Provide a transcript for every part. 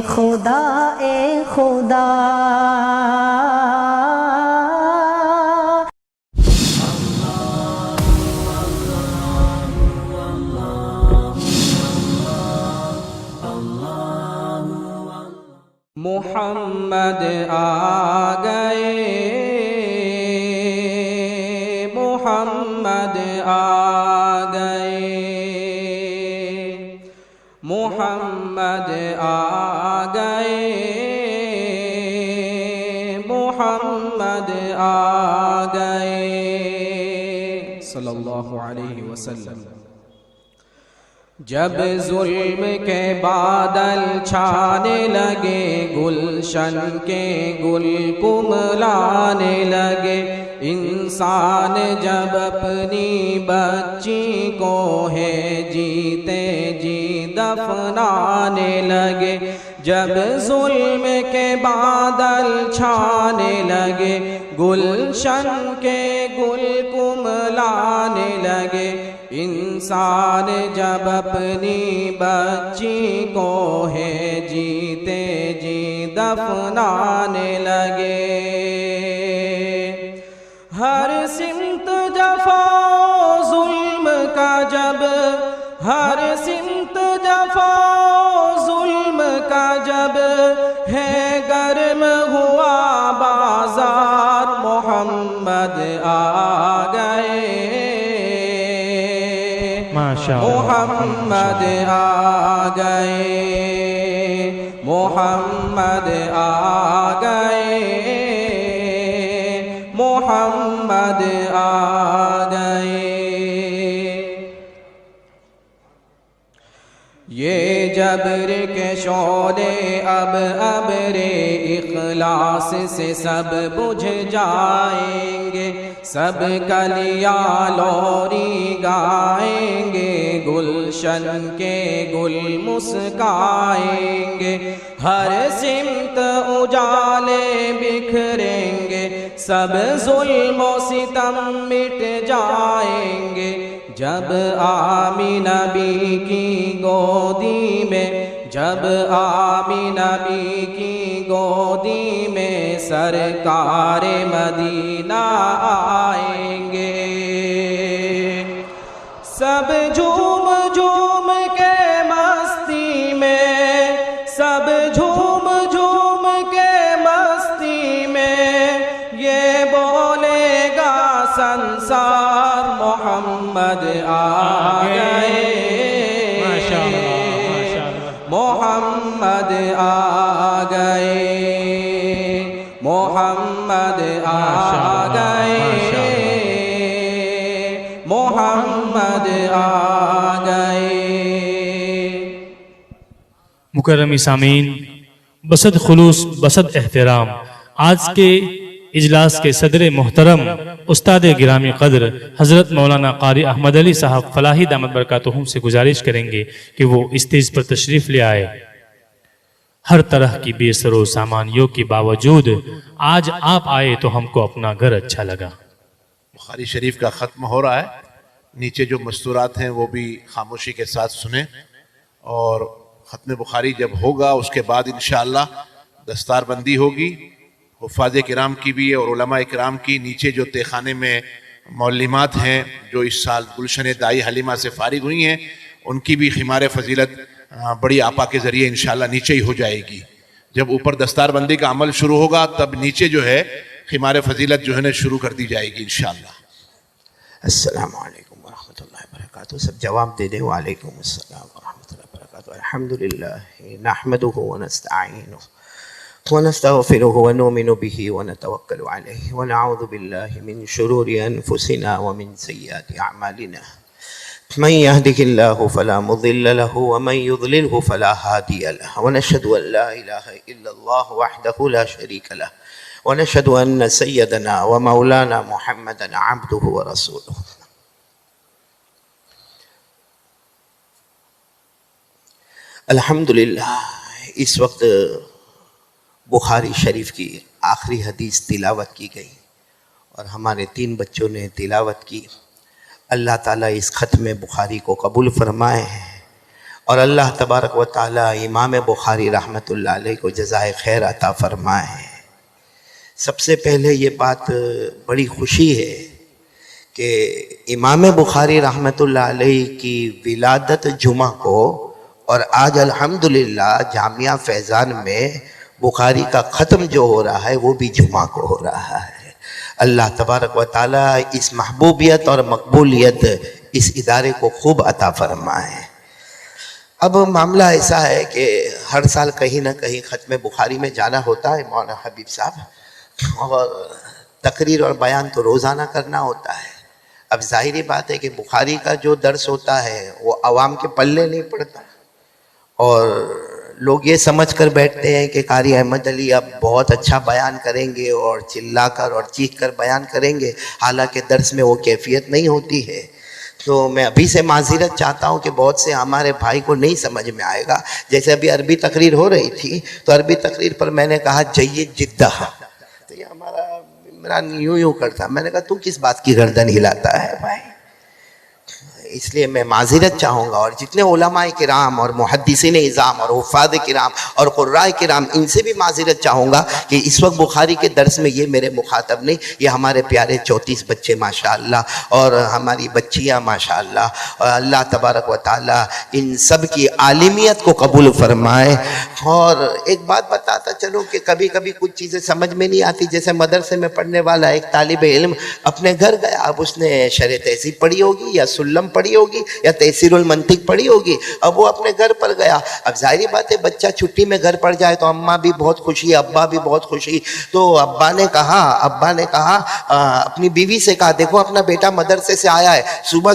خدا اے خدا محمد آ گئے، محمد آ گئے، محمد آ گئے، محمد آ گئے صلی اللہ علیہ وسلم۔ جب ظلم کے بادل چھانے لگے، گلشن کے گل کملانے لگے، انسان جب اپنی بچی کو ہے جیتے جی دفنانے لگے، جب ظلم کے بادل چھانے لگے، گلشن کے گل کملانے لگے، انسان جب اپنی بچی کو ہے جیتے جی دفنانے لگے، ہر سمت جفا ظلم کا جب، ہر سمت جفا ظلم کا جب ہے گرم ہوا بازار، محمد آ گئے، محمد آ گئے، محمد آ گئے، محمد آ گئے۔ یہ جبر کے شعلے اب ابر اخلاص سے سب بجھ جائیں گے، سب کلیاں لوری گائیں گے، گلشن کے گل مسکائیں گے، ہر سمت اجالے بکھریں گے، سب ظلم و ستم مٹ جائیں گے، جب آمینہ بی کی گودی میں، جب آمینہ بی کی گودی میں سرکار مدینہ آئیں گے، سب جھوم جھوم کے مستی میں، سب جھوم جھوم کے مستی میں، یہ بولے گا سنسار، محمد آ گئے، محمد آ گئے، محمد آ گئے، محمد آ گئے۔ مکرم سامعین، بصد خلوص بصد احترام آج کے اجلاس کے صدر محترم استاد گرامی قدر حضرت مولانا قاری احمد علی صاحب فلاحی دامت برکاتہم سے گزارش کریں گے کہ وہ اسٹیج پر تشریف لے آئے۔ ہر طرح کی بے سر و سامانیوں کے باوجود آج آپ آئے تو ہم کو اپنا گھر اچھا لگا۔ بخاری شریف کا ختم ہو رہا ہے، نیچے جو مستورات ہیں وہ بھی خاموشی کے ساتھ سنیں، اور ختم بخاری جب ہوگا اس کے بعد انشاءاللہ دستار بندی ہوگی، حفاظ کرام کی بھی اور علماء کرام کی۔ نیچے جو تہخانے میں معلمات ہیں جو اس سال گلشن دائی حلیمہ سے فارغ ہوئی ہیں، ان کی بھی خمار فضیلت بڑی آپا کے ذریعے انشاءاللہ نیچے ہی ہو جائے گی۔ جب اوپر دستار بندی کا عمل شروع ہوگا تب نیچے جو ہے خمار فضیلت جو ہے نا شروع کر دی جائے گی انشاءاللہ۔ السلام علیکم ورحمۃ اللہ وبرکاتہ۔ سب جواب دے دیں، وعلیکم السلام ورحمۃ اللہ وبرکاتہ۔ الحمدللہ نحمدہ ونستعینہ ونستغفره ونؤمن به ونتوکل علیہ ونعوذ باللہ من شرور انفسنا ومن سیئات اعمالنا، من يهده الله فلا مضل له ومن يضلله فلا هادي له، ونشهد ان لا اله الا الله وحده لا شريك له، ونشهد ان سيدنا ومولانا محمدا عبده ورسوله۔ الحمدللہ اس وقت بخاری شریف کی آخری حدیث تلاوت کی گئی اور ہمارے 3 بچوں نے تلاوت کی۔ اللہ تعالیٰ اس ختم بخاری کو قبول فرمائے اور اللہ تبارک و تعالی امام بخاری رحمۃ اللہ علیہ کو جزائے خیر عطا فرمائے۔ سب سے پہلے یہ بات بڑی خوشی ہے کہ امام بخاری رحمۃ اللہ علیہ کی ولادت جمعہ کو، اور آج الحمدللہ جامعہ فیضان میں بخاری کا ختم جو ہو رہا ہے وہ بھی جمعہ کو ہو رہا ہے۔ اللہ تبارک و تعالی اس محبوبیت اور مقبولیت اس ادارے کو خوب عطا فرمائے۔ اب معاملہ ایسا ہے کہ ہر سال کہیں نہ کہیں ختم بخاری میں جانا ہوتا ہے مولانا حبیب صاحب، اور تقریر اور بیان تو روزانہ کرنا ہوتا ہے۔ اب ظاہری بات ہے کہ بخاری کا جو درس ہوتا ہے وہ عوام کے پلے نہیں پڑتا، اور لوگ یہ سمجھ کر بیٹھتے ہیں کہ قاری احمد علی اب بہت اچھا بیان کریں گے اور چلا کر اور چیخ کر بیان کریں گے، حالانکہ درس میں وہ کیفیت نہیں ہوتی ہے۔ تو میں ابھی سے معذرت چاہتا ہوں کہ بہت سے ہمارے بھائی کو نہیں سمجھ میں آئے گا۔ جیسے ابھی عربی تقریر ہو رہی تھی تو عربی تقریر پر میں نے کہا جید جدہ، تو یہ ہمارا عمران یوں کرتا، میں نے کہا تو کس بات کی گردن ہلاتا ہے بھائی؟ اس لیے میں معذرت چاہوں گا، اور جتنے علماء کرام اور محدثین اعظام اور حفاظ کرام اور قراء کرام ان سے بھی معذرت چاہوں گا کہ اس وقت بخاری کے درس میں یہ میرے مخاطب نہیں، یہ ہمارے پیارے 34 بچے ماشاءاللہ اور ہماری بچیاں ماشاءاللہ، اور اللہ تبارک و تعالی ان سب کی عالمیت کو قبول فرمائے۔ اور ایک بات بتاتا چلوں کہ کبھی کبھی کچھ چیزیں سمجھ میں نہیں آتی، جیسے مدرسے میں پڑھنے والا ایک طالب علم اپنے گھر گیا، اب اس نے شرح تہذیب پڑھی ہوگی یا سلم پڑھی ہوگی یا تحصیل المنطق پڑھی ہوگی، اب وہ اپنے گھر پر گیا۔ اب ظاہری بات ہے بچہ چھٹی میں گھر پر جائے تو اماں بھی بہت خوشی، ابا بھی بہت خوشی، تو ابا نے کہا اپنی بیوی سے کہا دیکھو اپنا بیٹا مدرسے سے آیا ہے،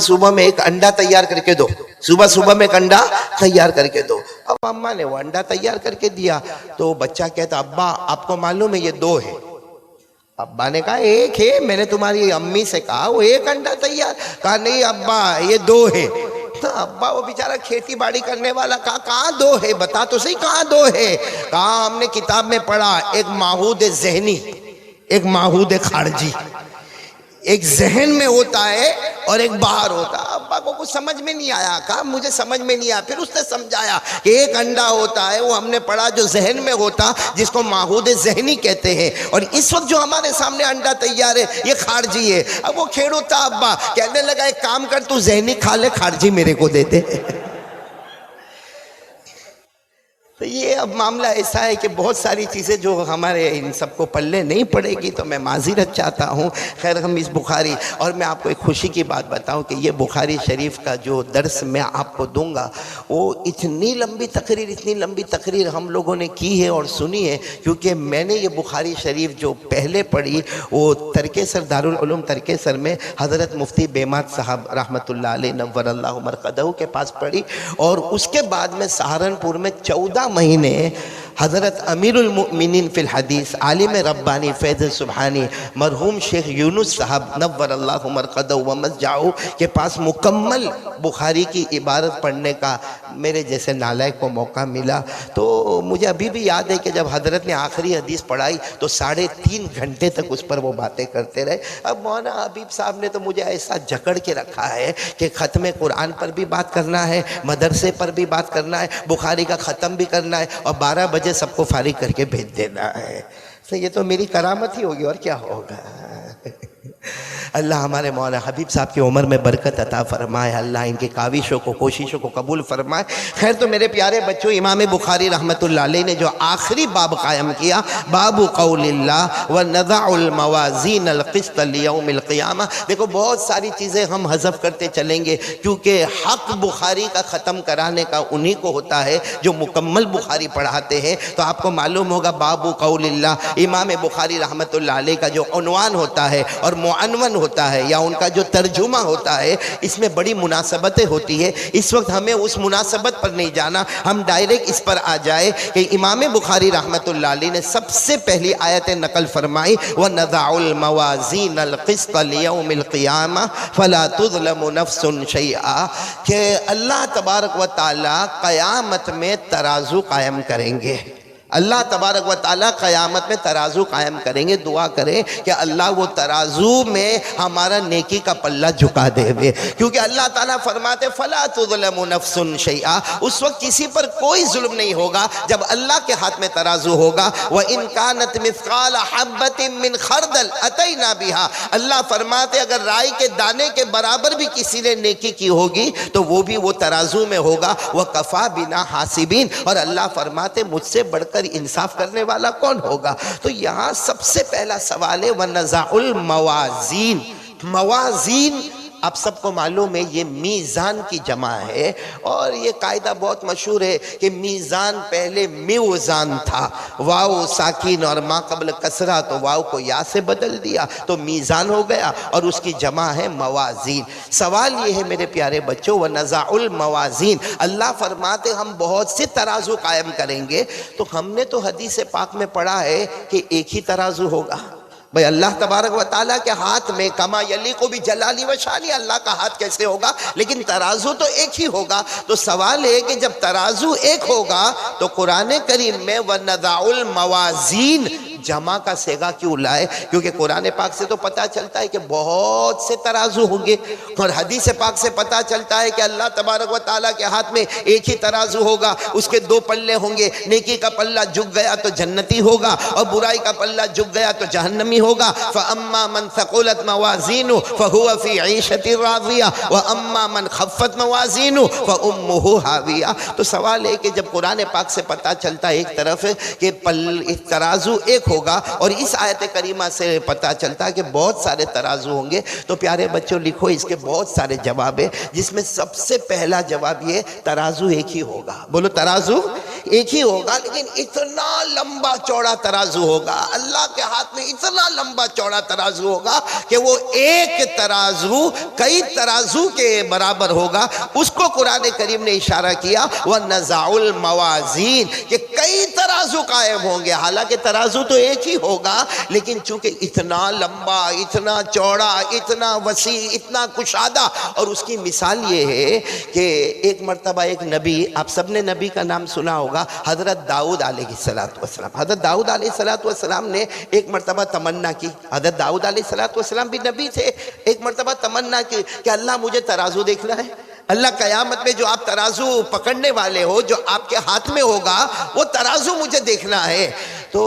صبح میں ایک انڈا تیار کر کے دو، صبح میں ایک انڈا تیار کر کے دو۔ اب اماں نے وہ انڈا تیار کر کے دیا تو بچہ کہتا ابا آپ کو معلوم ہے یہ 2 ہے۔ ابا نے کہا ایک ہے، میں نے تمہاری امی سے کہا وہ ایک انڈا تیار، کہا نہیں ابا یہ 2 ہے۔ تو ابا وہ بیچارہ کھیتی باڑی کرنے والا کہا کہاں 2 ہے، بتا تو صحیح کہاں 2 ہے؟ کہا ہم نے کتاب میں پڑھا ایک معہود ذہنی، ایک معہود خارجی، ایک ذہن میں ہوتا ہے اور ایک باہر ہوتا ہے۔ ابا کو کچھ سمجھ میں نہیں آیا، کہا مجھے سمجھ میں نہیں آیا، پھر اس نے سمجھایا کہ ایک انڈا ہوتا ہے وہ ہم نے پڑھا جو ذہن میں ہوتا جس کو معہود ذہنی کہتے ہیں، اور اس وقت جو ہمارے سامنے انڈا تیار ہے یہ خارجی ہے۔ اب وہ کھیڑ ہوتا ابا کہنے لگا ایک کام کر تو ذہنی کھا لے، خارجی میرے کو دے دے۔ تو یہ اب معاملہ ایسا ہے کہ بہت ساری چیزیں جو ہمارے ان سب کو پلے نہیں پڑے گی، تو میں معذرت چاہتا ہوں۔ خیر ہم اس بخاری، اور میں آپ کو ایک خوشی کی بات بتاؤں کہ یہ بخاری شریف کا جو درس میں آپ کو دوں گا وہ اتنی لمبی تقریر ہم لوگوں نے کی ہے اور سنی ہے، کیونکہ میں نے یہ بخاری شریف جو پہلے پڑھی وہ ترکیسر دارالعلوم ترکیسر میں حضرت مفتی بیمات صاحب رحمۃ اللہ علیہ نور اللہ مرقدہ کے پاس پڑھی، اور اس کے بعد میں سہارنپور میں 14 مہینے حضرت امیر المؤمنین فی الحدیث عالم ربانی فیض سبحانی مرحوم شیخ یونس صاحب نور اللہ مرقدہ و مسجعہ کے پاس مکمل بخاری کی عبارت پڑھنے کا میرے جیسے نالائق کو موقع ملا۔ تو مجھے ابھی بھی یاد ہے کہ جب حضرت نے آخری حدیث پڑھائی تو 3.5 گھنٹے تک اس پر وہ باتیں کرتے رہے۔ اب مولانا حبیب صاحب نے تو مجھے ایسا جکڑ کے رکھا ہے کہ ختم قرآن پر بھی بات کرنا ہے، مدرسے پر بھی بات کرنا ہے، بخاری کا ختم بھی کرنا ہے، اور 12 بجے سب کو فارغ کر کے بھیج دینا ہے۔ تو یہ تو میری کرامت ہی ہوگی، اور کیا ہوگا۔ اللہ ہمارے مولانا حبیب صاحب کی عمر میں برکت عطا فرمائے، اللہ ان کی کاوشوں کو کوششوں کو قبول فرمائے۔ خیر تو میرے پیارے بچوں، امام بخاری رحمۃ اللہ علیہ نے جو آخری باب قائم کیا، باب قول اللہ ونضع الموازین القسط لیوم القیامہ، دیکھو بہت ساری چیزیں ہم حذف کرتے چلیں گے کیونکہ حق بخاری کا ختم کرانے کا انہی کو ہوتا ہے جو مکمل بخاری پڑھاتے ہیں۔ تو آپ کو معلوم ہوگا باب قول اللہ امام بخاری رحمۃ اللہ علیہ کا جو عنوان ہوتا ہے اور معنون ہوتا ہے یا ان کا جو ترجمہ ہوتا ہے، اس میں بڑی مناسبتیں ہوتی ہے۔ اس وقت ہمیں اس مناسبت پر نہیں جانا، ہم ڈائریکٹ اس پر آ جائے کہ امام بخاری رحمۃ اللہ علیہ نے سب سے پہلی آیت نقل فرمائی وَنَضَعُ الْمَوَازِينَ الْقِسْطَ لِيَوْمِ الْقِيَامَةِ فَلَا تُظْلَمُ نَفْسٌ شَيْئًا، کہ اللہ تبارک و تعالی قیامت میں ترازو قائم کریں گے۔ اللہ تبارک و تعالیٰ قیامت میں ترازو قائم کریں گے. دعا کریں کہ اللہ وہ ترازو میں ہمارا نیکی کا پلہ جھکا دے وے, کیونکہ اللہ تعالیٰ فرماتے فَلَا تُظْلَمُ نَفْسٌ شَيْئًا, اس وقت کسی پر کوئی ظلم نہیں ہوگا جب اللہ کے ہاتھ میں ترازو ہوگا. وَإِن كَانَتْ مِثْقَالَ حَبَّةٍ مِّنْ خَرْدَلٍ أَتَيْنَا بِهَا, اللہ فرماتے اگر رائی کے دانے کے برابر بھی کسی نے نیکی کی ہوگی تو وہ بھی وہ ترازو میں ہوگا. وَكَفَى بِنَا حَاسِبِينَ, اور اللہ فرماتے مجھ سے بڑھ کر انصاف کرنے والا کون ہوگا. تو یہاں سب سے پہلا سوال ہے وَنَزَعُ الْمَوَازِينَ. موازین آپ سب کو معلوم ہے یہ میزان کی جمع ہے, اور یہ قاعدہ بہت مشہور ہے کہ میزان پہلے میوزان تھا, واو ساکین اور ما قبل کسرہ, تو واو کو یا سے بدل دیا تو میزان ہو گیا, اور اس کی جمع ہے موازین. سوال یہ ہے میرے پیارے بچوں وَنَزَعُ الْمَوَازِينَ, اللہ فرماتے ہم بہت سے ترازو قائم کریں گے. تو ہم نے تو حدیث پاک میں پڑھا ہے کہ ایک ہی ترازو ہوگا. بھئی اللہ تبارک و تعالیٰ کے ہاتھ میں کما یلیق بجلالی و شانی, اللہ کا ہاتھ کیسے ہوگا, لیکن ترازو تو ایک ہی ہوگا. تو سوال ہے کہ جب ترازو ایک ہوگا تو قرآن کریم میں وَنَضَعُ الْمَوَازِينَ جمع کا صیغہ کیوں لائے, کیونکہ قرآن پاک سے تو پتہ چلتا ہے کہ بہت سے ترازو ہوں گے, اور حدیث پاک سے پتہ چلتا ہے کہ اللہ تبارک و تعالیٰ کے ہاتھ میں ایک ہی ترازو ہوگا, اس کے دو پلے ہوں گے, نیکی کا پلہ جھک گیا تو جنتی ہوگا, اور برائی کا پلہ جھک گیا تو جہنمی ہوگا. فَأَمَّا مَنْ ثَقُلَتْ مَوَازِينُهُ فَهُوَ فِي عِيشَةٍ رَاضِيَةٍ وَأَمَّا مَنْ خَفَّتْ مَوَازِينُهُ فَأُمُّهُ هَاوِيَةٌ. تو سوال ہے کہ جب قرآن پاک سے پتہ چلتا ہے ایک طرف کہ ترازو ایک ہوگا, اور اس آیت کریمہ سے پتہ چلتا کہ بہت سارے ترازو ہوں گے, تو پیارے بچوں لکھو اس کے بہت سارے جواب ہیں, جس میں سب سے پہلا جواب یہ ترازو ایک ہی ہوگا. بولو ترازو ایک ہی ہوگا, لیکن اتنا لمبا چوڑا ترازو ہوگا, اللہ کے ہاتھ میں اتنا لمبا چوڑا ترازو ہوگا کہ وہ ایک ترازو کئی ترازو کے برابر ہوگا. اس کو قرآن کریم نے اشارہ کیا وَنَزَعُ الْمَوَازِينَ, کہ کئی ترازو قائم ہوں گے. حالانکہ ترازو تو ایک ہی ہوگا, لیکن چونکہ اتنا لمبا, اتنا چوڑا, اتنا وسیع, اتنا کشادہ. اور اس کی مثال یہ ہے کہ ایک مرتبہ ایک نبی, آپ سب نے نبی کا نام سنا ہوگا, حضرت داؤد علیہ السلام. حضرت داؤد علیہ السلام نے ایک مرتبہ تمنا کی. حضرت داؤد علیہ السلام بھی نبی تھے. ایک مرتبہ تمنا کی کہ اللہ مجھے ترازو دیکھنا ہے, اللہ قیامت میں جو آپ ترازو پکڑنے والے ہو, جو آپ کے ہاتھ میں ہوگا, وہ ترازو مجھے دیکھنا ہے. تو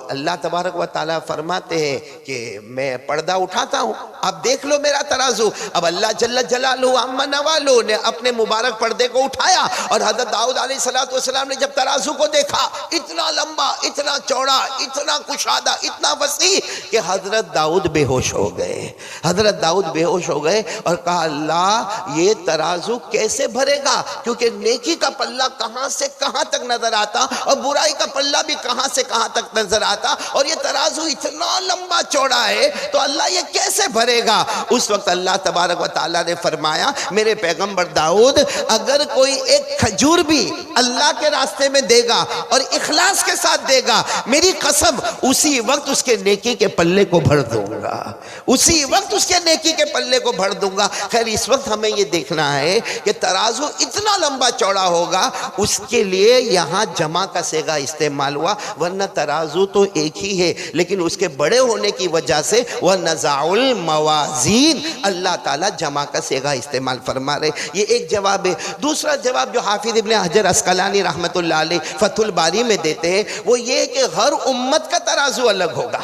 اللہ تبارک و تعالیٰ فرماتے ہیں کہ میں پردہ اٹھاتا ہوں, آپ دیکھ لو میرا ترازو. اب اللہ جل جلالہ عما نوالہ نے اپنے مبارک پردے کو اٹھایا, اور حضرت داؤد علیہ السلام نے جب ترازو کو دیکھا, اتنا لمبا, اتنا چوڑا, اتنا کشادہ, اتنا وسیع کہ حضرت داؤد بے ہوش ہو گئے. حضرت داؤد بے ہوش ہو گئے اور کہا اللہ یہ ترازو کیسے بھرے گا, کیونکہ نیکی کا پلہ کہاں سے کہاں تک نظر آتا, اور برائی کا پلہ بھی کہاں سے کہاں تک نظر آتا, اور یہ ترازو اتنا لمبا چوڑا ہے, تو اللہ یہ کیسے بھرے گا. اس وقت اللہ تبارک و تعالیٰ نے فرمایا میرے پیغمبر داؤد, اگر کوئی ایک کھجور بھی اللہ کے راستے میں دے گا اور اخلاص کے ساتھ دے گا, میری قسم اسی وقت اس کے نیکی کے پلے کو بھر دوں گا, اسی وقت اس کے نیکی کے پلے کو بھر دوں گا. خیر اس وقت ہمیں یہ دیکھنا ہے کہ ترازو اتنا لمبا چوڑا ہوگا, اس کے لیے یہاں جمع کا صیغہ استعمال ہوا, ورنہ ترازو تو ایک ہی ہے, لیکن اس کے بڑے ہونے کی وجہ سے وَنَزَعُ الْمَوَازِينَ اللہ تعالیٰ جمع کا صیغہ استعمال فرما رہے. یہ ایک جواب ہے. دوسرا جواب جو حافظ ابن حجر عسقلانی رحمۃ اللہ علیہ فتح الباری میں دیتے ہیں وہ یہ کہ ہر امت کا ترازو الگ ہوگا.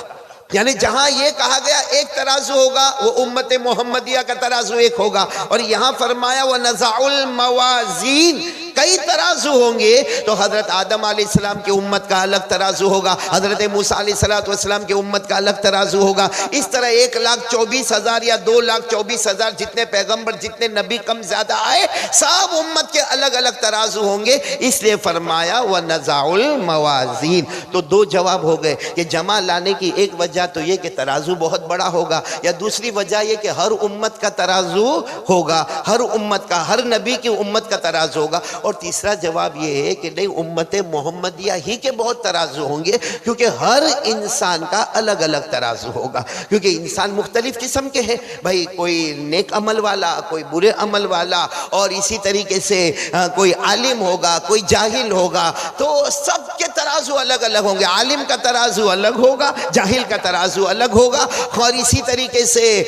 یعنی جہاں یہ کہا گیا ایک ترازو ہوگا, وہ امت محمدیہ کا ترازو ایک ہوگا, اور یہاں فرمایا وَنَزَعُ الْمَوَازِينَ کئی ترازو ہوں گے, تو حضرت آدم علیہ السلام کی امت کا الگ ترازو ہوگا, حضرت موسیٰ علیہ السلام کی امت کا الگ ترازو ہوگا. اس طرح 1,24,000 یا 2,24,000 جتنے پیغمبر, جتنے نبی کم زیادہ آئے, سب امت کے الگ الگ ترازو ہوں گے. اس لیے فرمایا وَنَزَعُ الْمَوَازِينَ. تو دو جواب ہو گئے کہ جمع لانے کی ایک وجہ تو یہ کہ ترازو بہت بڑا ہوگا, یا دوسری وجہ یہ کہ ہر امت کا ترازو ہوگا, ہر امت کا, ہر نبی کی امت کا ترازو ہوگا. اور تیسرا جواب یہ ہے کہ نہیں، امت محمدیہ ہی کے بہت ترازو ہوں گے، کیونکہ ہر انسان کا الگ الگ ترازو ہوگا، کیونکہ انسان مختلف قسم کے ہیں بھائی، کوئی نیک عمل والا، کوئی برے عمل والا، اور اسی طریقے سے کوئی عالم ہوگا، کوئی جاہل ہوگا، تو سب کے ترازو الگ الگ ہوں گے۔ عالم کا ترازو الگ ہوگا، جاہل کا ترازو الگ ہوگا، اور اسی طریقے سے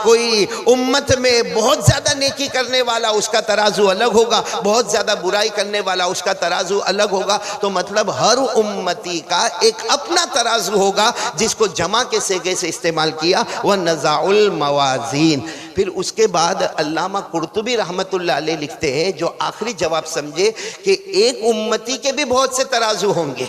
کوئی امت میں بہت زیادہ نیکی کرنے والا، اس کا ترازو الگ ہوگا، بہت زیادہ برائی کرنے والا، اس کا ترازو الگ ہوگا۔ تو مطلب ہر امتی کا ایک اپنا ترازو ہوگا، جس کو جمع کے صیغے سے استعمال کیا، وَنَزَعُ الْمَوَازِينَ۔ پھر اس کے بعد علامہ قرطبی رحمت اللہ علیہ لکھتے ہیں، جو آخری جواب سمجھے، کہ ایک امتی کے بھی بہت سے ترازو ہوں گے،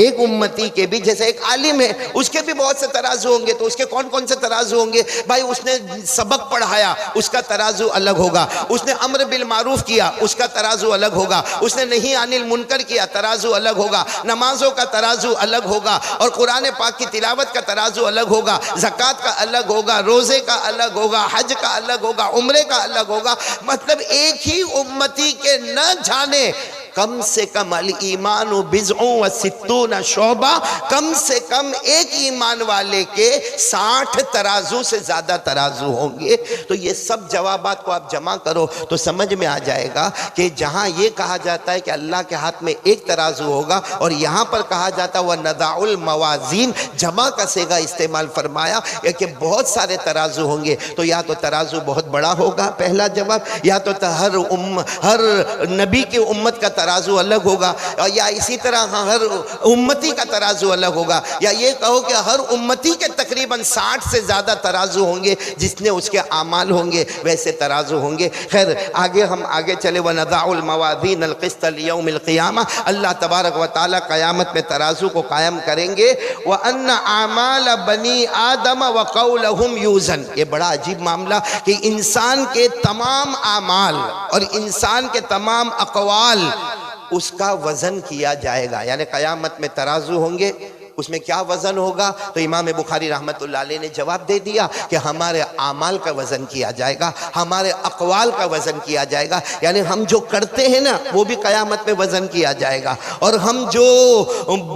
ایک امتی کے بھی، جیسے ایک عالم ہے اس کے بھی بہت سے ترازو ہوں گے، تو اس کے کون کون سے ترازو ہوں گے بھائی؟ اس نے سبق پڑھایا، اس کا ترازو الگ ہوگا، اس نے امر بالمعروف کیا، اس کا ترازو الگ ہوگا، اس نے نہی عن المنکر کیا، ترازو الگ ہوگا، نمازوں کا ترازو الگ ہوگا، اور قرآن پاک کی تلاوت کا ترازو الگ ہوگا، زکوٰۃ کا الگ ہوگا، روزے کا الگ ہوگا، حج کا الگ ہوگا، عمرے کا الگ ہوگا۔ مطلب ایک ہی امتی کے نہ جانے کم سے کم الایمان بضع و ستون شعبہ، کم سے کم ایک ایمان والے کے 60 ترازو سے زیادہ ترازو ہوں گے۔ تو یہ سب جوابات کو آپ جمع کرو تو سمجھ میں آ جائے گا کہ جہاں یہ کہا جاتا ہے کہ اللہ کے ہاتھ میں ایک ترازو ہوگا، اور یہاں پر کہا جاتا ہے وَنَضَعُ الْمَوَازِينَ، جمع کا صیغہ استعمال فرمایا کہ بہت سارے ترازو ہوں گے، تو یا تو ترازو بہت بڑا ہوگا، پہلا جواب، یا تو ہر نبی کی امت کا ترازو الگ ہوگا، یا اسی طرح ہر امتی کا ترازو الگ ہوگا، یا یہ کہو کہ ہر امتی کے تقریباً 60 سے زیادہ ترازو ہوں گے، جس نے اس کے اعمال ہوں گے ویسے ترازو ہوں گے۔ خیر آگے ہم آگے چلے، وَنَضَعُ الْمَوَازِينَ الْقِسْطَ لِيَوْمِ الْقِيَامَةِ، اللہ تبارک و تعالیٰ قیامت میں ترازو کو قائم کریں گے۔ وَأَنَّ أَعْمَالَ بَنِي آدَمَ وَقَوْلَهُمْ يُوزَنْ، یہ بڑا عجیب معاملہ کہ انسان کے تمام اعمال اور انسان کے تمام اقوال اس کا وزن کیا جائے گا، یعنی قیامت میں ترازو ہوں گے، اس میں کیا وزن ہوگا؟ تو امام بخاری رحمت اللہ علیہ نے جواب دے دیا کہ ہمارے اعمال کا وزن کیا جائے گا، ہمارے اقوال کا وزن کیا جائے گا، یعنی ہم جو کرتے ہیں نا وہ بھی قیامت میں وزن کیا جائے گا، اور ہم جو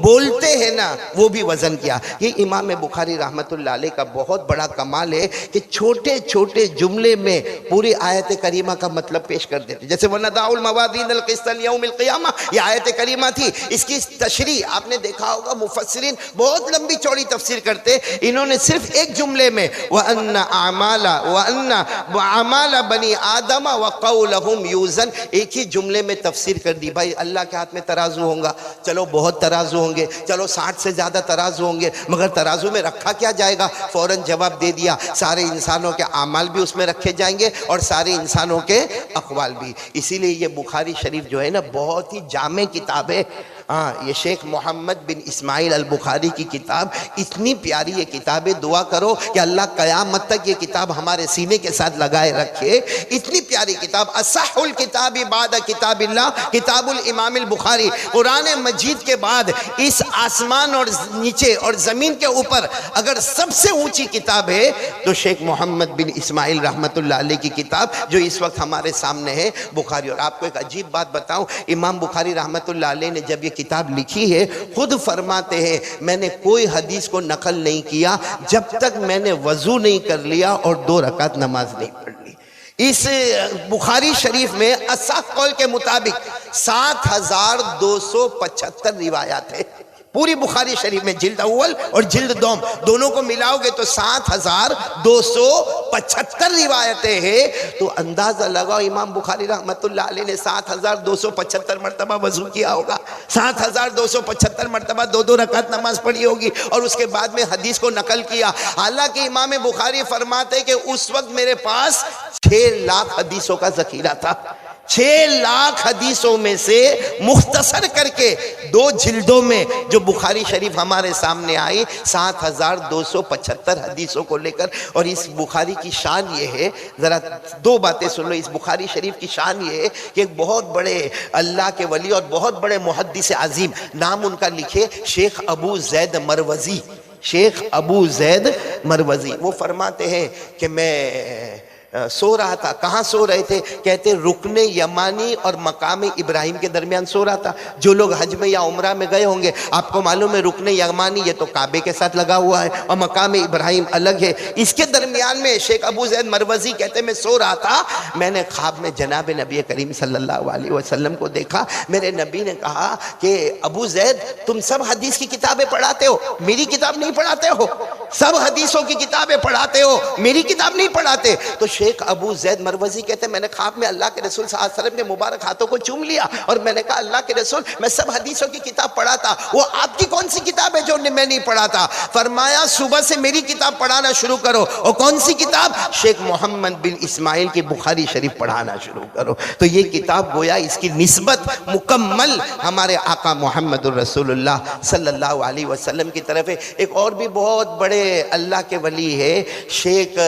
بولتے ہیں نا وہ بھی وزن کیا۔ یہ امام بخاری رحمت اللہ علیہ کا بہت بڑا کمال ہے کہ چھوٹے چھوٹے جملے میں پوری آیت کریمہ کا مطلب پیش کر دیتے۔ جیسے وَنَضَعُ الْمَوَازِينَ الْقِسْطَ لِيَوْمِ الْقِيَامَةِ، یہ آیت کریمہ تھی، اس کی تشریح آپ نے دیکھا ہوگا مفسرین بہت لمبی چوڑی تفسیر کرتے، انہوں نے صرف ایک جملے میں وَأَنَّ أَعْمَالَ بَنِي آدَمَ وَقَوْلَهُمْ يُوزَنْ، ایک ہی جملے میں تفسیر کر دی۔ بھائی اللہ کے ہاتھ میں ترازو ہوگا، چلو بہت ترازو ہوں گے، چلو 60 سے زیادہ ترازو ہوں گے، مگر ترازو میں رکھا کیا جائے گا؟ فوراً جواب دے دیا، سارے انسانوں کے اعمال بھی اس میں رکھے جائیں گے اور سارے انسانوں کے اقوال بھی۔ اسی لیے یہ بخاری شریف جو ہے نا بہت ہی جامع کتاب ہے۔ یہ شیخ محمد بن اسماعیل البخاری کی کتاب اتنی پیاری یہ کتاب ہے، دعا کرو کہ اللہ قیامت تک یہ کتاب ہمارے سینے کے ساتھ لگائے رکھے۔ اتنی پیاری کتاب، اصح الکتاب بعد کتاب اللہ کتاب الامام البخاری، قرآن مجید کے بعد اس آسمان اور نیچے اور زمین کے اوپر اگر سب سے اونچی کتاب ہے تو شیخ محمد بن اسماعیل رحمت اللہ علیہ کی کتاب جو اس وقت ہمارے سامنے ہے بخاری۔ اور آپ کو ایک عجیب بات بتاؤں، امام بخاری رحمت اللہ علیہ نے جب یہ کتاب لکھی ہے خود فرماتے ہیں میں نے کوئی حدیث کو نقل نہیں کیا جب تک میں نے وضو نہیں کر لیا اور 2 رکعت نماز نہیں پڑھ لی۔ اس بخاری شریف میں اصح قول کے مطابق 7275 روایات ہیں پوری بخاری شریف میں، جلد اول اور جلد دوم دونوں کو ملاؤ گے تو 7275 روایتیں ہیں۔ تو اندازہ لگاؤ امام بخاری رحمت اللہ علیہ نے 7275 مرتبہ وضو کیا ہوگا، 7275 مرتبہ 2 رکعت نماز پڑھی ہوگی، اور اس کے بعد میں حدیث کو نقل کیا۔ حالانکہ امام بخاری فرماتے کہ اس وقت میرے پاس 6 لاکھ حدیثوں کا ذخیرہ تھا، 6 لاکھ حدیثوں میں سے مختصر کر کے 2 جلدوں میں جو بخاری شریف ہمارے سامنے آئی 7275 حدیثوں کو لے کر۔ اور اس بخاری کی شان یہ ہے، ذرا 2 باتیں سن لو، اس بخاری شریف کی شان یہ ہے کہ ایک بہت بڑے اللہ کے ولی اور بہت بڑے محدث عظیم، نام ان کا لکھے شیخ ابو زید مروزی، شیخ ابو زید مروزی، وہ فرماتے ہیں کہ میں سو رہا تھا. کہاں سو رہے تھے؟ کہتے رکن یمانی اور مقام ابراہیم کے درمیان سو رہا تھا. جو لوگ حج میں یا عمرہ میں گئے ہوں گے آپ کو معلوم ہے رکن یمانی یہ تو کعبے کے ساتھ لگا ہوا ہے اور مقام ابراہیم الگ ہے. اس کے درمیان میں شیخ ابو زید مروزی کہتے میں سو رہا تھا, میں نے خواب میں جناب نبی کریم صلی اللہ علیہ وسلم کو دیکھا. میرے نبی نے کہا کہ ابو زید تم سب حدیث کی کتابیں پڑھاتے ہو, میری کتاب نہیں پڑھاتے ہو. سب حدیثوں کی کتابیں پڑھاتے ہو, میری کتاب نہیں پڑھاتے. تو شیخ ابو زید مروزی کہتے ہیں میں نے خواب میں اللہ کے رسول صلی اللہ علیہ وسلم کے مبارک ہاتھوں کو چوم لیا اور میں نے کہا اللہ کے رسول میں سب حدیثوں کی کتاب پڑھاتا, وہ آپ کی کون سی کتاب ہے جو میں نہیں پڑھاتا؟ فرمایا صبح سے میری کتاب پڑھانا شروع کرو. اور کون سی کتاب؟ شیخ محمد بن اسماعیل کی بخاری شریف پڑھانا شروع کرو. تو یہ کتاب گویا اس کی نسبت مکمل ہمارے آقا محمد الرسول اللہ صلی اللہ علیہ وسلم کی طرف ہے. ایک اور بھی بہت بڑے اللہ کے ولی ہے شیخ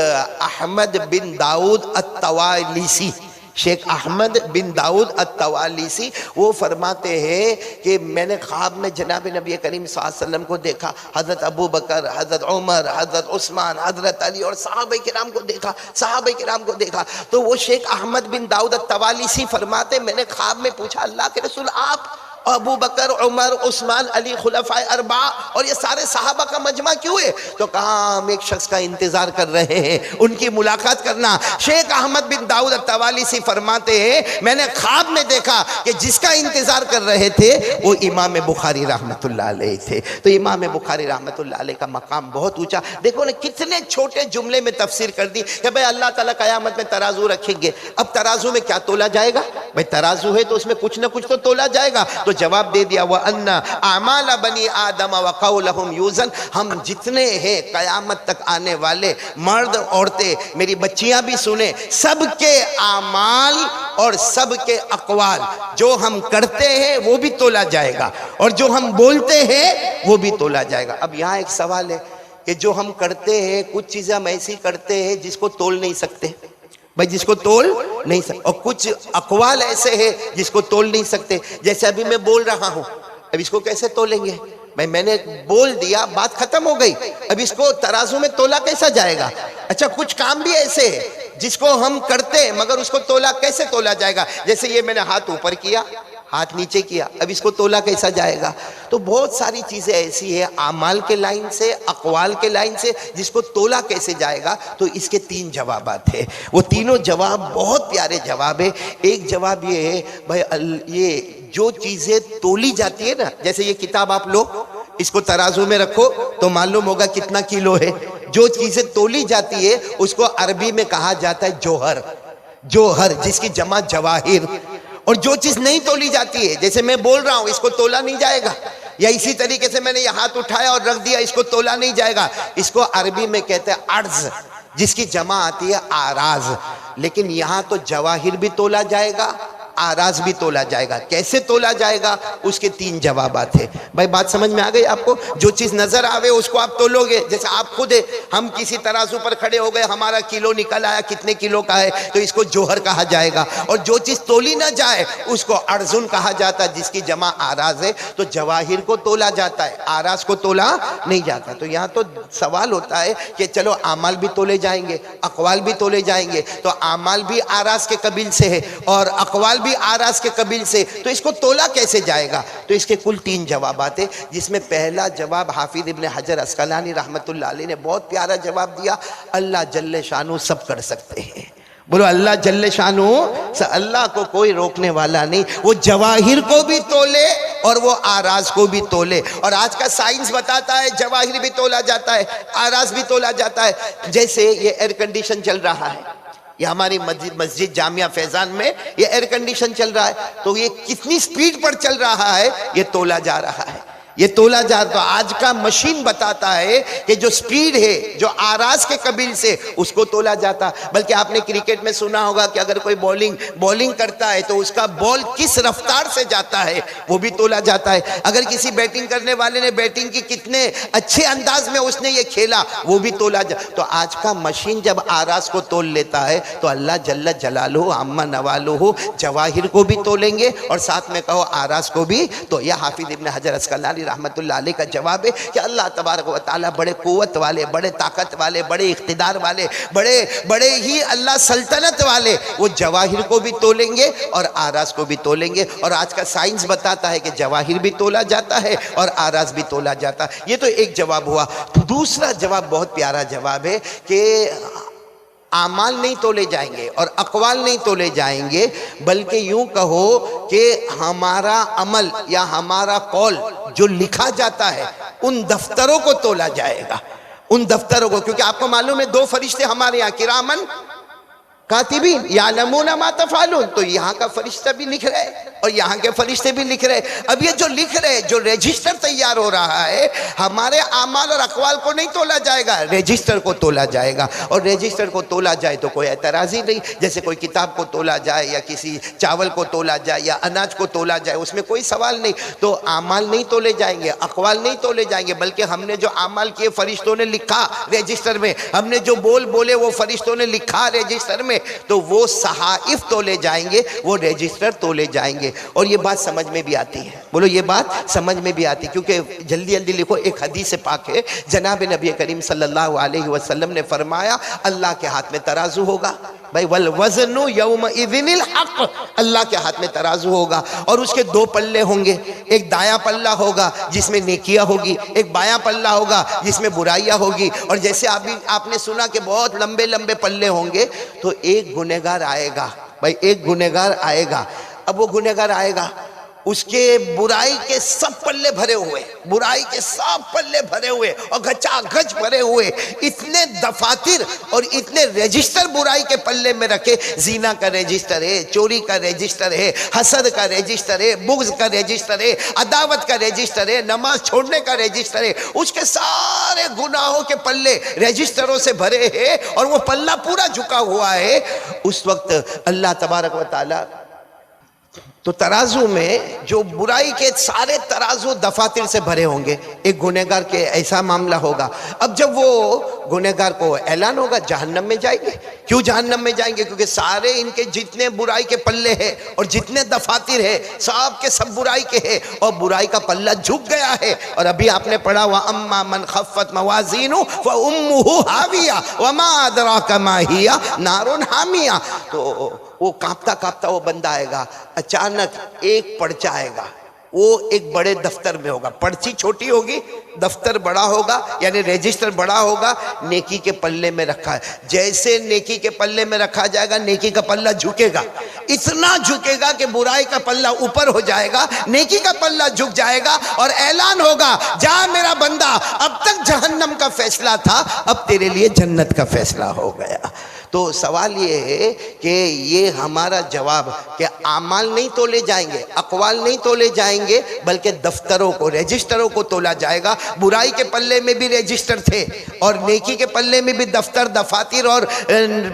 احمد بن داؤد الطوالیسی. شیخ احمد بن داؤد الطوالیسی وہ فرماتے ہیں کہ میں نے خواب میں جناب نبی کریم صلی اللہ علیہ وسلم کو دیکھا, حضرت ابو بکر, حضرت عمر, حضرت عثمان, حضرت علی اور صحابہ کرام کو دیکھا. تو وہ شیخ احمد بن داؤد الطوالیسی فرماتے میں نے خواب میں پوچھا اللہ کے رسول آپ ابو بکر, عمر, عثمان, علی خلفائے اربعہ اور یہ سارے صحابہ کا مجمع کیوں ہے؟ تو کہا ہم ایک شخص کا انتظار کر رہے ہیں, ان کی ملاقات کرنا. شیخ احمد بن داؤد الطوالیسی فرماتے ہیں میں نے خواب میں دیکھا کہ جس کا انتظار کر رہے تھے وہ امام بخاری رحمت اللہ علیہ تھے. تو امام بخاری رحمت اللہ علیہ کا مقام بہت اونچا. دیکھو نا کتنے چھوٹے جملے میں تفسیر کر دی کہ بھئی اللہ تعالیٰ قیامت میں ترازو رکھیں گے. اب ترازو میں کیا تولا جائے گا؟ بھئی ترازو ہے تو اس میں کچھ نہ کچھ تو تولا جائے گا. تو جواب دے دیا وَأَنَّ أَعْمَالَ بَنِي آدَمَ وَقَوْلَهُمْ يُوزَنْ, ہم جتنے ہیں قیامت تک آنے والے مرد عورتیں, میری بچیاں بھی سنیں, سب کے اعمال اور سب کے اقوال جو ہم کرتے ہیں وہ بھی تولا جائے گا اور جو ہم بولتے ہیں وہ بھی تولا جائے گا. اب یہاں ایک سوال ہے کہ جو ہم کرتے ہیں کچھ چیزیں ہم ایسی کرتے ہیں جس کو تول نہیں سکتے, بھائی جس کو تول نہیں سکتے, اور کچھ اقوال ایسے ہیں جس کو تول نہیں سکتے. جیسے ابھی میں بول رہا ہوں, اب اس کو کیسے تولیں گے؟ بھائی میں نے بول دیا, بات ختم ہو گئی, اب اس کو ترازو میں تولا کیسا جائے گا؟ اچھا کچھ کام بھی ایسے ہیں جس کو ہم کرتے ہیں مگر اس کو تولا کیسے تولا جائے گا؟ جیسے یہ میں نے ہاتھ اوپر کیا, ہاتھ نیچے کیا, اب اس کو تولا کیسا جائے گا؟ تو بہت ساری چیزیں ایسی ہیں اعمال کے لائن سے, اقوال کے لائن سے, جس کو تولا کیسے جائے گا؟ تو اس کے 3 جوابات ہیں. وہ تینوں جواب بہت پیارے جواب ہیں. ایک جواب یہ ہے بھائی یہ جو چیزیں تولی جاتی ہے نا, جیسے یہ کتاب آپ لو, اس کو ترازو میں رکھو تو معلوم ہوگا کتنا کلو ہے. جو چیزیں تولی جاتی ہے اس کو عربی میں کہا جاتا ہے جوہر, جوہر جس کی جمع جواہر. اور جو چیز نہیں تولی جاتی ہے, جیسے میں بول رہا ہوں اس کو تولا نہیں جائے گا, یا اسی طریقے سے میں نے یہ ہاتھ اٹھایا اور رکھ دیا, اس کو تولا نہیں جائے گا. اس کو عربی میں کہتے ہیں عرض, جس کی جمع آتی ہے آراز. لیکن یہاں تو جواہر بھی تولا جائے گا, آراز بھی تولا جائے گا. کیسے تولا جائے گا؟ اس کے 3 جوابات ہیں. بھائی بات سمجھ میں آ گئی آپ کو؟ جو چیز نظر آوے اس کو آپ تولو گے. جیسے آپ خود ہے, ہم کسی ترازو پر کھڑے ہو گئے, ہمارا کلو نکل آیا, کتنے کلو کا ہے, تو اس کو جوہر کہا جائے گا. اور جو چیز تولی نہ جائے اس کو ارزن کہا جاتا ہے, جس کی جمع آراز ہے. تو جواہر کو تولا جاتا ہے, آراز کو تولا نہیں جاتا. تو یہاں تو سوال ہوتا ہے کہ چلو اعمال بھی تولے جائیں گے, اقوال بھی تولے جائیں گے, تو اعمال بھی آراز کے قبیل سے ہے اور اقوال بھی آراز کے قبیل سے, تو اس کو تولا کیسے جائے گا؟ تو اس کے کل 3 جوابات ہیں, جس میں پہلا جواب حافظ ابن حجر عسقلانی رحمت اللہ علیہ نے بہت پیارا جواب دیا. اللہ جل شانہ سب کر سکتے ہیں. بولو اللہ جل شانہ, اللہ کو کوئی روکنے والا نہیں. وہ جواہر کو بھی تولے اور وہ آراز کو بھی تولے. اور آج کا سائنس بتاتا ہے جواہر بھی تولا جاتا ہے, آراز بھی تولا جاتا ہے. جیسے یہ ایئر کنڈیشن چل رہا ہے, یہ ہماری مسجد جامعہ فیضان میں یہ ایئر کنڈیشن چل رہا ہے, تو یہ کتنی سپیڈ پر چل رہا ہے یہ تولا جا رہا ہے, یہ تولا جا رہا. تو آج کا مشین بتاتا ہے کہ جو سپیڈ ہے جو آراز کے قبیل سے اس کو تولا جاتا. بلکہ آپ نے کرکٹ میں سنا ہوگا کہ اگر کوئی بولنگ کرتا ہے تو اس کا بال کس رفتار سے جاتا ہے وہ بھی تولا جاتا ہے. اگر کسی بیٹنگ کرنے والے نے بیٹنگ کی کتنے اچھے انداز میں اس نے یہ کھیلا وہ بھی تولا جاتا. تو آج کا مشین جب آراز کو تول لیتا ہے تو اللہ جل جلالہ عما نوالہ جواہر کو بھی تولیں گے اور ساتھ میں کہو آراز کو بھی. تو یہ حافظ ابن حجر عسقلانی رحمۃ اللہ علیہ کا جواب ہے کہ اللہ تبارک و تعالیٰ بڑے قوت والے، بڑے طاقت والے، بڑے اقتدار والے، بڑے ہی اللہ سلطنت والے، وہ جواہر کو بھی تولیں گے اور آراز کو بھی تولیں گے. اور آج کا سائنس بتاتا ہے کہ جواہر بھی تولا جاتا ہے اور آراز بھی تولا جاتا ہے. یہ تو ایک جواب ہوا. دوسرا جواب بہت پیارا جواب ہے کہ اعمال نہیں تولے جائیں گے اور اقوال نہیں تولے جائیں گے، بلکہ یوں کہو کہ ہمارا عمل یا ہمارا قول جو لکھا جاتا ہے ان دفتروں کو تولا جائے گا. ان دفتروں کو، کیونکہ آپ کو معلوم ہے 2 فرشتے ہمارے یہاں کرامن کاتبین یعلمون ما تفعلون، تو یہاں کا فرشتہ بھی لکھ رہے اور یہاں کے فرشتے بھی لکھ رہے. اب یہ جو لکھ رہے، جو رجسٹر تیار ہو رہا ہے، ہمارے اعمال اور اقوال کو نہیں تولا جائے گا، رجسٹر کو تولا جائے گا. اور رجسٹر کو تولا جائے تو کوئی اعتراض ہی نہیں. جیسے کوئی کتاب کو تولا جائے یا کسی چاول کو تولا جائے یا اناج کو تولا جائے، اس میں کوئی سوال نہیں. تو اعمال نہیں تولے جائیں گے، اقوال نہیں تولے جائیں گے، بلکہ ہم نے جو اعمال کیے فرشتوں نے لکھا رجسٹر میں، ہم نے جو بولے وہ فرشتوں نے لکھا رجسٹر میں، تو وہ صحائف تولے جائیں گے، وہ رجسٹر تولے جائیں گے. اور یہ بات سمجھ میں بھی آتی ہے، بولو یہ بات سمجھ میں بھی آتی ہے، کیونکہ جلدی لکھو. ایک حدیث پاک ہے، جناب نبی کریم صلی اللہ علیہ وسلم نے فرمایا اللہ کے ہاتھ میں ترازو ہوگا. بھائی والوزن یومئذ الحق، اللہ کے ہاتھ میں ترازو ہوگا اور اس کے 2 پلے ہوں گے. ایک دایاں پلہ ہوگا جس میں نیکیاں ہوگی، ایک بایاں پلہ ہوگا جس میں برائیاں ہوگی. اور جیسے آپ نے سنا کہ بہت لمبے پلے ہوں گے، تو ایک گنہگار آئے گا. بھائی ایک گنہگار آئے گا. اب وہ گنہگار آئے گا، اس کے برائی کے سب پلے بھرے ہوئے، برائی کے سب پلے بھرے ہوئے اور گچا گچ بھرے ہوئے، اتنے دفاتر اور اتنے رجسٹر برائی کے پلے میں رکھے. زنا کا رجسٹر ہے، چوری کا رجسٹر ہے، حسد کا رجسٹر ہے، بغض کا رجسٹر ہے، عداوت کا رجسٹر ہے، نماز چھوڑنے کا رجسٹر ہے. اس کے سارے گناہوں کے پلے رجسٹروں سے بھرے ہیں اور وہ پلہ پورا جھکا ہوا ہے. اس وقت اللہ تبارک و تعالی تو ترازو میں جو برائی کے سارے ترازو دفاتر سے بھرے ہوں گے. ایک گنہگار کے ایسا معاملہ ہوگا. اب جب وہ گنہگار کو اعلان ہوگا جہنم میں جائیں گے. کیوں جہنم میں جائیں گے؟ کیونکہ سارے ان کے جتنے برائی کے پلے ہیں اور جتنے دفاتر ہیں سب کے سب برائی کے ہیں اور برائی کا پلہ جھک گیا ہے. اور ابھی آپ نے پڑھا وَأَمَّا مَنْ خَفَّتْ مَوَازِينُهُ فَأُمُّهُ هَاوِيَةٌ وَمَا أَدْرَاكَ مَا هِيَ نَارٌ حَامِيَةٌ. تو وہ کانپتا وہ بندہ آئے گا. اچانک ایک پرچہ آئے گا، وہ ایک بڑے دفتر میں ہوگا. پرچی چھوٹی ہوگی، دفتر بڑا ہوگا، یعنی رجسٹر بڑا ہوگا. نیکی کے پلے میں رکھا ہے. جیسے نیکی کے پلے میں رکھا جائے گا نیکی کا پلہ جھکے گا، اتنا جھکے گا کہ برائی کا پلہ اوپر ہو جائے گا، نیکی کا پلہ جھک جائے گا اور اعلان ہوگا جا میرا بندہ، اب تک جہنم کا فیصلہ تھا، اب تیرے لیے جنت کا فیصلہ ہو گیا. تو سوال یہ ہے کہ یہ ہمارا جواب کہ اعمال نہیں تولے جائیں گے، اقوال نہیں تولے جائیں گے، بلکہ دفتروں کو، رجسٹروں کو تولا جائے گا. برائی کے پلے میں بھی رجسٹر تھے اور نیکی کے پلے میں بھی دفتر، دفاتر اور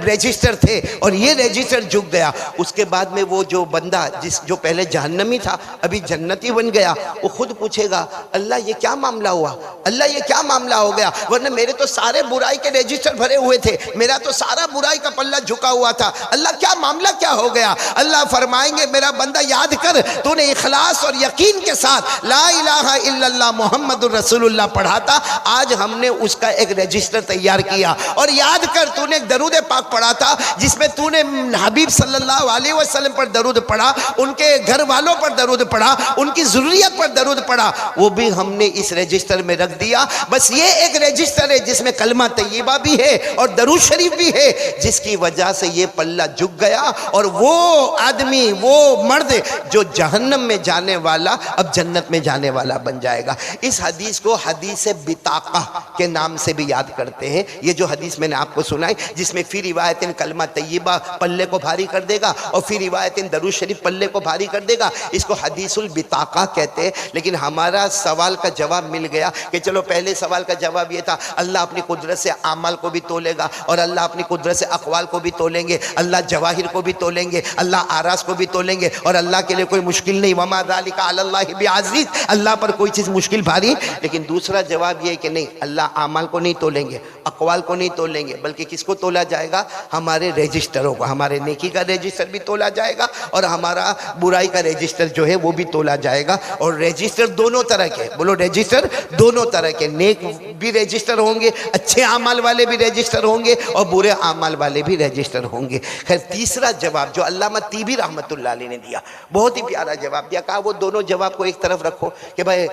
رجسٹر تھے اور یہ رجسٹر جھک گیا. اس کے بعد میں وہ جو بندہ جو پہلے جہنمی تھا ابھی جنتی بن گیا، وہ خود پوچھے گا اللہ یہ کیا معاملہ ہوا، اللہ یہ کیا معاملہ ہو گیا، ورنہ میرے تو سارے برائی کے رجسٹر بھرے ہوئے تھے، میرا تو سارا برائی کا پلہ جھکا ہوا تھا، اللہ کیا معاملہ کیا ہو گیا. اللہ فرمائیں گے میرا بندہ یاد کر، تو نے اخلاص اور یقین کے ساتھ لا الہ الا اللہ محمد الرسول اللہ پڑھا تھا، آج ہم نے اس کا ایک رجسٹر تیار کیا. اور یاد کر تو نے ایک درود پاک پڑھا تھا جس میں تو نے حبیب صلی اللہ علیہ وسلم پر درود پڑھا، ان کے گھر والوں پر درود پڑھا، ان کی ذریت پر درود پڑھا، وہ بھی ہم نے اس رجسٹر میں رکھ دیا. بس یہ ایک رجسٹر ہے جس میں کلمہ طیبہ بھی ہے اور درود شریف بھی ہے، جس کی وجہ سے یہ پلہ جھک گیا اور وہ آدمی، وہ مرد جو جہنم میں جانے والا اب جنت میں جانے والا بن جائے گا. اس حدیث کو حدیث بطاقہ کے نام سے بھی یاد کرتے ہیں. یہ جو حدیث میں نے آپ کو سنائی جس میں فی روایت کلمہ طیبہ پلے کو بھاری کر دے گا اور فی روایت درود شریف پلے کو بھاری کر دے گا، اس کو حدیث البطاقہ کہتے ہیں. لیکن ہمارا سوال کا جواب مل گیا کہ چلو پہلے سوال کا جواب یہ تھا اللہ اپنی قدرت سے اعمال کو بھی تولے گا اور اللہ اپنی قدرت سے سے اقوال کو بھی تولیں گے، اللہ جواہر کو بھی تولیں گے، اللہ آراز کو بھی تولیں گے، اور اللہ کے لیے کوئی مشکل نہیں، وما ذالک علی اللہ بعزیز، اللہ پر کوئی چیز مشکل بھاری۔ لیکن دوسرا جواب یہ ہے کہ نہیں، اللہ اعمال کو نہیں تولیں گے، اقوال کو نہیں تولیں گے، بلکہ کس کو تولا جائے گا؟ ہمارے رجسٹروں کو، ہمارے نیکی کا رجسٹر بھی تولا جائے گا اور ہمارا برائی کا رجسٹر جو ہے وہ بھی تولا جائے گا۔ اور رجسٹر دونوں طرح کے، بولو رجسٹر دونوں طرح کے، نیک بھی رجسٹر ہوں گے، اچھے اعمال والے بھی رجسٹر ہوں گے، اور برے اعمال والے بھی رجسٹر ہوں گے۔ خیر تیسرا جواب جو علامہ طیبی رحمۃ اللہ علیہ نے دیا، بہت ہی پیارا جواب دیا، کہا وہ دونوں جواب کو ایک طرف رکھو کہ بھائی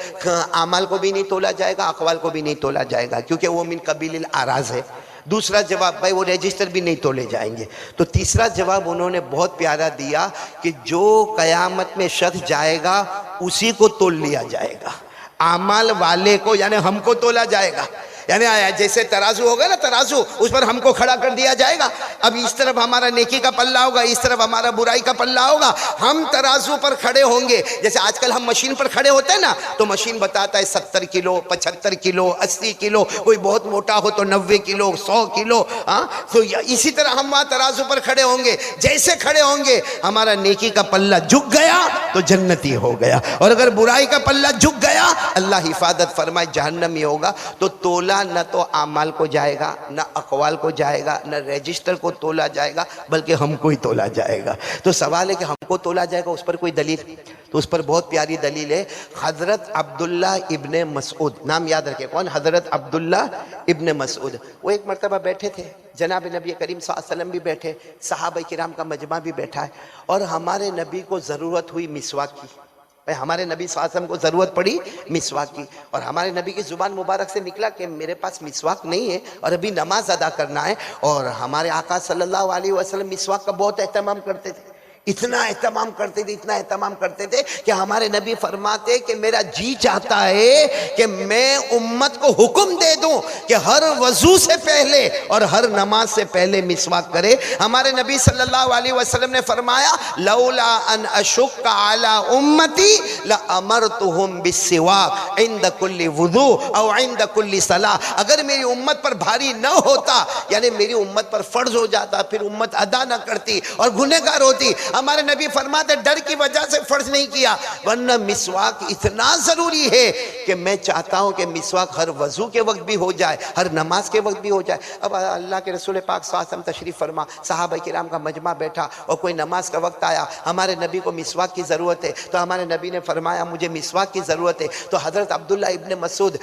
اعمال کو بھی نہیں تولا جائے گا، اقوال کو بھی نہیں تولا جائے گا، کیونکہ وہ من قبیل الاراز ہے۔ دوسرا جواب بھائی وہ رجسٹر بھی نہیں تولے جائیں گے۔ تو تیسرا جواب انہوں نے بہت پیارا دیا کہ جو قیامت میں شخص جائے گا اسی کو تول لیا جائے گا، اعمال والے کو یعنی ہم کو تولا جائے گا، یعنی جیسے ترازو ہوگا نا، ترازو اس پر ہم کو کھڑا کر دیا جائے گا، اب اس طرف ہمارا نیکی کا پلہ ہوگا، اس طرف ہمارا برائی کا پلہ ہوگا، ہم ترازو پر کھڑے ہوں گے۔ جیسے آج کل ہم مشین پر کھڑے ہوتے ہیں نا، تو مشین بتاتا ہے 70 کلو، 75 کلو، 80 کلو، کوئی بہت موٹا ہو تو 90 کلو، 100 کلو، تو اسی طرح ہم وہاں ترازو پر کھڑے ہوں گے، جیسے کھڑے ہوں گے ہمارا نیکی کا پلہ جھک گیا تو جنتی ہو گیا، اور اگر برائی کا پلہ جھک گیا اللہ حفاظت فرمائے جہنمی ہوگا۔ تو تولا نہ تو اعمال کو جائے گا، نہ اقوال کو جائے گا، نہ رجسٹر کو تولا جائے گا، بلکہ ہم کو ہی تولا جائے گا۔ تو سوال ہے کہ ہم کو تولا جائے گا، اس پر کوئی دلیل؟ تو اس پر بہت پیاری دلیل ہے، حضرت عبداللہ ابن مسعود، نام یاد رکھے کون؟ حضرت عبداللہ ابن مسعود۔ وہ ایک مرتبہ بیٹھے تھے، جناب نبی کریم صلی اللہ علیہ وسلم بھی بیٹھے، صحابہ کرام کا مجمع بھی بیٹھا ہے، اور ہمارے نبی کو ضرورت ہوئی مسواک کی، ہمارے نبی صلی اللہ علیہ وسلم کو ضرورت پڑی مسواک کی، اور ہمارے نبی کی زبان مبارک سے نکلا کہ میرے پاس مسواک نہیں ہے اور ابھی نماز ادا کرنا ہے۔ اور ہمارے آقا صلی اللہ علیہ وسلم مسواک کا بہت اہتمام کرتے تھے، اتنا اہتمام کرتے تھے، اتنا اہتمام کرتے تھے کہ ہمارے نبی فرماتے کہ میرا جی چاہتا ہے کہ میں امت کو حکم دے دوں کہ ہر وضو سے پہلے اور ہر نماز سے پہلے مسواک کرے۔ ہمارے نبی صلی اللہ علیہ وسلم نے فرمایا لولا ان اشق علی امتی لامرتهم بالسواک عند کل وضو او عند کل صلاۃ، اگر میری امت پر بھاری نہ ہوتا، یعنی میری امت پر فرض ہو جاتا، پھر امت ادا نہ کرتی اور گنہگار ہوتی، ہمارے نبی فرماتے ڈر کی وجہ سے فرض نہیں کیا، ورنہ مسواک اتنا ضروری ہے کہ میں چاہتا ہوں کہ مسواک ہر وضو کے وقت بھی ہو جائے، ہر نماز کے وقت بھی ہو جائے۔ اب اللہ کے رسول پاک صلی اللہ علیہ وسلم تشریف فرما، صحابہ کرام کا مجمع بیٹھا اور کوئی نماز کا وقت آیا، ہمارے نبی کو مسواک کی ضرورت ہے، تو ہمارے نبی نے فرمایا مجھے مسواک کی ضرورت ہے۔ تو حضرت عبداللہ ابن مسعود،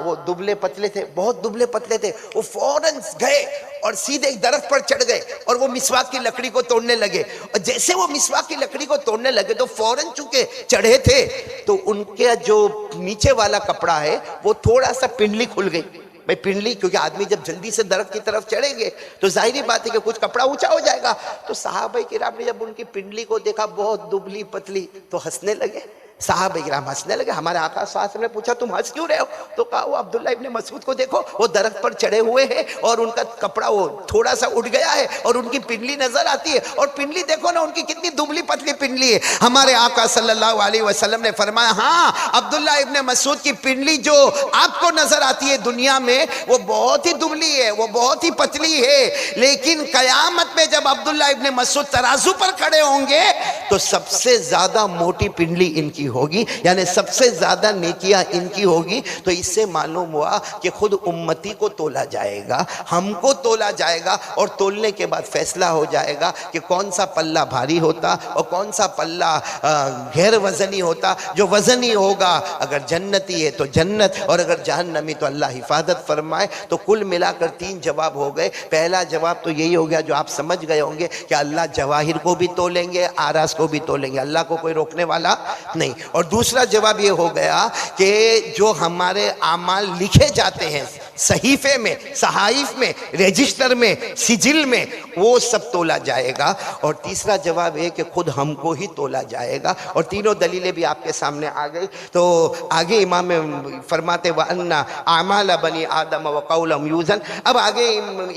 وہ دبلے پتلے تھے، بہت دبلے پتلے تھے، وہ فوراً گئے اور سیدھے ایک درخت پر چڑھ گئے اور وہ مسواک کی لکڑی کو توڑنے لگے، اور جیسے وہ مسواک کی لکڑی کو توڑنے لگے تو فوراً چونکہ چڑھے تھے تو ان کے جو نیچے والا کپڑا ہے وہ تھوڑا سا پنڈلی کھل گئی۔ بھئی پنڈلی، کیونکہ آدمی جب جلدی سے درخت کی طرف چڑھیں گے تو ظاہری بات ہے کہ کچھ کپڑا اونچا ہو جائے گا۔ تو صحابہ کرام نے جب ان کی پنڈلی کو دیکھا بہت دبلی پتلی تو ہنسنے لگے، صحابہ کرام ہنسنے لگے۔ ہمارے آقا صلی اللہ علیہ وسلم نے پوچھا تم ہنس کیوں رہے ہو؟ تو کہا وہ عبداللہ ابن مسعود کو دیکھو، وہ درخت پر چڑھے ہوئے ہیں اور ان کا کپڑا وہ تھوڑا سا اٹھ گیا ہے اور ان کی پنڈلی نظر آتی ہے، اور پنڈلی دیکھو نا ان کی کتنی دبلی پتلی پنڈلی ہے۔ ہمارے آقا صلی اللہ علیہ وسلم نے فرمایا ہاں عبداللہ ابن مسعود کی پنڈلی جو آپ کو نظر آتی ہے دنیا میں وہ بہت ہی دبلی ہے، وہ بہت ہی پتلی ہے، لیکن قیامت میں جب عبداللہ ابن مسعود ترازو پر کھڑے ہوں گے تو سب سے زیادہ موٹی پنڈلی ان کی ہوگی، یعنی سب سے زیادہ نیکیاں ان کی ہوگی۔ تو اس سے معلوم ہوا کہ خود امتی کو تولا جائے گا، ہم کو تولا جائے گا، اور تولنے کے بعد فیصلہ ہو جائے گا کہ کون سا پلہ بھاری ہوتا اور کون سا پلہ غیر وزنی ہوتا۔ جو وزنی ہوگا اگر جنتی ہے تو جنت، اور اگر جہنمی تو اللہ حفاظت فرمائے۔ تو کل ملا کر 3 جواب ہو گئے۔ پہلا جواب تو یہی ہو گیا جو آپ سمجھ گئے ہوں گے کہ اللہ جواہر کو بھی تولیں گے، آراز کو بھی تولیں گے، اللہ کو کوئی روکنے والا نہیں۔ اور دوسرا جواب یہ ہو گیا کہ جو ہمارے اعمال لکھے جاتے ہیں صحیفے میں، صحائف میں، رجسٹر میں، سجل میں، وہ سب تولا جائے گا۔ اور تیسرا جواب ہے کہ خود ہم کو ہی تولا جائے گا۔ اور تینوں دلیلیں بھی آپ کے سامنے آ گئی۔ تو آگے امام فرماتے وَأَنَّ أَعْمَالَ بَنِي آدَمَ وَقَوْلَهُمْ يُوزَنُ۔ اب آگے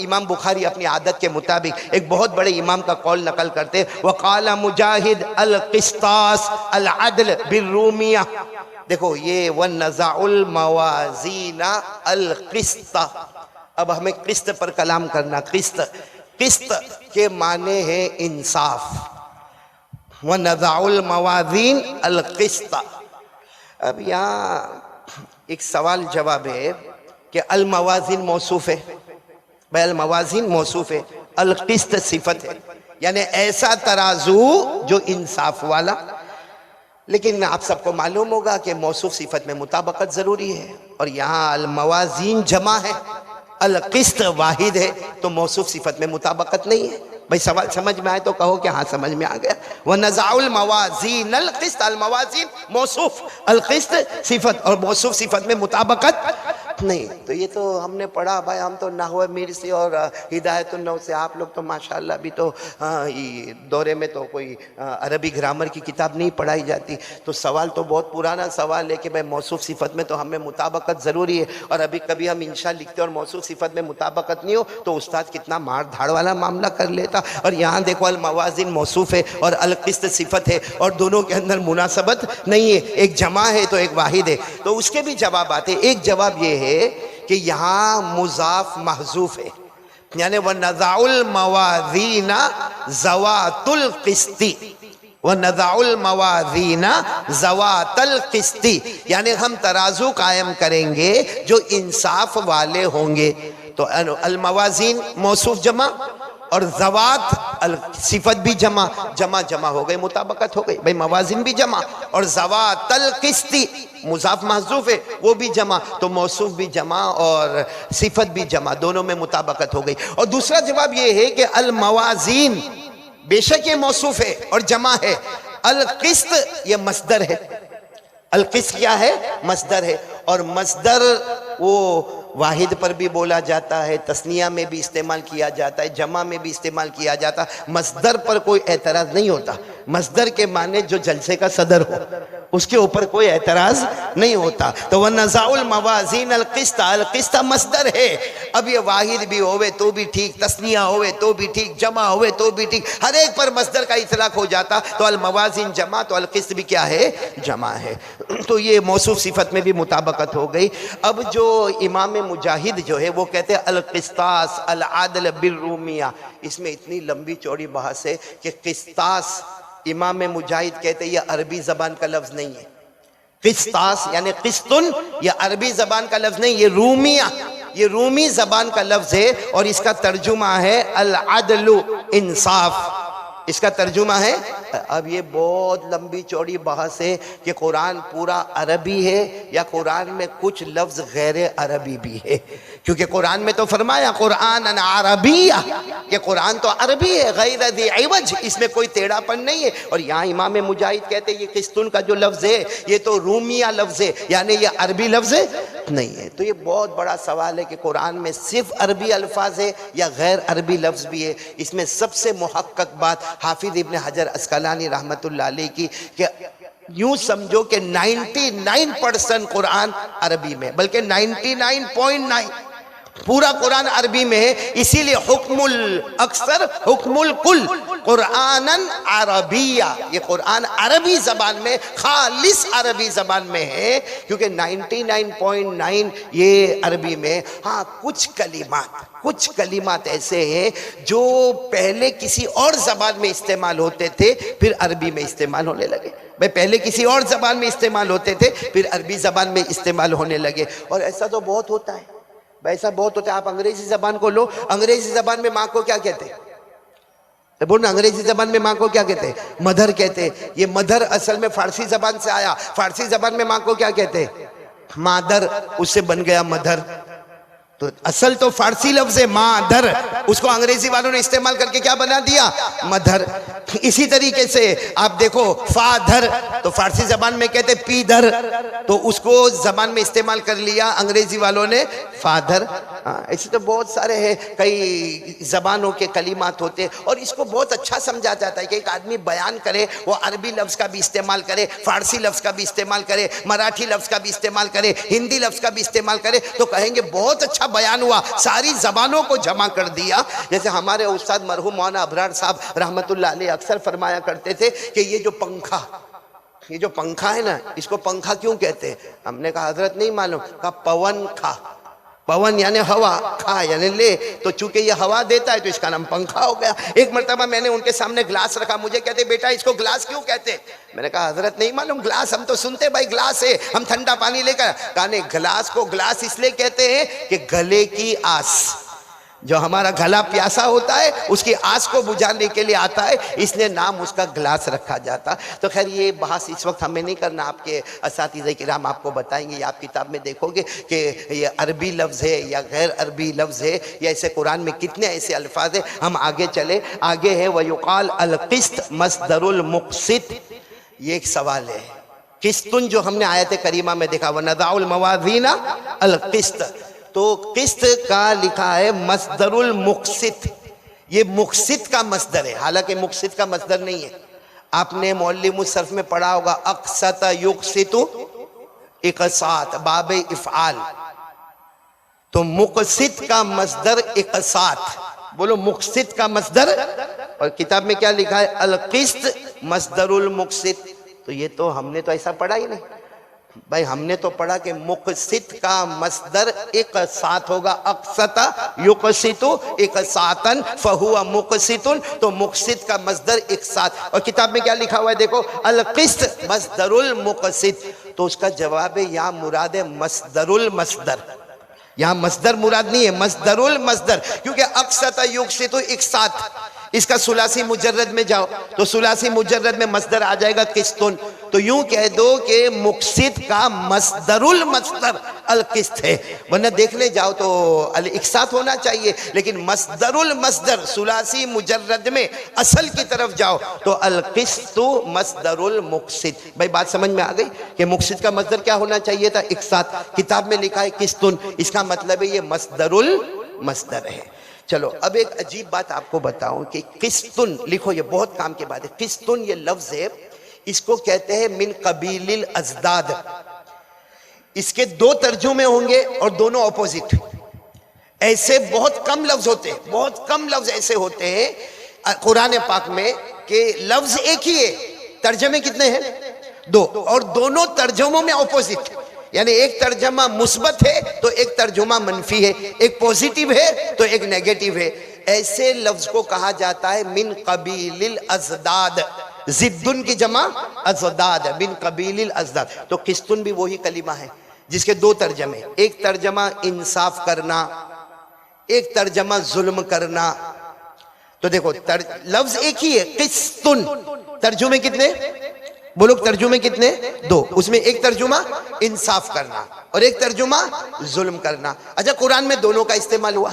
امام بخاری اپنی عادت کے مطابق ایک بہت بڑے امام کا قول نقل کرتے، وَقَالَ مُجَاہِدْ الْقِسْطَاسِ الْعَدْلِ بالرومیہ۔ دیکھو یہ وَنَّزَعُ الْمَوَازِينَ الْقِسْطَ، اب ہمیں قسط پر کلام کرنا، قسط قسط کے معنی ہے انصاف. وَنَضَعُ الْمَوَازِينَ الْقِسْطَ. اب یہاں ایک سوال جواب ہے کہ الموازین موصوف ہے، بھائی الموازین موصوف ہے، القسط صفت ہے، یعنی ایسا ترازو جو انصاف والا. لیکن آپ سب کو معلوم ہوگا کہ موصوف صفت میں مطابقت ضروری ہے، اور یہاں الموازین جمع ہے، القسط واحد ہے، تو موصوف صفت میں مطابقت نہیں ہے. بھائی سوال سمجھ میں آئے تو کہو کہ ہاں سمجھ میں آ گیا. وَنَزَعُ الْمَوَازِينَ الْقِسْطَ. الموازین موصوف، القسط صفت، اور موصوف صفت میں مطابقت نہیں. تو یہ تو ہم نے پڑھا بھائی، ہم تو نحو میر سے اور ہدایت النحو سے، آپ لوگ تو ماشاءاللہ ابھی تو دورے میں تو کوئی عربی گرامر کی کتاب نہیں پڑھائی جاتی. تو سوال تو بہت پرانا سوال ہے کہ بھائی موصوف صفت میں تو ہمیں مطابقت ضروری ہے، اور ابھی کبھی ہم انشاء لکھتے اور موصوف صفت میں مطابقت نہیں ہو تو استاد کتنا مار دھاڑ والا معاملہ کر لیتا. اور یہاں دیکھو الموازین موصوف ہے اور القسط صفت ہے، اور دونوں کے اندر مناسبت نہیں ہے، ایک جمع ہے تو ایک واحد ہے. تو اس کے بھی جواب آتے. ایک جواب یہ ہے کہ یہاں مضاف محذوف ہے، یعنی وَنَضَعُ الْمَوَازِينَ ذَوَاتُ الْقِسْطِ. وَنَضَعُ الْمَوَازِينَ ذَوَاتَ الْقِسْطِ، یعنی ہم ترازو قائم کریں گے جو انصاف والے ہوں گے. تو الموازین موصوف جمع اور ذوات صفت بھی جمع، جمع ہو گئی، مطابقت ہو گئی. بھئی موازین بھی جمع اور ذوات القسط مضاف محذوف ہے وہ بھی جمع، تو موصوف بھی جمع اور صفت بھی جمع، دونوں میں مطابقت ہو گئی. اور دوسرا جواب یہ ہے کہ الموازین بے شک یہ موصوف ہے اور جمع ہے، القسط یہ مصدر ہے. القسط کیا ہے؟ مصدر ہے. اور مصدر وہ واحد پر بھی بولا جاتا ہے، تثنیہ میں بھی استعمال کیا جاتا ہے، جمع میں بھی استعمال کیا جاتا ہے. مصدر پر کوئی اعتراض نہیں ہوتا. مصدر کے معنی جو جلسے کا صدر ہو اس کے اوپر کوئی اعتراض نہیں ہوتا. تو وَنَزَعُ الْمَوَازِينَ الْقِسْطَ. القسط مصدر ہے. اب یہ واحد بھی ہوئے تو بھی ٹھیک، تثنیہ ہوئے تو بھی ٹھیک، جمع ہوئے تو بھی ٹھیک، ہر ایک پر مصدر کا اطلاق ہو جاتا. تو الموازین جمع تو القسط بھی کیا ہے؟ جمع ہے. تو یہ موصوف صفت میں بھی مطابقت ہو گئی. اب جو امام مجاہد جو ہے وہ کہتے ہیں القسطاس العدل بالرومیہ. اس میں اتنی لمبی چوڑی بحث ہے کہ قسطاس امام مجاہد کہتے ہیں یہ عربی زبان کا لفظ نہیں ہے. قسطاس یعنی قسطن یہ عربی زبان کا لفظ نہیں، یہ رومیہ، یہ رومی زبان کا لفظ ہے، اور اس کا ترجمہ ہے العدل انصاف. اس کا ترجمہ ہے. اب یہ بہت لمبی چوڑی بحث ہے کہ قرآن پورا عربی ہے یا قرآن میں کچھ لفظ غیر عربی بھی ہے، کیونکہ قرآن میں تو فرمایا قرآن عربی، کہ قرآن تو عربی ہے غیر ذی عوج، اس میں کوئی ٹیڑھا پن نہیں ہے. اور یہاں امام مجاہد کہتے ہیں یہ قسطن کا جو لفظ ہے یہ تو رومیہ لفظ ہے، یعنی یہ عربی لفظ نہیں ہے. تو یہ بہت بڑا سوال ہے کہ قرآن میں صرف عربی الفاظ ہے یا غیر عربی لفظ بھی ہے. اس میں سب سے محقق بات حافظ ابن حجر عسقلانی رحمت اللہ علیہ کی کہ یوں سمجھو کہ 99% قرآن عربی میں، بلکہ 99.9 پورا قرآن عربی میں ہے. اسی لیے حکم الاکثر حکم الکل قرآناً عربیہ، یہ قرآن عربی زبان میں، خالص عربی زبان میں ہے، کیونکہ 99.9 یہ عربی میں. ہاں کچھ کلمات ایسے ہیں جو پہلے کسی اور زبان میں استعمال ہوتے تھے پھر عربی میں استعمال ہونے لگے. بھئی پہلے کسی اور زبان میں استعمال ہوتے تھے پھر عربی زبان میں استعمال ہونے لگے. اور ایسا تو بہت ہوتا ہے، ایسا بہت ہوتا ہے. آپ انگریزی زبان کو لو، انگریزی زبان میں ماں کو کیا کہتے ہیں؟ بولنا انگریزی زبان میں ماں کو کیا کہتے ہیں؟ مدر کہتے ہیں. یہ مدر اصل میں فارسی زبان سے آیا. فارسی زبان میں ماں کو کیا کہتے ہیں؟ مادر، اس سے بن گیا مدر. تو اصل تو فارسی لفظ ہے مادر، اس کو انگریزی والوں نے استعمال کر کے کیا بنا دیا؟ مدر. اسی طریقے سے آپ دیکھو فادر، تو فارسی زبان میں کہتے پیدر، تو اس کو زبان میں استعمال کر لیا انگریزی والوں نے فادر. ایسے تو بہت سارے ہیں، کئی زبانوں کے کلمات ہوتے ہیں. اور اس کو بہت اچھا سمجھا جاتا ہے کہ ایک آدمی بیان کرے وہ عربی لفظ کا بھی استعمال کرے، فارسی لفظ کا بھی استعمال کرے، مراٹھی لفظ کا بھی استعمال کرے، ہندی لفظ کا بھی استعمال کرے، تو کہیں گے بہت اچھا بیان ہوا، ساری زبانوں کو جمع کر دیا. جیسے ہمارے استاد مرحوم مولانا ابرار صاحب رحمت اللہ علیہ اکثر فرمایا کرتے تھے کہ یہ جو پنکھا ہے نا، اس کو پنکھا کیوں کہتے ہیں؟ ہم نے کہا حضرت نہیں معلوم. کہا پون کھا. پون یعنی ہوا، کھا یعنی لے، تو چونکہ یہ ہوا دیتا ہے تو اس کا نام پنکھا ہو گیا۔ ایک مرتبہ میں نے ان کے سامنے گلاس رکھا، مجھے کہتے بیٹا اس کو گلاس کیوں کہتے؟ میں نے کہا حضرت نہیں معلوم گلاس، ہم تو سنتے بھائی گلاس ہے، ہم ٹھنڈا پانی لے کر، کہا نہیں گلاس کو گلاس اس لیے کہتے ہیں کہ گلے کی آس، جو ہمارا گلا پیاسا ہوتا ہے اس کی آس کو بجھانے کے لیے آتا ہے، اس لیے نام اس کا گلاس رکھا جاتا۔ تو خیر یہ بحث اس وقت ہمیں نہیں کرنا، آپ کے اساتذہ کرام آپ کو بتائیں گے، یا آپ کتاب میں دیکھو گے کہ یہ عربی لفظ ہے یا غیر عربی لفظ ہے، یا ایسے قرآن میں کتنے ایسے الفاظ ہیں۔ ہم آگے چلے، آگے ہے وَيُقَالْ الْقِسْطُ مصدر المقسط، یہ ایک سوال ہے۔ قسطن جو ہم نے آیت کریمہ میں دیکھا وَنَضَعُ الْمَوَازِينَ الْقِسْطَ، تو قسط کا لکھا ہے مصدر المقسط، یہ مقسط کا مصدر ہے، حالانکہ مقسط کا مصدر نہیں ہے۔ آپ نے معلم الصرف میں پڑھا ہوگا اقسط یقسط اقساط، باب افعال، تو مقسط کا مصدر اقساط، بولو مقسط کا مصدر، اور کتاب میں کیا لکھا ہے القسط مصدر المقسط، تو یہ تو ہم نے تو ایسا پڑھا ہی نہیں بھائی، ہم نے تو پڑھا کہ مقسط کا مصدر اقساط ہوگا، اقسط یقسط اقساطا فہو مقسط، تو مقسط کا مصدر اقساط، اور کتاب میں کیا لکھا ہوا ہے دیکھو القسط مصدر المقسط، تو اس کا جواب ہے یہاں مراد ہے مصدر المصدر، یہاں مصدر مراد نہیں ہے، مصدر المصدر، کیونکہ اقسط یقسط اقساط، اس کا ثلاثی مجرد میں جاؤ تو ثلاثی مجرد میں مصدر آ جائے گا قسطن، تو یوں کہہ دو کہ مقسط کا مصدر المصدر القسط ہے، ورنہ دیکھنے جاؤ تو الاقساط ہونا چاہیے، لیکن مصدر المصدر ثلاثی مجرد میں اصل کی طرف جاؤ تو القسط مصدر المقسط۔ بھائی بات سمجھ میں آ گئی کہ مقسط کا مصدر کیا ہونا چاہیے تھا؟ اقساط، کتاب میں لکھا ہے قسطن، اس کا مطلب ہے یہ مصدر المصدر ہے۔ چلو اب ایک عجیب بات آپ کو بتاؤں کہ قسطن لکھو، یہ بہت کام کی بات ہے، قسطن یہ لفظ ہے، اس کو کہتے ہیں من قبیل الازداد، اس کے دو ترجمے ہوں گے اور دونوں اپوزٹ، ایسے بہت کم لفظ ہوتے ہیں، بہت کم لفظ ایسے ہوتے ہیں قرآن پاک میں کہ لفظ ایک ہی ہے، ترجمے کتنے ہیں؟ دو، اور دونوں ترجموں میں اپوزٹ، یعنی ایک ترجمہ مثبت ہے تو ایک ترجمہ منفی ہے، ایک پوزیٹیو ہے تو ایک نیگیٹیو ہے، ایسے لفظ کو کہا جاتا ہے من قبیل الازداد، زدن کی جمع ازداد، من قبیل الازداد، تو قسطن بھی وہی کلمہ ہے جس کے دو ترجمے، ایک ترجمہ انصاف کرنا، ایک ترجمہ ظلم کرنا، تو دیکھو لفظ ایک ہی ہے قسطن، ترجمے کتنے؟ بولو ترجمے کتنے؟ دو، اس میں ایک ترجمہ انصاف کرنا اور ایک ترجمہ ظلم کرنا۔ اچھا قرآن میں دونوں کا استعمال ہوا،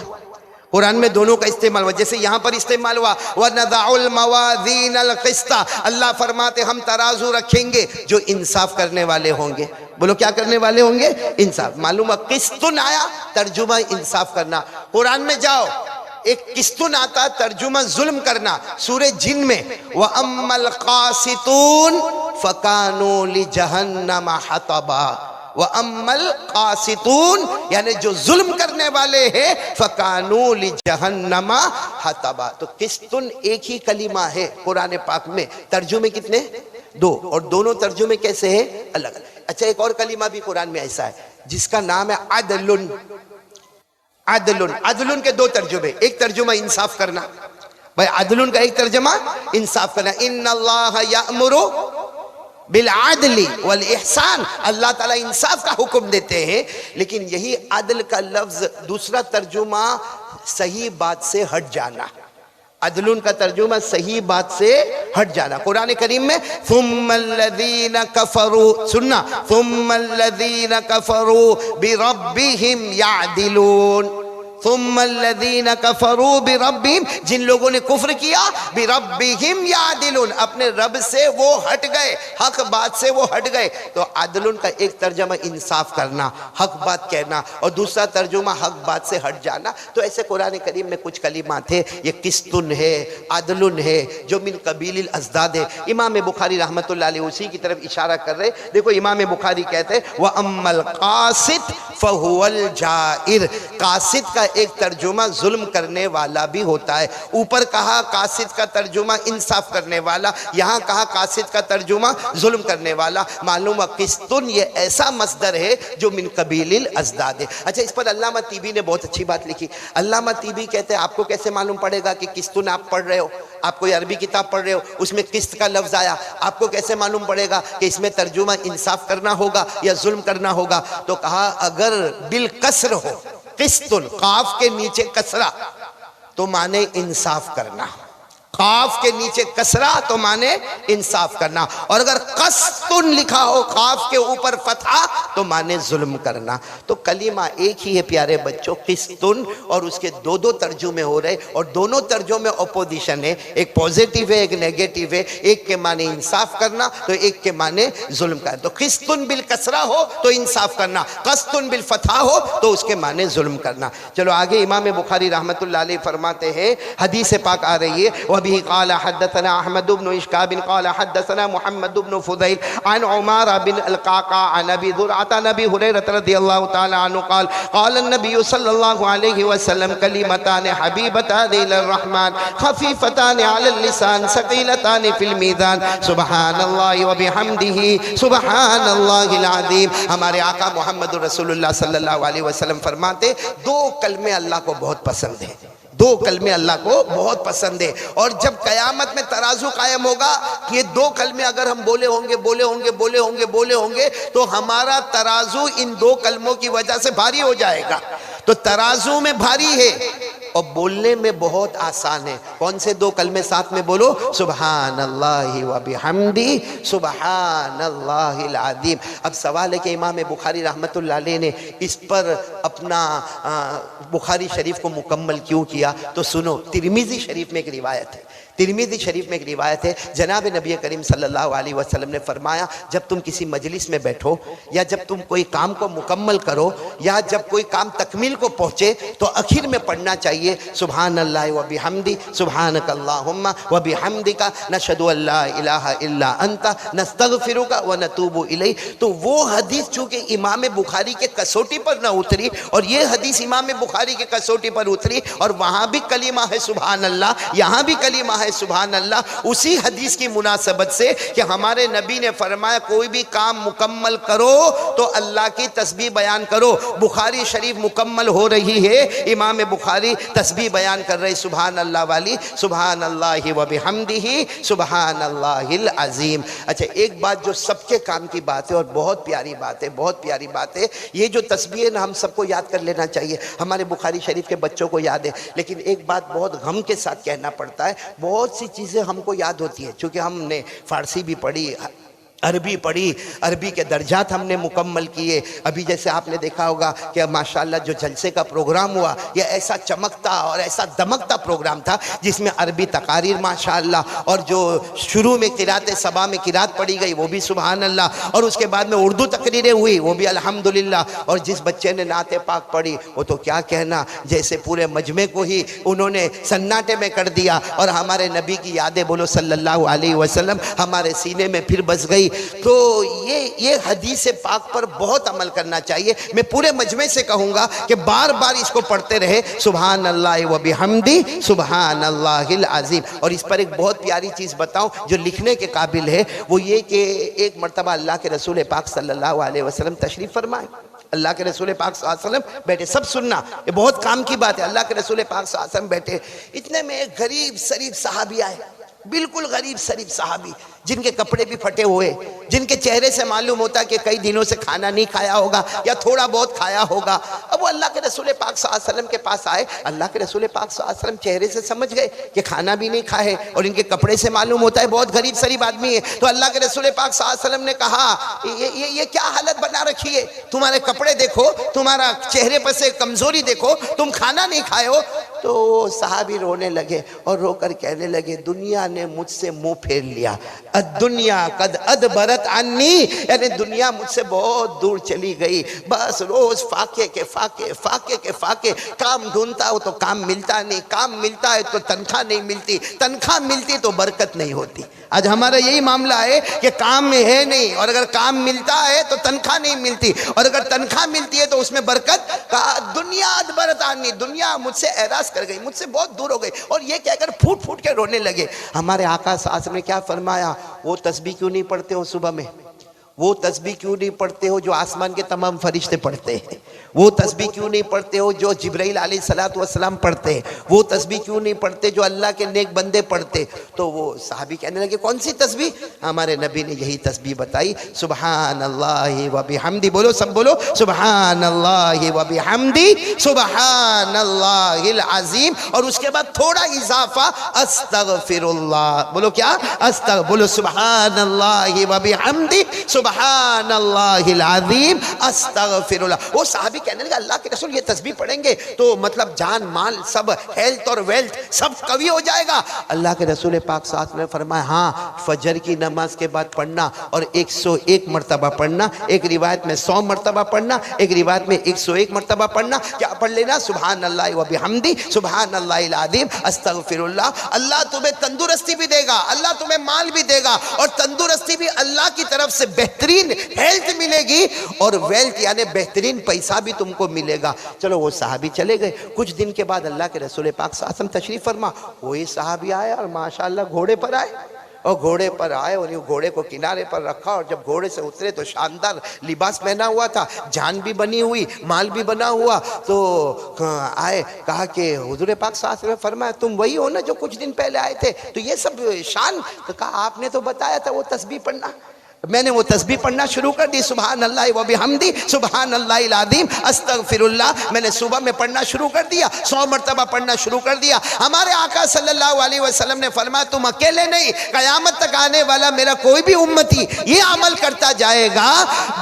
قرآن میں دونوں کا استعمال ہوا، جیسے یہاں پر استعمال ہوا وَنَضَعُ الْمَوَازِينَ الْقِسْطَ، اللہ فرماتے ہم ترازو رکھیں گے جو انصاف کرنے والے ہوں گے، بولو کیا کرنے والے ہوں گے؟ انصاف، معلوم ہے قسطن آیا ترجمہ انصاف کرنا، قرآن میں جاؤ ایک قسطن آتا ترجمہ ظلم کرنا، سورہ جن میں وَأَمَّا الْقَاسِطُونَ فَكَانُوا لِجَهَنَّمَ حَطَبًا، وَأَمَّا الْقَاسِطُونَ یعنی جو ظلم کرنے والے ہیں فَكَانُوا لِجَهَنَّمَ حَطَبًا، تو قسطن ایک ہی کلمہ ہے قرآن پاک میں، ترجمے کتنے؟ دو، اور دونوں ترجمے کیسے ہیں؟ الگ الگ۔ اچھا ایک اور کلمہ بھی قرآن میں ایسا ہے جس کا نام ہے عدل، عدل، عدل کے دو ترجمے، ایک ترجمہ انصاف کرنا، بھائی عدل کا ایک ترجمہ انصاف کرنا، ان اللہ یأمر بالعدل والاحسان، اللہ تعالیٰ انصاف کا حکم دیتے ہیں، لیکن یہی عدل کا لفظ دوسرا ترجمہ صحیح بات سے ہٹ جانا، عدل کا ترجمہ صحیح بات سے ہٹ جانا، قرآن کریم میں ثم الذین کفروا، سننا ثم الذین کفروا بربہم یعدلون، ثم الذین کفروا بربہم، جن لوگوں نے کفر کیا بربہم یعدلون، اپنے رب سے وہ ہٹ گئے، حق بات سے وہ ہٹ گئے، تو عدل کا ایک ترجمہ انصاف کرنا، حق بات کہنا، اور دوسرا ترجمہ حق بات سے ہٹ جانا، تو ایسے قرآن کریم میں کچھ کلمات ہیں، یہ قسطن ہے، عدل ہے، جو من قبیل الازداد ہے۔ امام بخاری رحمت اللہ علیہ اسی کی طرف اشارہ کر رہے، دیکھو امام بخاری کہتے ہیں وَأَمَّا الْقَاسِطُ فَهُوَ الْجَائِرُ، قاصد کا ایک ترجمہ ظلم کرنے والا بھی ہوتا ہے۔ اوپر کہا قاصد کا ترجمہ انصاف کرنے والا، یہاں کہا قاصد کا ترجمہ ظلم کرنے والا۔ معلوم ہے قسطن یہ ایسا مصدر ہے جو من قبیل الازداد ہے۔ اچھا، اس پر علامہ طیبی نے بہت اچھی بات لکھی۔ علامہ طیبی کہتے ہیں آپ کو کیسے معلوم پڑے گا کہ قسطن آپ پڑھ رہے ہو، آپ کوئی عربی کتاب پڑھ رہے ہو، اس میں قسط کا لفظ آیا، آپ کو کیسے معلوم پڑے گا کہ اس میں ترجمہ انصاف کرنا ہوگا یا ظلم کرنا ہوگا؟ تو کہا اگر بالکسر ہو قسطن، قاف کے نیچے کسرہ تو مانے انصاف کرنا، قاف کے نیچے کسرہ تو مانے انصاف کرنا، اور اگر قسطن لکھا ہو قاف کے اوپر فتحہ تو مانے ظلم کرنا۔ تو کلمہ ایک ہی ہے پیارے بچوں، قسطن، اور اس کے دو دو ترجمے ہو رہے، اور دونوں ترجمے اپوزیشن ہے، ایک پوزیٹیو ہے ایک نیگیٹیو ہے، ایک کے معنی انصاف کرنا تو ایک کے معنی ظلم کرنا۔ تو قسطن بالکسرہ ہو تو انصاف کرنا، قسطن بالفتحہ ہو تو اس کے معنی ظلم کرنا۔ چلو آگے امام بخاری رحمت اللہ علیہ فرماتے ہیں، حدیث پاک آ رہی ہے، وبه قال حدثنا احمد بن اشکاب قال حدثنا محمد بن فضیل عن عمار بن القعقاع عن ابی ذرعۃ عن ابی ہریرہ رضی اللہ تعالی عنہ قال قال النبی صلی اللہ علیہ وسلم کلمتان حبیبتان الی الرحمن خفیفتان علی اللسان ثقیلتان فی المیزان سبحان اللہ وبحمدہ سبحان اللہ العظیم۔ ہمارے آقا محمد رسول اللہ صلی اللہ علیہ وسلم فرماتے دو کلمے اللہ کو بہت پسند ہیں، دو کلمے اللہ کو بہت پسند ہے، اور جب قیامت میں ترازو قائم ہوگا کہ یہ دو کلمے اگر ہم بولے ہوں گے تو ہمارا ترازو ان دو کلموں کی وجہ سے بھاری ہو جائے گا۔ تو ترازو میں بھاری ہے اور بولنے میں بہت آسان ہے۔ کون سے دو کلمے ساتھ میں بولو؟ سبحان اللہ و بحمدی سبحان اللہ العظیم۔ اب سوال ہے کہ امام بخاری رحمت اللہ علیہ نے اس پر اپنا بخاری شریف کو مکمل کیوں کیا؟ تو سنو، ترمذی شریف میں ایک روایت ہے، ترمذی شریف میں ایک روایت ہے، جناب نبی کریم صلی اللہ علیہ وسلم نے فرمایا جب تم کسی مجلس میں بیٹھو یا جب تم کوئی کام کو مکمل کرو یا جب کوئی کام تکمیل کو پہنچے تو آخر میں پڑھنا چاہیے سبحان اللہ و بحمدی سبحانک اللہم و بحمدک نشہد ان لا الہ الا انت نستغفرک و نتوب الیک۔ تو وہ حدیث چونکہ امام بخاری کے کسوٹی پر نہ اتری اور یہ حدیث امام بخاری کے کسوٹی پر اتری، اور وہاں بھی کلمہ ہے سبحان اللہ، یہاں بھی کلمہ ہے سبحان اللہ، اسی حدیث کی مناسبت سے کہ ہمارے نبی نے فرمایا کوئی بھی کام مکمل کرو تو اللہ کی تسبیح بیان کرو۔ بخاری شریف مکمل ہو رہی ہے، امام بخاری تسبیح بیان کر رہے سبحان اللہ والی، سبحان اللہ و بحمدہ سبحان اللہ العظیم۔ اچھا، ایک بات جو سب کے کام کی بات ہے اور بہت پیاری بات ہے، بہت پیاری بات ہے، یہ جو تسبیح ہے نا ہم سب کو یاد کر لینا چاہیے، ہمارے بخاری شریف کے بچوں کو یاد ہے، لیکن ایک بات بہت غم کے ساتھ کہنا پڑتا ہے، بہت سی چیزیں ہم کو یاد ہوتی ہیں چونکہ ہم نے فارسی بھی پڑھی، عربی پڑھی، عربی کے درجات ہم نے مکمل کیے۔ ابھی جیسے آپ نے دیکھا ہوگا کہ ماشاءاللہ جو جلسے کا پروگرام ہوا یہ ایسا چمکتا اور ایسا دمکتا پروگرام تھا جس میں عربی تقاریر ماشاءاللہ، اور جو شروع میں قرات صبا میں قرات پڑھی گئی وہ بھی سبحان اللہ، اور اس کے بعد میں اردو تقریریں ہوئی وہ بھی الحمدللہ، اور جس بچے نے نعت پاک پڑھی وہ تو کیا کہنا، جیسے پورے مجمع کو ہی انہوں نے سناٹے میں کر دیا، اور ہمارے نبی کی یادیں بولو صلی اللہ علیہ وسلم ہمارے سینے میں پھر بس گئی۔ تو یہ حدیث پاک پر بہت عمل کرنا چاہیے۔ میں پورے مجمع سے کہوں گا کہ بار بار اس کو پڑھتے رہے سبحان اللہ و بحمدی سبحان اللہ العظیم۔ اور اس پر ایک بہت پیاری چیز بتاؤں جو لکھنے کے قابل ہے، وہ یہ کہ ایک مرتبہ اللہ کے رسول پاک صلی اللہ علیہ وسلم تشریف فرمائے، اللہ کے رسول پاک صلی اللہ علیہ وسلم بیٹھے، سب سننا یہ بہت کام کی بات ہے، اللہ کے رسول پاک صلی اللہ علیہ وسلم بیٹھے، اتنے میں ایک غریب شریف صحابی آئے، بالکل غریب شریف صحابی، جن کے کپڑے بھی پھٹے ہوئے، جن کے چہرے سے معلوم ہوتا کہ کئی دنوں سے کھانا نہیں کھایا ہوگا یا تھوڑا بہت کھایا ہوگا۔ اب وہ اللہ کے رسول پاک صلی اللہ علیہ وسلم کے پاس آئے، اللہ کے رسول پاک صلی اللہ علیہ وسلم چہرے سے سمجھ گئے کہ کھانا بھی نہیں کھائے اور ان کے کپڑے سے معلوم ہوتا ہے بہت غریب شریف آدمی ہے۔ تو اللہ کے رسول پاک صلی اللہ علیہ وسلم نے کہا یہ کیا حالت بنا رکھی ہے، تمہارے کپڑے دیکھو، تمہارا چہرے پر سے کمزوری دیکھو، تم کھانا نہیں کھائے ہو۔ تو صحابی رونے لگے اور رو کر کہنے لگے دنیا نے مجھ سے منہ پھیر لیا، الدنیا قد ادبرت عنی، یعنی دنیا مجھ سے بہت دور چلی گئی، بس روز فاقے کے فاقے، فاقے کے فاقے، کام ڈھونڈتا ہو تو کام ملتا نہیں، کام ملتا ہے تو تنخواہ نہیں ملتی، تنخواہ ملتی تو برکت نہیں ہوتی۔ آج ہمارا یہی معاملہ ہے کہ کام میں ہے نہیں، اور اگر کام ملتا ہے تو تنخواہ نہیں ملتی، اور اگر تنخواہ ملتی ہے تو اس میں برکت دنیا برتانی، دنیا مجھ سے اعراض کر گئی، مجھ سے بہت دور ہو گئی، اور یہ کہہ کر پھوٹ پھوٹ کے رونے لگے۔ ہمارے آقا صلی اللہ علیہ وسلم نے کیا فرمایا؟ وہ تسبیح کیوں نہیں پڑھتے ہو صبح میں؟ وہ تسبیح کیوں نہیں پڑھتے ہو جو آسمان کے تمام فرشتے پڑھتے ہیں؟ وہ تسبیح کیوں نہیں پڑھتے ہو جو جبرائیل علیہ السلام پڑھتے ہیں؟ وہ تسبیح کیوں نہیں پڑھتے جو اللہ کے نیک بندے پڑھتے؟ تو وہ صحابی کہنے لگے کون سی تسبیح؟ ہمارے نبی نے یہی تسبیح بتائی، سبحان اللہ و بحمدی، بولو سب بولو، سبحان اللہ و بحمدی سبحان اللہ العظیم، اور اس کے بعد تھوڑا اضافہ استغفر اللہ، بولو کیا؟ بولو سبحان اللہ و بحمدی سبحان اللہ العظیم استغفر اللہ۔ وہ صحابی کہنے لگا اللہ کے رسول یہ تسبیح پڑھیں گے تو مطلب جان مال سب، ہیلتھ اور ویلتھ سب قوی ہو جائے گا؟ اللہ کے رسول پاک صلی اللہ علیہ وسلم نے فرمایا ہاں، فجر کی نماز کے بعد پڑھنا اور 101 مرتبہ پڑھنا، ایک روایت میں 100 مرتبہ پڑھنا، ایک روایت میں 101 مرتبہ پڑھنا۔ کیا پڑھ لینا؟ سبحان اللہ و بحمدی سبحان اللہ العظیم استغفر اللہ۔ اللہ تمہیں تندرستی بھی دے گا، اللہ تمہیں مال بھی دے گا، اور تندرستی بھی اللہ کی طرف سے بہترین ہیلتھ ملے گی، اور ویلتھ یعنی بہترین پیسہ بھی تم کو ملے گا۔ چلو وہ صحابی چلے گئے، کچھ دن کے بعد اللہ کے رسول پاک صلی اللہ علیہ وسلم تشریف فرما، وہی صحابی آئے اور ماشاءاللہ گھوڑے پر آئے، اور گھوڑے پر آئے اور گھوڑے کو کنارے پر رکھا، اور جب گھوڑے سے اترے تو شاندار لباس پہنا ہوا تھا، جان بھی بنی ہوئی، مال بھی بنا ہوا، تو آئے، کہا کہ حضور پاک صلی اللہ علیہ وسلم فرمایا تم وہی ہو نا جو کچھ دن پہلے آئے تھے، تو یہ سب شان؟ تو کہا آپ نے تو بتایا تھا وہ تسبیح پڑھنا۔ میں نے وہ تسبیح پڑھنا شروع کر دی، سبحان اللہ و بحمدی سبحان اللہ العظیم استغفر اللہ، میں نے صبح میں پڑھنا شروع کر دیا، 100 مرتبہ پڑھنا شروع کر دیا۔ ہمارے آقا صلی اللہ علیہ وسلم نے فرمایا تم اکیلے نہیں، قیامت تک آنے والا میرا کوئی بھی امتی یہ عمل کرتا جائے گا،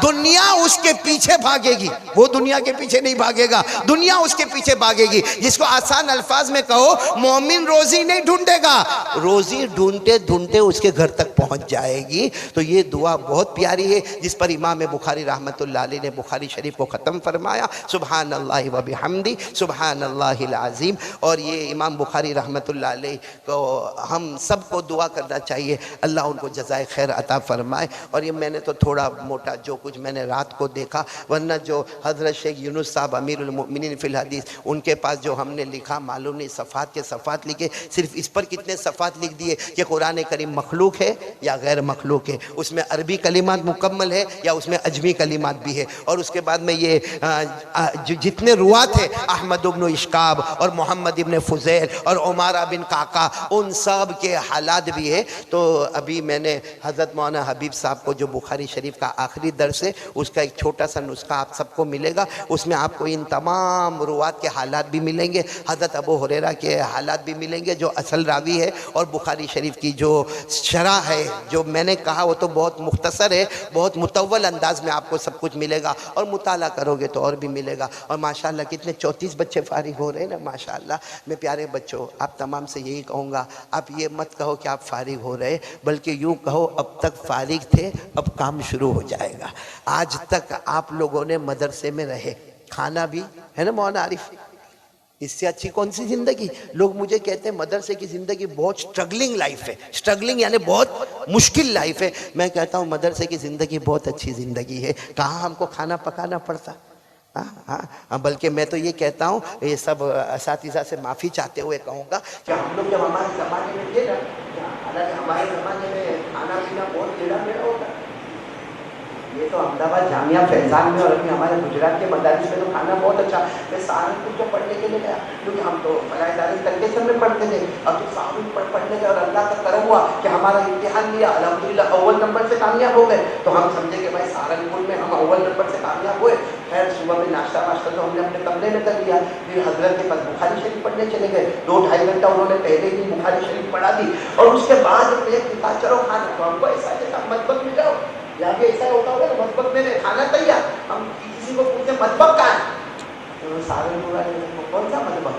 دنیا اس کے پیچھے بھاگے گی، وہ دنیا کے پیچھے نہیں بھاگے گا، دنیا اس کے پیچھے بھاگے گی۔ جس کو آسان الفاظ میں کہو، مومن روزی نہیں ڈھونڈے گا، روزی ڈھونڈتے ڈھونڈتے اس کے گھر تک پہنچ جائے گی۔ تو یہ دعا بہت پیاری ہے جس پر امام بخاری رحمۃ اللہ علیہ نے بخاری شریف کو ختم فرمایا، سبحان اللہ و بحمدی سبحان اللہ العظیم۔ اور یہ امام بخاری رحمۃ اللہ علیہ کو ہم سب کو دعا کرنا چاہیے، اللہ ان کو جزائے خیر عطا فرمائے۔ اور یہ میں نے تو تھوڑا موٹا جو کچھ میں نے رات کو دیکھا، ورنہ جو حضرت شیخ یونس صاحب امیر المؤمنین فی الحدیث ان کے پاس جو ہم نے لکھا معلوم نہیں، صفحات کے صفحات لکھے، صرف اس پر کتنے صفحات لکھ دیے کہ قرآن کریم مخلوق ہے یا غیر مخلوق ہے، اس میں عربی کلمات مکمل ہے یا اس میں عجمی کلمات بھی ہے، اور اس کے بعد میں یہ جتنے روات ہیں احمد بن اشکاب اور محمد بن فضیل اور عمارہ بن قعقاع ان سب کے حالات بھی ہے۔ تو ابھی میں نے حضرت مولانا حبیب صاحب کو جو بخاری شریف کا آخری درس ہے اس کا ایک چھوٹا سا نسخہ آپ سب کو ملے گا، اس میں آپ کو ان تمام روات کے حالات بھی ملیں گے، حضرت ابو ہریرہ کے حالات بھی ملیں گے جو اصل راوی ہے، اور بخاری شریف کی جو شرح ہے جو میں نے کہا وہ تو بہت مختصر ہے، بہت مطول انداز میں آپ کو سب کچھ ملے گا، اور مطالعہ کرو گے تو اور بھی ملے گا۔ اور ماشاءاللہ کتنے 34 بچے فارغ ہو رہے ہیں نا ماشاءاللہ۔ میں پیارے بچوں آپ تمام سے یہی کہوں گا، آپ یہ مت کہو کہ آپ فارغ ہو رہے، بلکہ یوں کہو اب تک فارغ تھے اب کام شروع ہو جائے گا۔ آج تک آپ لوگوں نے مدرسے میں رہے، کھانا بھی ہے نا مولانا عارف، اس سے اچھی کون سی زندگی؟ لوگ مجھے کہتے ہیں مدرسے کی زندگی بہت سٹرگلنگ لائف ہے، سٹرگلنگ یعنی بہت مشکل لائف ہے۔ میں کہتا ہوں مدرسے کی زندگی بہت اچھی زندگی ہے، کہاں ہم کو کھانا پکانا پڑتا، بلکہ میں تو یہ کہتا ہوں، یہ سب اساتذہ سے معافی چاہتے ہوئے کہوں گا کہ ہم لوگ جب ہمارے زمانے میں تھے نا، حالانکہ ہمارے زمانے میں کھانا پینا بہت ٹیڑھا میڑھا ہوتا، یہ تو احمد آباد جامعہ فیضان میں اور ابھی ہمارے گجرات کے مدارس میں تو کھانا بہت اچھا۔ میں سہارنپور جو پڑھنے کے لیے گیا، کیونکہ ہم تو فلاح داری تنگیسر میں پڑھتے تھے، اب تو سہارنپور پڑھنے گئے اور اللہ کا کرم ہوا کہ ہمارا امتحان لیا، الحمدللہ اول نمبر سے کامیاب ہو گئے، تو ہم سمجھے کہ بھائی سہارنپور میں ہم اول نمبر سے کامیاب ہوئے۔ خیر صبح میں ناشتہ واشتہ تو ہم نے اپنے کمرے میں کر لیا، پھر حضرت کے پاس بخاری شریف پڑھنے چلے گئے، 2-2.5 گھنٹہ انہوں نے پہلے ہی بخاری شریف پڑھا دی، اور اس کے بعد کہا چلو کھانا، تو ہم کو ایسا جیسا مطبخ میں جاؤ، یا بھی ایسا ہوتا ہوگا کہ مطبخ میں کھانا تیار، ہم کسی کو پوچھتے مطبخ کہاں ہے، سہارنپور والے کون سا مطبخ؟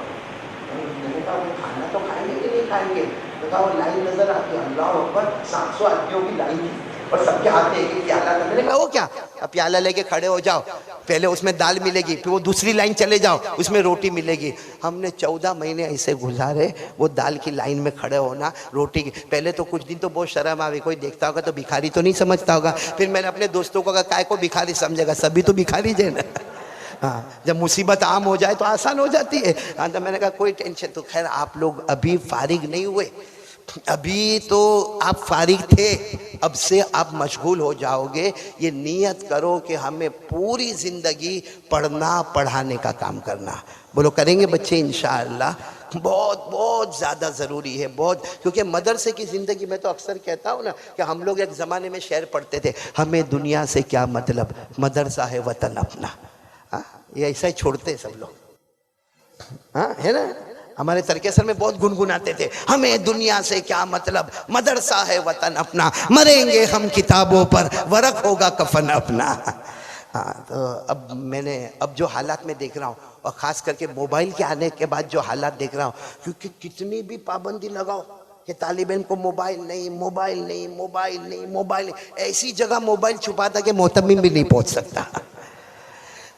میں نے کہا کھانا تو کھائیں گے کہ نہیں کھائیں گے؟ تو کہا وہ لائن نظر آتی ہے، اللہ اکبر 700 آدمیوں کی لائن تھی، اور سب کے ہاتھ میں ایک ایک پیالہ تھا. میں نے کہا وہ کیا؟ اب پیالہ لے کے کھڑے ہو جاؤ, پہلے اس میں دال ملے گی, پھر وہ دوسری لائن چلے جاؤ, اس میں روٹی ملے گی. ہم نے 14 مہینے ایسے گزارے, وہ دال کی لائن میں کھڑے ہونا, روٹی کی. پہلے تو کچھ دن تو بہت شرم آئی, کوئی دیکھتا ہوگا تو بھکاری تو نہیں سمجھتا ہوگا. پھر میں نے اپنے دوستوں کو کہا کائے کو بھکاری سمجھے گا, سبھی تو بھکاری جے نا. ہاں, جب مصیبت عام ہو جائے تو آسان ہو جاتی ہے. ہاں, تو میں نے کہا کوئی ٹینشن. تو خیر آپ لوگ ابھی فارغ نہیں ہوئے, ابھی تو آپ فارغ تھے, اب سے آپ مشغول ہو جاؤ گے. یہ نیت کرو کہ ہمیں پوری زندگی پڑھنا پڑھانے کا کام کرنا. بولو کریں گے بچے انشاءاللہ؟ بہت بہت زیادہ ضروری ہے, بہت. کیونکہ مدرسے کی زندگی, میں تو اکثر کہتا ہوں نا کہ ہم لوگ ایک زمانے میں شعر پڑھتے تھے, ہمیں دنیا سے کیا مطلب, مدرسہ ہے وطن اپنا. یہ ایسا ہی چھوڑتے سب لوگ, ہاں ہے نا. ہمارے ترکیسر میں بہت گنگناتے تھے, ہمیں دنیا سے کیا مطلب, مدرسہ ہے وطن اپنا, مریں گے ہم کتابوں پر, ورق ہوگا کفن اپنا. ہاں, تو اب جو حالات میں دیکھ رہا ہوں, اور خاص کر کے موبائل کے آنے کے بعد جو حالات دیکھ رہا ہوں, کیونکہ کتنی بھی پابندی لگاؤ کہ طالب علم کو موبائل نہیں, موبائل نہیں, موبائل نہیں, موبائل نہیں, ایسی جگہ موبائل چھپا تھا کہ محتمم بھی نہیں پہنچ سکتا.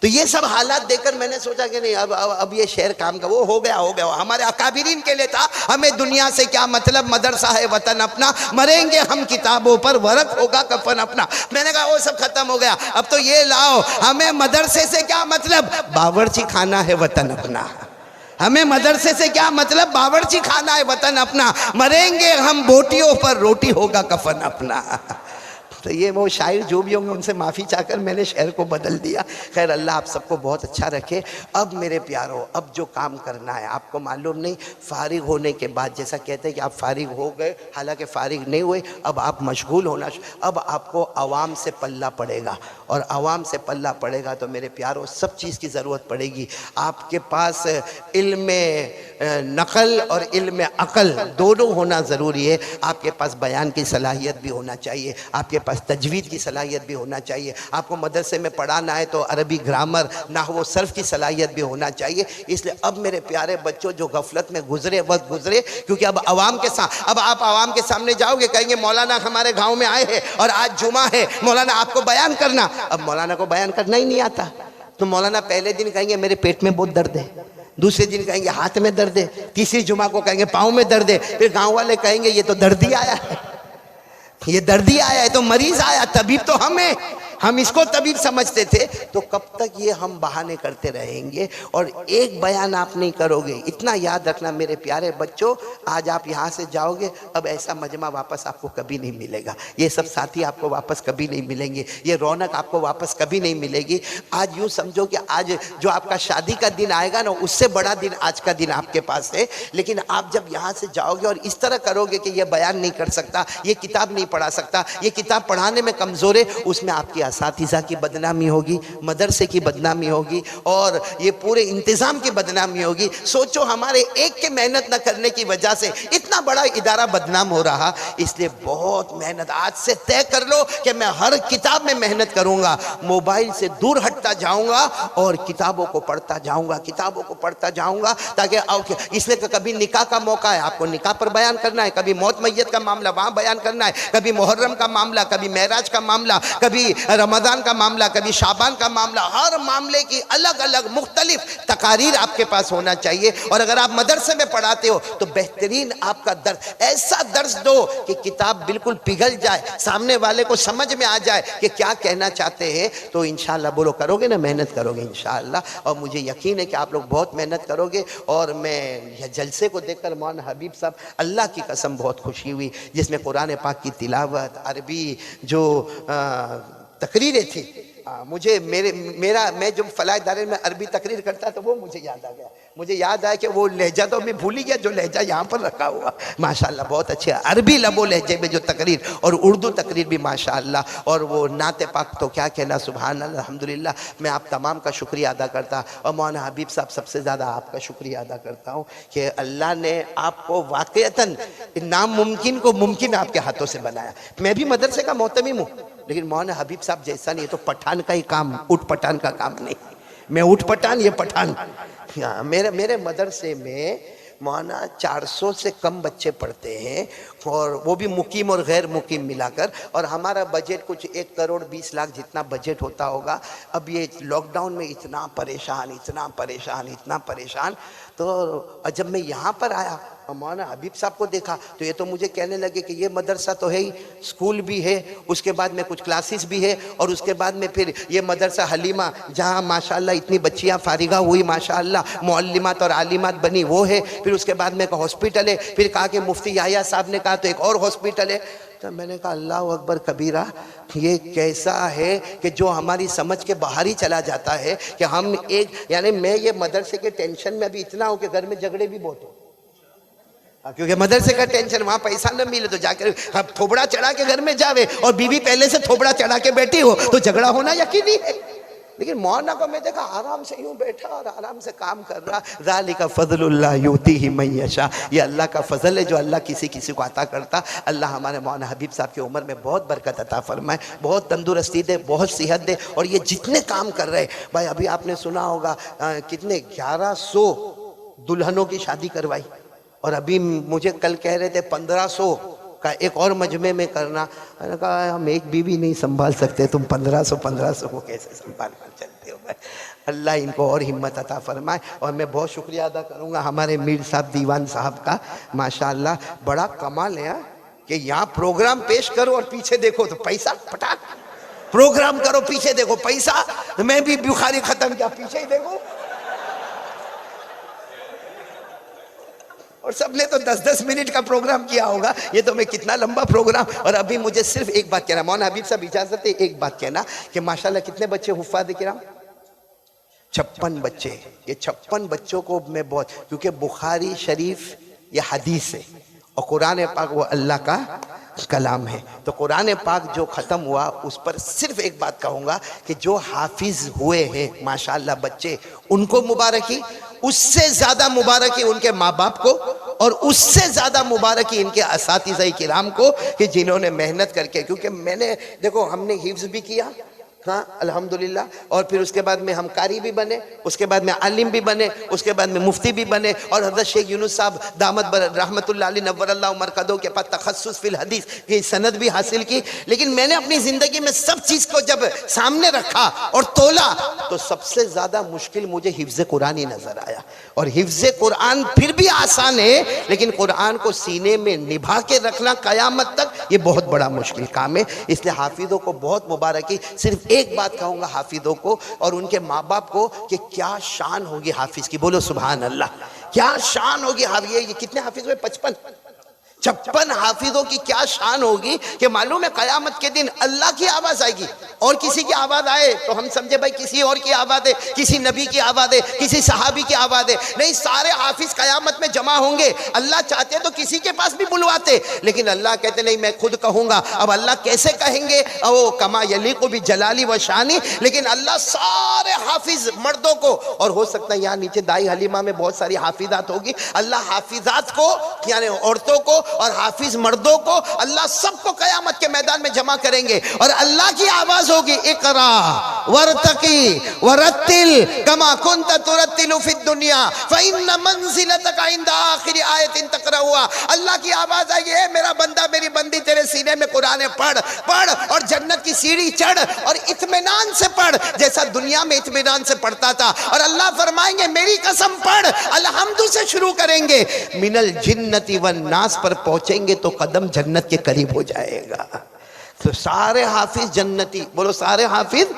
تو یہ سب حالات دیکھ کر میں نے سوچا کہ نہیں, اب یہ شعر کام کا, وہ ہو گیا. ہمارے اکابرین کے لیے تھا, ہمیں دنیا سے کیا مطلب, مدرسہ ہے وطن اپنا, مریں گے ہم کتابوں پر, ورق ہوگا کفن اپنا. میں نے کہا وہ سب ختم ہو گیا, اب تو یہ لاؤ, ہمیں مدرسے سے کیا مطلب, باورچی خانہ ہے وطن اپنا. ہمیں مدرسے سے کیا مطلب, باورچی خانہ ہے وطن اپنا, مریں گے ہم بوٹیوں پر, روٹی ہوگا کفن اپنا. تو یہ وہ شاعر جو بھی ہوں گے ان سے معافی چاہ کر میں نے شعر کو بدل دیا. خیر اللہ آپ سب کو بہت اچھا رکھے. اب میرے پیارو, اب جو کام کرنا ہے, آپ کو معلوم نہیں, فارغ ہونے کے بعد, جیسا کہتے ہیں کہ آپ فارغ ہو گئے, حالانکہ فارغ نہیں ہوئے, اب آپ مشغول ہونا. اب آپ کو عوام سے پلہ پڑے گا, اور عوام سے پلہ پڑے گا تو میرے پیارو سب چیز کی ضرورت پڑے گی. آپ کے پاس علم نقل اور علم عقل دونوں ہونا ضروری ہے. آپ کے پاس بیان کی صلاحیت بھی ہونا چاہیے, آپ کے پاس تجوید کی صلاحیت بھی ہونا چاہیے. آپ کو مدرسے میں پڑھانا ہے تو عربی گرامر, نحو و صرف کی صلاحیت بھی ہونا چاہیے. اس لیے اب میرے پیارے بچوں جو غفلت میں گزرے وقت گزرے, کیونکہ اب عوام کے ساتھ, اب آپ عوام کے سامنے جاؤ گے, کہیں گے مولانا ہمارے گاؤں میں آئے ہیں اور آج جمعہ ہے, مولانا آپ کو بیان کرنا. اب مولانا کو بیان کرنا ہی نہیں آتا, تو مولانا پہلے دن کہیں گے میرے پیٹ میں بہت درد ہے, دوسرے دن کہیں گے ہاتھ میں درد ہے, تیسری جمعہ کو کہیں گے پاؤں میں درد ہے, پھر گاؤں والے کہیں گے یہ تو دردی آیا ہے, یہ دردی آیا ہے, تو مریض آیا, طبیب تو ہم اس کو طبیب سمجھتے تھے. تو کب تک یہ ہم بہانے کرتے رہیں گے, اور ایک بیان آپ نہیں کرو گے. اتنا یاد رکھنا میرے پیارے بچوں, آج آپ یہاں سے جاؤ گے, اب ایسا مجمع واپس آپ کو کبھی نہیں ملے گا, یہ سب ساتھی آپ کو واپس کبھی نہیں ملیں گے, یہ رونق آپ کو واپس کبھی نہیں ملے گی. آج یوں سمجھو کہ آج جو آپ کا شادی کا دن آئے گا نا, اس سے بڑا دن آج کا دن آپ کے پاس ہے. لیکن آپ جب یہاں سے جاؤ گے اور اس طرح کرو گے کہ یہ بیان نہیں کر سکتا, یہ کتاب نہیں پڑھا سکتا, یہ کتاب پڑھانے میں کمزور ہے, اس میں آپ کی اساتذہ کی بدنامی ہوگی, مدرسے کی بدنامی ہوگی, اور یہ پورے انتظام کی بدنامی ہوگی. سوچو ہمارے ایک کے محنت نہ کرنے کی وجہ سے اتنا بڑا ادارہ بدنام ہو رہا. اس لیے بہت محنت, آج سے طے کر لو کہ میں ہر کتاب میں محنت کروں گا, موبائل سے دور ہٹتا جاؤں گا اور کتابوں کو پڑھتا جاؤں گا, کتابوں کو پڑھتا جاؤں گا. تاکہ اس لیے کہ کبھی نکاح کا موقع ہے, آپ کو نکاح پر بیان کرنا ہے, کبھی موت میت کا معاملہ وہاں بیان کرنا ہے, کبھی محرم کا معاملہ, کبھی معراج کا معاملہ, کبھی رمضان کا معاملہ, کبھی شعبان کا معاملہ. ہر معاملے کی الگ الگ مختلف تقاریر آپ کے پاس ہونا چاہیے. اور اگر آپ مدرسے میں پڑھاتے ہو تو بہترین آپ کا درس, ایسا درس دو کہ کتاب بالکل پگھل جائے, سامنے والے کو سمجھ میں آ جائے کہ کیا کہنا چاہتے ہیں. تو انشاءاللہ بولو کرو گے نا, محنت کرو گے انشاءاللہ, اور مجھے یقین ہے کہ آپ لوگ بہت محنت کرو گے. اور میں یہ جلسے کو دیکھ کر مولانا حبیب صاحب, اللہ کی قسم بہت خوشی ہوئی, جس میں قرآن پاک کی تلاوت, عربی جو تقریریں تھی, مجھے میں جو فلاح ادارے میں عربی تقریر کرتا تو وہ مجھے یاد آ گیا. مجھے یاد آیا کہ وہ لہجہ تو میں بھول ہی گیا جو لہجہ یہاں پر رکھا ہوا. ماشاءاللہ بہت اچھے عربی لب و لہجے میں جو تقریر, اور اردو تقریر بھی ماشاءاللہ, اور وہ نعت پاک تو کیا کہنا, سبحان اللہ الحمدللہ. میں آپ تمام کا شکریہ ادا کرتا, اور مولانا حبیب صاحب سب سے زیادہ آپ کا شکریہ ادا کرتا ہوں کہ اللہ نے آپ کو واقعتاً ناممکن کو ممکن آپ کے ہاتھوں سے بنایا. میں بھی مدرسے کا محتمم ہوں, لیکن مولانا حبیب صاحب جیسا نہیں. یہ تو پٹھان کا ہی کام, اٹھ پٹھان کا کام نہیں. میں اٹھ پٹھان, یہ پٹھان. میرے مدرسے میں مولانا 400 سے کم بچے پڑھتے ہیں. اور وہ بھی مقیم اور غیر مقیم ملا کر، اور ہمارا بجٹ کچھ 1,20,00,000 جتنا بجٹ ہوتا ہوگا. اب یہ لاک ڈاؤن میں اتنا پریشان. تو جب میں یہاں پر آیا مولانا حبیب صاحب کو دیکھا تو یہ تو مجھے کہنے لگے کہ یہ مدرسہ تو ہے ہی، اسکول بھی ہے، اس کے بعد میں کچھ کلاسز بھی ہے، اور اس کے بعد میں پھر یہ مدرسہ حلیمہ جہاں ماشاءاللہ اتنی بچیاں فارغہ ہوئی، ماشاءاللہ معلمات اور عالمات بنی، وہ ہے. پھر اس کے بعد میں کہا ہاسپٹل ہے. پھر کہا کہ مفتی یحییٰ صاحب نے کہا تو ایک اور ہاسپٹل ہے. تو میں نے کہا اللہ اکبر کبیرہ، یہ کیسا ہے کہ جو ہماری سمجھ کے باہر ہی چلا جاتا ہے کہ ہم ایک، یعنی میں یہ مدرسے کے ٹینشن میں ابھی اتنا ہوں کہ گھر میں جھگڑے بھی بہت ہو، کیونکہ مدرسے کا ٹینشن، وہاں پیسہ نہ ملے تو جا کر تھوبڑا چڑھا کے گھر میں جاوے، اور بیوی پہلے سے تھوبڑا چڑھا کے بیٹھی ہو تو جھگڑا ہونا یقینی ہے. لیکن مولانا کو میں دیکھا آرام سے یوں بیٹھا اور آرام سے کام کر رہا. ذالک فضل اللہ یؤتیہ من یشاء، یہ اللہ کا فضل ہے جو اللہ کسی کو عطا کرتا. اللہ ہمارے مولانا حبیب صاحب کی عمر میں بہت برکت عطا فرمائے، بہت تندرستی دے، بہت صحت دے. اور یہ جتنے کام کر رہے بھائی، ابھی آپ نے سنا ہوگا کتنے 1100 دلہنوں کی شادی کروائی، اور ابھی مجھے کل کہہ رہے تھے 1500 کا ایک اور مجمع میں کرنا. میں نے کہا ہم ایک بیوی نہیں سنبھال سکتے، تم 1500 کو کیسے سنبھال کر چلتے ہو؟ اللہ ان کو اور ہمت عطا فرمائے. اور میں بہت شکریہ ادا کروں گا ہمارے میر صاحب دیوان صاحب کا، ماشاءاللہ بڑا کمال ہے کہ یہاں پروگرام پیش کرو اور پیچھے دیکھو تو پیسہ پٹاک، پروگرام کرو پیچھے دیکھو پیسہ. میں بھی بخاری ختم کیا، پیچھے ہی دیکھو، اور سب نے تو 10 منٹ کا پروگرام کیا ہوگا. یہ تو میں کتنا لمبا پروگرام. اور ابھی مجھے صرف ایک بات کہنا، مولانا حبیب صاحب اجازت ہے ایک بات کہنا کہ ماشاءاللہ کتنے بچے حفاظ کرام؟ 56 بچے. یہ 56 بچوں کو میں بہت، کیونکہ بخاری شریف یہ حدیث ہے اور قرآن پاک وہ اللہ کا کلام ہے. تو قرآن پاک جو ختم ہوا اس پر صرف ایک بات کہوں گا کہ جو حافظ ہوئے ہیں ماشاءاللہ بچے، ان کو مبارکی. اس سے زیادہ مبارکی ان کے ماں باپ کو، اور اس سے زیادہ مبارکی ان کے اساتذہ کرام کو کہ جنہوں نے محنت کر کے، کیونکہ میں نے دیکھو ہم نے حفظ بھی کیا، ہاں الحمدللہ، اور پھر اس کے بعد میں ہم قاری بھی بنے، اس کے بعد میں عالم بھی بنے، اس کے بعد میں مفتی بھی بنے، اور حضرت شیخ یونس صاحب دامت رحمت اللہ علیہ نور اللہ مرکزوں کے پاس تخصص فی الحدیث کی سند بھی حاصل کی. لیکن میں نے اپنی زندگی میں سب چیز کو جب سامنے رکھا اور تولا تو سب سے زیادہ مشکل مجھے حفظ قرآن ہی نظر آیا. اور حفظ قرآن پھر بھی آسان ہے، لیکن قرآن کو سینے میں نبھا کے رکھنا قیامت تک یہ بہت بڑا مشکل کام ہے. اس لیے حافظوں کو بہت مبارکی. صرف ایک بات کہوں گا حافظوں کو اور ان کے ماں باپ کو کہ کیا شان ہوگی حافظ کی، بولو سبحان اللہ، کیا شان ہوگی. یہ کتنے حافظ ہوئے؟ 56 حافظوں کی کیا شان ہوگی کہ معلوم ہے قیامت کے دن اللہ کی آواز آئے گی، اور کسی کی آواز آئے تو ہم سمجھے بھائی کسی اور کی آواز ہے، کسی نبی کی آواز ہے، کسی صحابی کی آواز ہے. نہیں، سارے حافظ قیامت میں جمع ہوں گے. اللہ چاہتے تو کسی کے پاس بھی بلواتے، لیکن اللہ کہتے نہیں میں خود کہوں گا. اب اللہ کیسے کہیں گے؟ او کما یلیق بجلالی و شانی. لیکن اللہ سارے حافظ مردوں کو، اور ہو سکتا ہے یہاں نیچے دائی حلیمہ میں بہت ساری حافظات ہوگی، اللہ حافظات کو یعنی عورتوں کو اور حافظ مردوں کو اللہ سب کو قیامت کے میدان میں جمع کریں گے، اور اللہ کی آواز ہوگی اقرا ورتقی ورتل کما کنت ترتل فی الدنیا فإن منزلتک عند آخر آیت تقرأها. اللہ کی آواز آئے گی، اے میرا بندہ میری بندی تیرے سینے میں قرآن پڑھ اور جنت کی سیڑھی چڑھ اور اطمینان سے پڑھ جیسا دنیا میں اطمینان سے پڑھتا تھا. اور اللہ فرمائیں گے میری قسم پڑھ، الحمد سے شروع کریں گے، من الجنت والناس پر پہنچیں گے تو قدم جنت کے قریب ہو جائے گا. تو سارے حافظ جنتی، بولو سارے حافظ.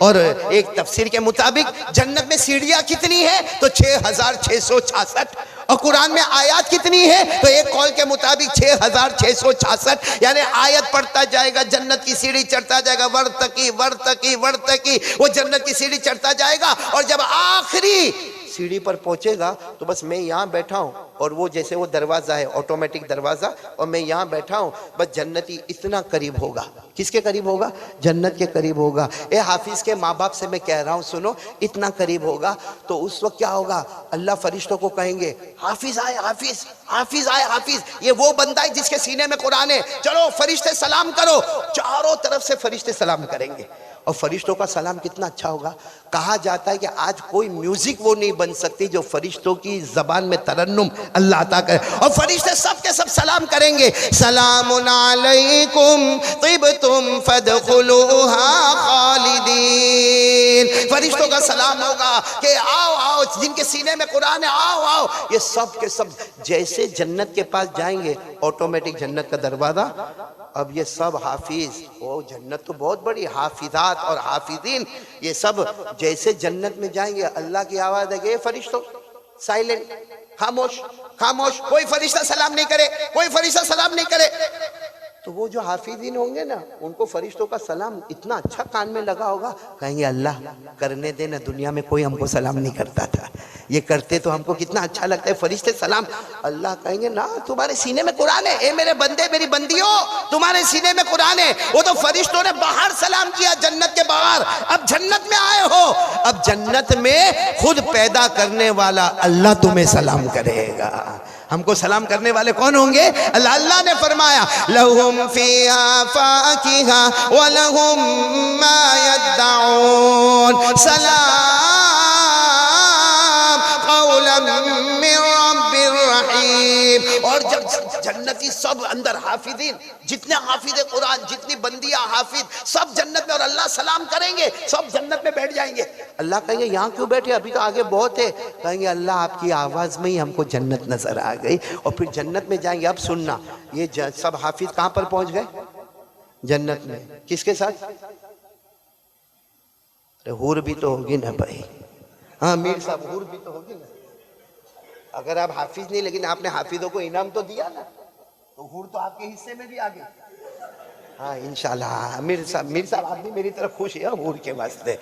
اور ایک تفسیر کے مطابق جنت میں سیڑھیاں کتنی ہیں تو 6666، اور قرآن میں آیات کتنی ہے تو ایک قول کے مطابق 6666، یعنی آیت پڑھتا جائے گا جنت کی سیڑھی چڑھتا جائے گا، ورتقی ورتقی ورتقی، وہ جنت کی سیڑھی چڑھتا جائے گا. اور جب آخری سیڑھی پر پہنچے گا تو بس میں یہاں بیٹھا ہوں، اور وہ جیسے وہ دروازہ ہے آٹومیٹک دروازہ، اور میں یہاں بیٹھا ہوں، بس جنتی اتنا قریب ہوگا. کس کے قریب ہوگا؟ جنت کے قریب ہوگا. اے حافظ کے ماں باپ سے میں کہہ رہا ہوں سنو، اتنا قریب ہوگا. تو اس وقت کیا ہوگا؟ اللہ فرشتوں کو کہیں گے حافظ آئے، حافظ حافظ آئے، حافظ یہ وہ بندہ ہے جس کے سینے میں قرآن ہے، چلو فرشتے سلام کرو. چاروں طرف سے فرشتے سلام کریں گے، اور فرشتوں کا سلام کتنا اچھا ہوگا. کہا جاتا ہے کہ آج کوئی میوزک وہ نہیں بن سکتی جو فرشتوں کی زبان میں ترنم اللہ عطا کرے. اور فرشتے سب کے سب سلام کریں گے, سلام علیکم طبتم فادخلوها خالدین. فرشتوں کا سلام ہوگا کہ آؤ آؤ, جن کے سینے میں قرآن ہے آؤ آؤ. یہ سب کے سب جیسے جنت کے پاس جائیں گے, آٹومیٹک جنت کا دروازہ, اب یہ سب حافظ, وہ جنت تو بہت بڑی, حافظات اور حافظین, یہ سب جیسے جنت میں جائیں گے اللہ کی آواز ہے کہ فرشتوں سائلنٹ, خاموش خاموش, کوئی فرشتہ سلام نہیں کرے, کوئی فرشتہ سلام نہیں کرے. تو وہ جو حافظین ہوں گے نا, ان کو فرشتوں کا سلام اتنا اچھا کان میں لگا ہوگا, کہیں گے اللہ کرنے دینا, دنیا میں کوئی ہم کو سلام نہیں کرتا تھا, یہ کرتے تو ہم کو کتنا اچھا لگتا ہے فرشتے سلام. اللہ کہیں گے نا تمہارے سینے میں قرآن ہے, اے میرے بندے میری بندیوں تمہارے سینے میں قرآن ہے. وہ تو فرشتوں نے باہر سلام کیا جنت کے باہر, اب جنت میں آئے ہو, اب جنت میں خود پیدا کرنے والا اللہ تمہیں سلام کرے گا. ہم کو سلام کرنے والے کون ہوں گے؟ اللہ نے فرمایا لَهُمْ فِيهَا فَاكِهَةٌ وَلَهُمْ مَا يَدَّعُونَ سلام قولا من رب الرحیم. اور جب جنتی سب اندر حافظین, جتنے حافظ قرآن, جتنی بندیاں حافظ, سب جنت میں, اور اللہ سلام کریں گے, سب جنت میں بیٹھ جائیں گے. اللہ کہیں گے یہاں کیوں بیٹھے, ابھی تو آگے بہت ہے. کہیں گے اللہ آپ کی آواز میں ہی ہم کو جنت نظر آ گئی. اور پھر جنت میں جائیں گے. اب سننا, یہ سب حافظ کہاں پر پہنچ گئے؟ جنت میں. کس کے ساتھ؟ حور بھی تو ہوگی نا بھائی. ہاں میر صاحب, حور بھی تو ہوگی نا. اگر آپ حافظ نہیں لیکن آپ نے حافظوں کو انعام تو دیا نا, تو حور تو آپ کے حصے میں بھی آ گئی. ہاں انشاءاللہ میر صاحب آپ بھی میری طرف خوش ہے حور کے واسطے.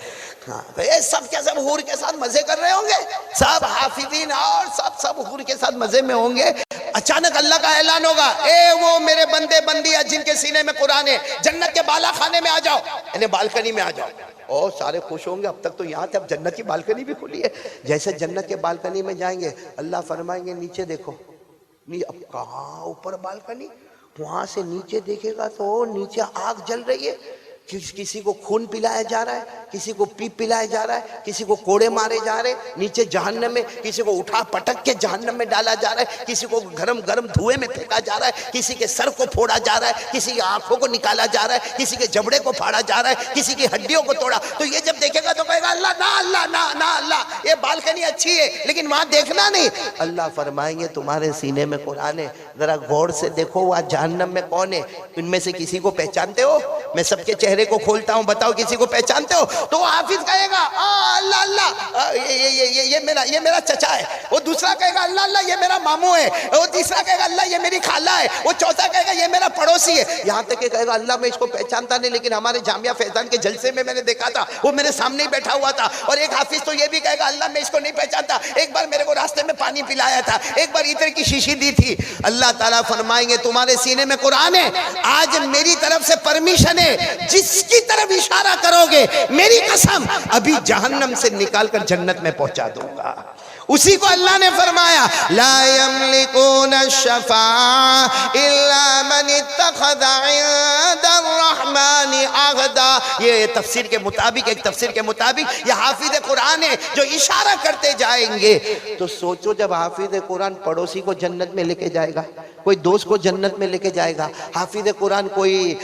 ہاں تو یہ سب کے سب حور کے ساتھ مزے کر رہے ہوں گے, سب حافظین اور سب حور کے ساتھ مزے میں ہوں گے. اچانک اللہ کا اعلان ہوگا, اے وہ میرے بندے بندیاں جن کے سینے میں قرآن ہے, جنت کے بالا خانے میں آ جاؤ, یعنی بالکنی میں آ جاؤ. اور سارے خوش ہوں گے. اب تک تو یہاں تھے, اب جنت کی بالکنی بھی کھلی ہے. جیسے جنت کے بالکنی میں جائیں گے, اللہ فرمائیں گے نیچے دیکھو. اب کہاں اوپر بالکنی, وہاں سے نیچے دیکھے گا تو نیچے آگ جل رہی ہے. کسی کو خون پلایا جا رہا ہے, کسی کو پیپ پلایا جا رہا ہے, کسی کو کوڑے مارے جا رہے ہیں نیچے جہنم میں, کسی کو اٹھا پٹک کے جہنم میں ڈالا جا رہا ہے, کسی کو گرم گرم دھوئے میں پھینکا جا رہا ہے, کسی کے سر کو پھوڑا جا رہا ہے, کسی کی آنکھوں کو نکالا جا رہا ہے, کسی کے جبڑے کو پھاڑا جا رہا ہے, کسی کی ہڈیوں کو توڑا. تو یہ جب دیکھے گا تو کہے گا اللہ نہ اللہ نہ نہ اللہ, یہ بالکنی اچھی ہے لیکن وہاں دیکھنا نہیں. اللہ فرمائیں گے تمہارے سینے میں قرآن ہے, ذرا غور سے دیکھو وہاں جہنم میں کون ہے, ان میں سے کسی کو پہچانتے ہو؟ میں سب کے چہرے کو کھولتا ہوں, بتاؤ کسی کو پہچانتے ہو؟ تو وہ حافظ کہے گا اللہ اللہ یہ میرا چچا ہے, وہ دوسرا کہے گا اللہ اللہ یہ میرا ماموں ہے, وہ تیسرا کہے گا اللہ یہ میری خالہ ہے, وہ چوتھا کہے گا یہ میرا پڑوسی ہے. یہاں تک کہ کہے گا اللہ میں اس کو پہچانتا نہیں, لیکن ہمارے جامعہ فیضان کے جلسے میں نے دیکھا تھا, وہ میرے سامنے ہی بیٹھا ہوا تھا. اور ایک حافظ تو یہ بھی کہے گا اللہ میں اس کو نہیں پہچانتا, ایک بار میرے کو راستے میں پانی پلایا تھا, ایک بار عطر کی شیشی دی تھی. اللہ تعالیٰ فرمائیں گے تمہارے سینے میں قرآن ہے, آج میری طرف سے پرمیشن ہے, جس کی طرف اشارہ کرو گے میری قسم ابھی جہنم سے نکال کر جنت میں پہنچا دوں گا. اسی کو اللہ نے فرمایا لا یملکون الشفاعہ الا من اتخذ عند الرحمن عہدا. یہ تفسیر کے مطابق, ایک تفسیر کے مطابق یہ حافظ قرآن ہے جو اشارہ کرتے جائیں گے. تو سوچو جب حافظ قرآن پڑوسی کو جنت میں لے کے جائے گا, کوئی دوست کو جنت میں لے کے جائے گا, حافظ قرآن کوئی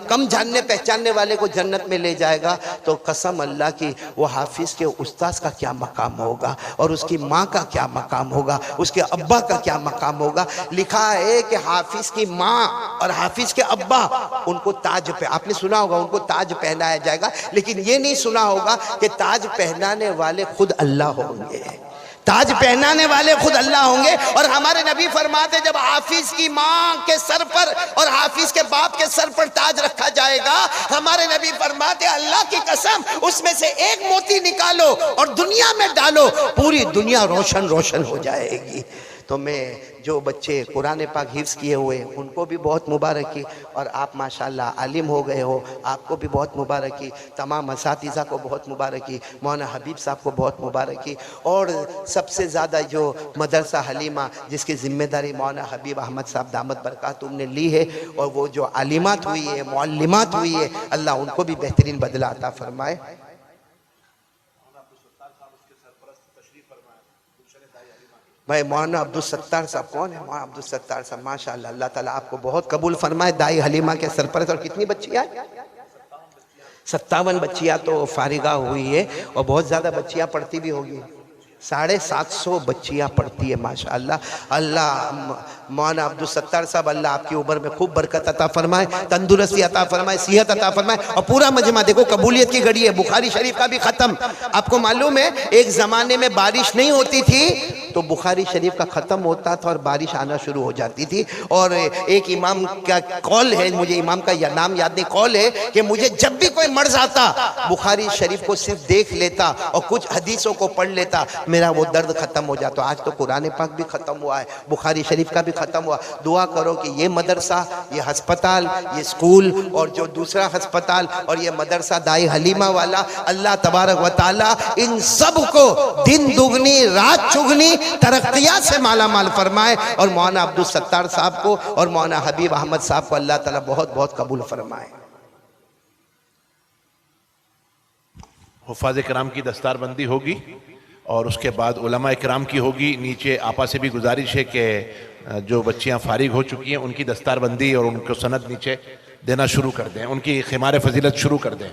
کم جاننے پہچاننے والے کو جنت میں لے جائے گا, تو قسم اللہ کی وہ حافظ کے استاذ کا کیا مقام ہوگا, اور اس کی ماں کا کیا مقام ہوگا, اس کے ابا کا کیا مقام ہوگا. لکھا ہے کہ حافظ کی ماں اور حافظ کے ابا ان کو تاج پہ, آپ نے سنا ہوگا ان کو تاج پہنایا جائے گا, لیکن یہ نہیں سنا ہوگا کہ تاج پہنانے والے خود اللہ ہوں گے. تاج پہنانے والے خود اللہ ہوں گے. اور ہمارے نبی فرماتے جب حافظ کی ماں کے سر پر اور حافظ کے باپ کے سر پر تاج رکھا جائے گا, ہمارے نبی فرماتے اللہ کی قسم اس میں سے ایک موتی نکالو اور دنیا میں ڈالو, پوری دنیا روشن روشن ہو جائے گی. تو میں جو بچے قرآن پاک حفظ کیے ہوئے ہیں ان کو بھی بہت مبارکی، اور آپ ماشاءاللہ عالم ہو گئے ہو، آپ کو بھی بہت مبارکی، تمام اساتذہ کو بہت مبارکی، مولانا حبیب صاحب کو بہت مبارکی، اور سب سے زیادہ جو مدرسہ حلیمہ جس کی ذمہ داری مولانا حبیب احمد صاحب دامت برکاتہم نے لی ہے، اور وہ جو عالمات ہوئی ہے، معلمات ہوئی ہے، اللہ ان کو بھی بہترین بدلہ عطا فرمائے۔ بھائی مولانا عبدالستار صاحب کون ہے؟ مولانا عبدالستار صاحب ماشاءاللہ، اللہ تعالیٰ آپ کو بہت قبول فرمائے، دائی حلیمہ کے سرپرست۔ اور کتنی بچیاں؟ 57 بچیاں تو فارغہ ہوئی ہے، اور بہت زیادہ بچیاں پڑھتی بھی ہوگی، 750 بچیاں پڑھتی ہے ماشاءاللہ۔ اللہ مولانا عبدالستار صاحب اللہ آپ کی عمر میں خوب برکت عطا فرمائے، تندرستی عطا فرمائے، صحت عطا فرمائے، اور پورا مجمع دیکھو قبولیت کی گھڑی ہے، بخاری شریف کا بھی ختم۔ آپ کو معلوم ہے ایک زمانے میں بارش نہیں ہوتی تھی تو بخاری شریف کا ختم ہوتا تھا اور بارش آنا شروع ہو جاتی تھی، اور ایک امام کا قول ہے، مجھے امام کا نام یاد نہیں، قول ہے کہ مجھے جب بھی کوئی مرض آتا بخاری شریف کو صرف دیکھ لیتا اور کچھ حدیثوں کو پڑھ لیتا، میرا وہ درد ختم ہو جاتا۔ آج تو قرآن پاک بھی ختم ہوا ہے، بخاری شریف کا بھی ختم ہوا۔ دعا کرو کہ یہ مدرسہ، یہ ہسپتال، یہ سکول، اور جو دوسرا ہسپتال اور یہ مدرسہ دائی حلیمہ والا، اللہ تبارک و تعالی ان سب کو دن دگنی رات چگنی ترقیات سے مالا مال فرمائے، اور مولانا عبدالستار صاحب کو اور مولانا حبیب احمد صاحب کو اللہ تعالی بہت بہت قبول فرمائے۔ حفاظ کرام کی دستار بندی ہوگی اور اس کے بعد علماء کرام کی ہوگی۔ نیچے آپا سے بھی گزارش ہے کہ جو بچیاں فارغ ہو چکی ہیں ان کی دستار بندی اور ان کو سند نیچے دینا شروع کر دیں، ان کی خمار فضیلت شروع کر دیں۔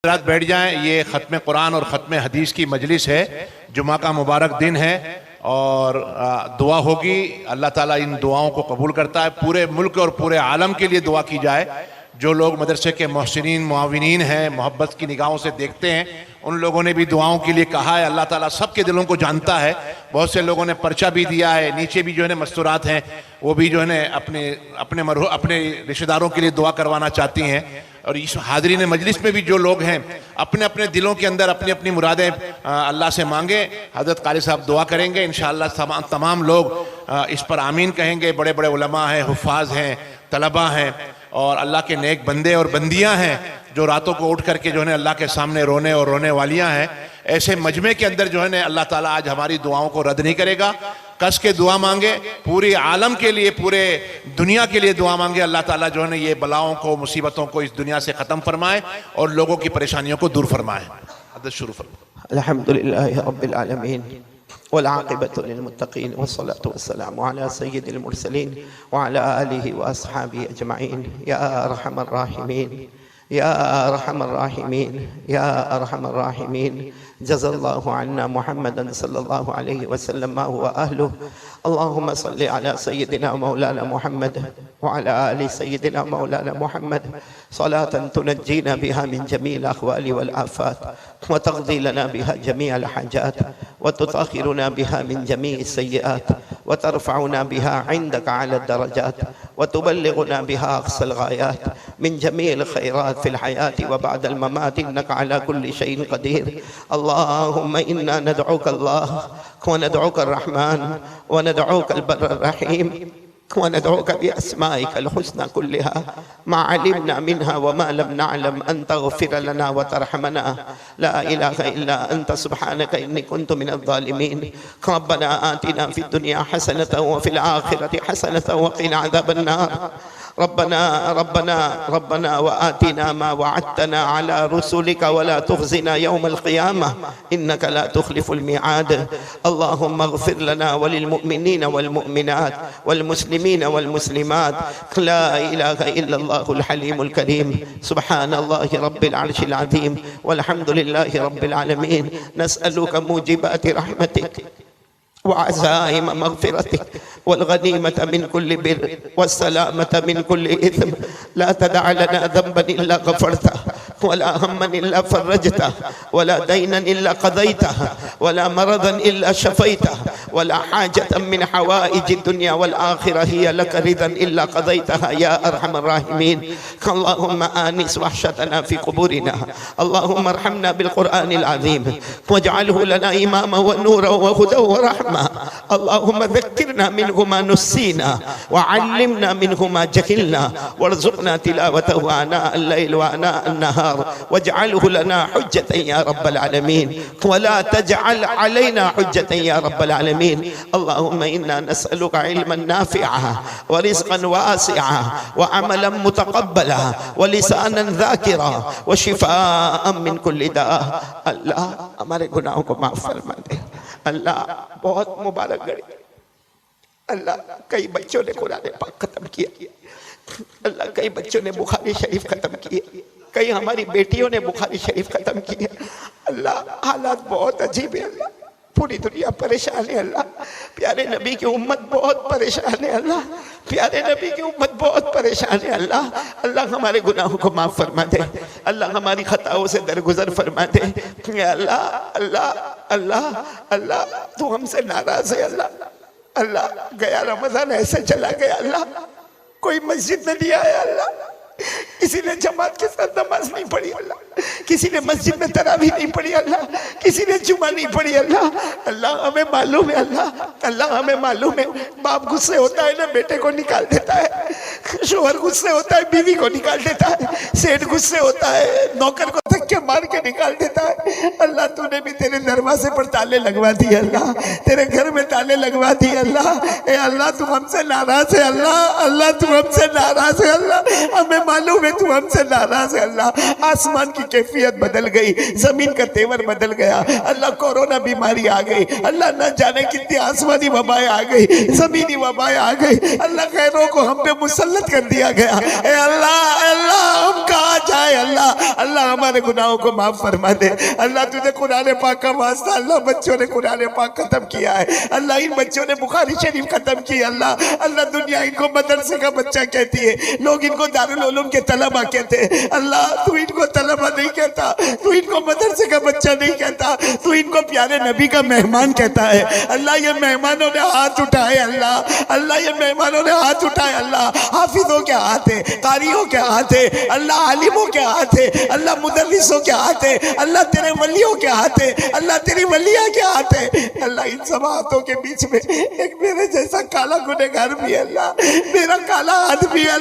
حضرات بیٹھ جائیں. یہ ختم قرآن اور ختم حدیث کی مجلس ہے. جمعہ کا مبارک دن ہے اور دعا ہوگی. اللہ تعالیٰ ان دعاؤں کو قبول کرتا ہے. پورے ملک اور پورے عالم کے لیے دعا کی جائے. جو لوگ مدرسے کے محسنین معاونین ہیں, محبت کی نگاہوں سے دیکھتے ہیں, ان لوگوں نے بھی دعاؤں کے لیے کہا ہے. اللہ تعالیٰ سب کے دلوں کو جانتا ہے. بہت سے لوگوں نے پرچہ بھی دیا ہے. نیچے بھی جو ہے مستورات ہیں, وہ بھی جو ہے اپنے رشتہ داروں کے لیے دعا کروانا چاہتی ہیں. اور اس حاضرین مجلس میں بھی جو لوگ ہیں اپنے اپنے دلوں کے اندر اپنی اپنی مرادیں اللہ سے مانگیں. حضرت قاری صاحب دعا کریں گے انشاءاللہ. تمام لوگ اس پر آمین کہیں گے. بڑے بڑے علماء ہیں, حفاظ ہیں, طلباء ہیں اور اللہ کے نیک بندے اور بندیاں ہیں جو راتوں کو اٹھ کر کے جو ہے اللہ کے سامنے رونے اور رونے والیاں ہیں. ایسے مجمع کے اندر جو ہے اللہ تعالیٰ آج ہماری دعاؤں کو رد نہیں کرے گا. کس کے دعا مانگے, پوری عالم کے لیے, پورے دنیا کے لیے دعا مانگے. اللہ تعالیٰ جو ہے یہ بلاؤں کو, مصیبتوں کو اس دنیا سے ختم فرمائے اور لوگوں کی پریشانیوں کو دور فرمائے. حضرت شروع فرمائے. الحمدللہ رب العالمین والعاقبۃ للمتقین والصلاة والسلام علی سید المرسلین وعلی آلہ واصحابہ اجمعین. یا ارحم الراحمین یا ارحم الراحمین یا ارحم الراحمین. جزا اللہ عنا محمدا صلی اللہ علیہ وسلم ما هو اہلہ. اللہم صل علی سیدنا مولانا محمد وعلی آل سیدنا مولانا محمد صلاة تنجینا بها من جمیع الاحوال والآفات وتقضی لنا بها جمیع الحاجات وتطهرنا بها من جميع السيئات وترفعنا بها عندك على الدرجات وتبلغنا بها أقصى الغايات من جميع الخيرات في الحياة وبعد الممات إنك على كل شيء قدير. اللهم إنا ندعوك الله وندعوك الرحمن وندعوك البر الرحيم وندعوك بأسمائك الحسنى كلها ما علمنا منها وما لم نعلم أن تغفر لنا وترحمنا. لا إله إلا أنت سبحانك إني كنت من الظالمين. ربنا آتنا في الدنيا حسنة وفي الآخرة حسنة وقنا عذاب النار. ربنا وآتنا ما وعدتنا على رسلك ولا تخزنا يوم القيامة إنك لا تخلف الميعاد. اللهم اغفر لنا وللمؤمنين والمؤمنات والمسلمين والمسلمات. لا إله إلا الله الحليم الكريم. سبحان الله رب العرش العظيم والحمد لله رب العالمين. نسألك موجبات رحمتك وعزائم مغفرتك والغنيمة من كل بر والسلامة من كل إثم. لا تدع لنا ذنبا إلا غفرته ولا هما إلا فرجته ولا دينا إلا قضيته ولا مرضا إلا شفيته ولا حاجة من حوائج الدنيا والآخرة هي لك رضا إلا قضيتها يا أرحم الراحمين. اللهم آنس وحشتنا في قبورنا. اللهم ارحمنا بالقرآن العظيم واجعله لنا إماما ونورا وهدى ورحمة. اللهم ذكرنا منه ما نسينا وعلمنا منه ما جهلنا وارزقنا تلاوته آناء الليل وآناء النهار واجعله لنا حجة يا رب العالمين ولا تجعل علينا حجة يا رب العالمين. اللهم إنا نسألك علما نافعا ورزقا واسعا وعملا متقبلا ولسانا ذاكرا وشفاء من كل داء. اللہ ہمارے گناہوں کو معاف فرما دے. اللہ بہت مبارک گھڑی. اللہ کئی بچوں نے قرآن پاک ختم کیا. اللہ کئی بچوں نے بخاری شریف ختم کیے. کئی ہماری بیٹیوں نے بخاری شریف ختم کیے. اللہ حالات بہت عجیب ہے. اللہ پوری دنیا پریشان ہے. اللہ پیارے نبی کی امت بہت پریشان ہے. اللہ پیارے نبی کی امت بہت پریشان ہے. اللہ ہمارے گناہوں کو معاف فرما دے. اللہ ہماری خطاؤں سے درگزر فرما دے. اللہ تو ہم سے ناراض ہے. اللہ گیا رمضان ایسے چلا گیا. اللہ کوئی مسجد میں نہیں آیا. اللہ کسی نے جماعت کے ساتھ نماز نہیں پڑھی. اللہ کسی نے مسجد میں تراویح نہیں پڑھی. اللہ کسی نے جمعہ نہیں پڑھی. اللہ ہمیں معلوم ہے. اللہ ہمیں معلوم ہے. باپ غصے ہوتا ہے نا بیٹے کو نکال دیتا ہے. شوہر غصے ہوتا ہے بیوی کو نکال دیتا ہے. سیٹھ غصے ہوتا ہے نوکر کو دھکے مار کے نکال دیتا ہے. اللہ تو نے بھی تیرے دروازے پر تالے لگوا دیے. اللہ تیرے گھر میں تالے لگوا دیے. اللہ اے اللہ تو ہم سے ناراض ہے. اللہ تو ہم سے ناراض ہے. اللہ ہمیں معلوم ہے تو ہم سے ناراض ہے. اللہ آسمان کی کیفیت بدل گئی. زمین کا تیور بدل گیا. اللہ کورونا بیماری آ گئی. اللہ نہ جانے کتنی آسمانی وبائیں آ گئی, زمینی وبائیں آ گئی. اللہ غیروں کو ہم پہ مسلط کر دیا گیا. اے اللہ ہم کہاں جائے. اللہ ہمارے گناہوں کو معاف فرما دے اللہ تجھے قرآن پاک کا واسطہ اللہ بچوں نے قرآن پاک ختم کیا ہے اللہ ان بچوں نے بخاری شریف ختم کی اللہ دنیا ان کو مدرسے کا بچہ کہتی ہے لوگ ان کو دارالعلوم کے طلبہ کہتے ہیں اللہ تو ان کو طلبہ نہیں کہتا تو ان کو مدرسے کا بچہ نہیں کہتا تو ان کو پیارے نبی کا مہمان کہتا ہے اللہ یہ مہمانوں نے ہاتھ اٹھائے اللہ یہ مہمانوں نے ہاتھ اٹھائے اللہ حافظوں کے ہاتھ ہے قاریوں کے ہاتھ ہے اللہ عالموں کے ہاتھ ہے اللہ مدرسوں کے ہاتھ ہے اللہ تیرے ولیوں کے ہاتھ ہے اللہ تیری ولیہ کے ہاتھ ہے اللہ ان سب ہاتھوں کے بیچ میں ایک میرے جیسا کالا گنہگار بھی ہے اللہ میرا کالا ہاتھ بھی ہے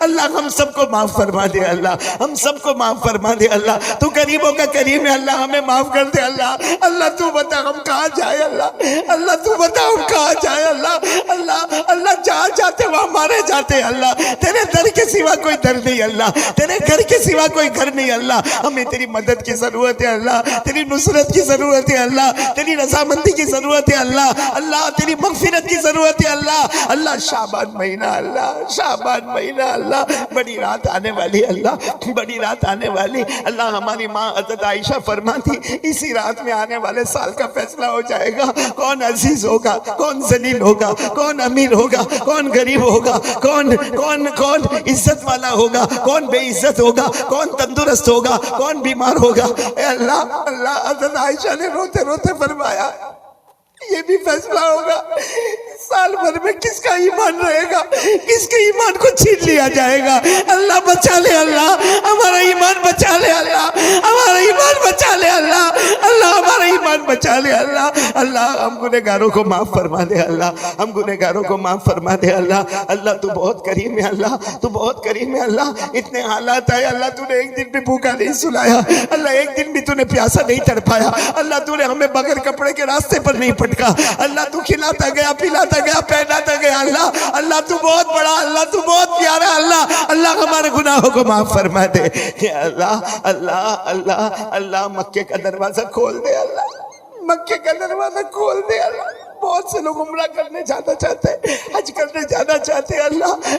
اللہ ہم سب کو معاف فرما دے اللہ ہم سب کو معاف فرما دے اللہ تو غریبوں کا کریم ہے اللہ ہمیں معاف کر دے اللہ تو بتا ہم کہاں جائے اللہ تو بتا ہم کہاں جائے اللہ جہاں جاتے وہاں مارے جاتے اللہ تیرے در کے سوا کوئی در نہیں اللہ تیرے گھر کے سوا کوئی گھر نہیں اللہ ہمیں تیری مدد کی ضرورت ہے اللہ تیری نصرت کی ضرورت ہے اللہ تیری رضامندی کی ضرورت ہے اللہ تیری مغفرت کی ضرورت ہے اللہ شعبان مہینہ اللہ بڑی رات آنے والی اللہ بڑی رات آنے والی اللہ ہماری ماں حضرت عائشہ فرماتی اسی رات میں آنے والے سال کا فیصلہ ہو جائے گا کون عزیز ہوگا کون ذلیل ہوگا کون امیر ہوگا کون غریب ہوگا کون عزت والا ہوگا کون بے عزت ہوگا کون تندرست ہوگا کون بیمار ہوگا اے اللہ حضرت عائشہ نے روتے روتے فرمایا یہ بھی فیصلہ ہوگا سال بھر میں کس کا ایمان رہے گا کس کے ایمان کو چھین لیا جائے گا اللہ بچا لے اللہ ہمارا ایمان بچا لے اللہ ہمارا ایمان بچا لے اللہ ہمارا ایمان بچا لے اللہ ہم گنہگاروں کو معاف فرما دے اللہ ہم گنہگاروں کو معاف فرما دے اللہ تو بہت کریم ہے اللہ تو بہت کریم ہے اللہ اتنے حالات آئے اللہ تو نے ایک دن بھی بھوکا نہیں سلایا اللہ ایک دن بھی تو نے پیاسا نہیں تڑپایا اللہ تو نے ہمیں بغیر کپڑے کے راستے پر نہیں پٹکا اللہ تو کھلاتا گیا پلاتا گیا پہناتا گیا اللہ تو بہت بڑا اللہ تو بہت پیارا اللہ ہمارے گناہوں کو معاف فرما دے اللہ مکے کا دروازہ کھول دے اللہ مکے کا دروازہ کھول دے اللہ بہت سے لوگ عمرہ کرنے جانا چاہتے ہیں حج کرنے جانا چاہتے ہیں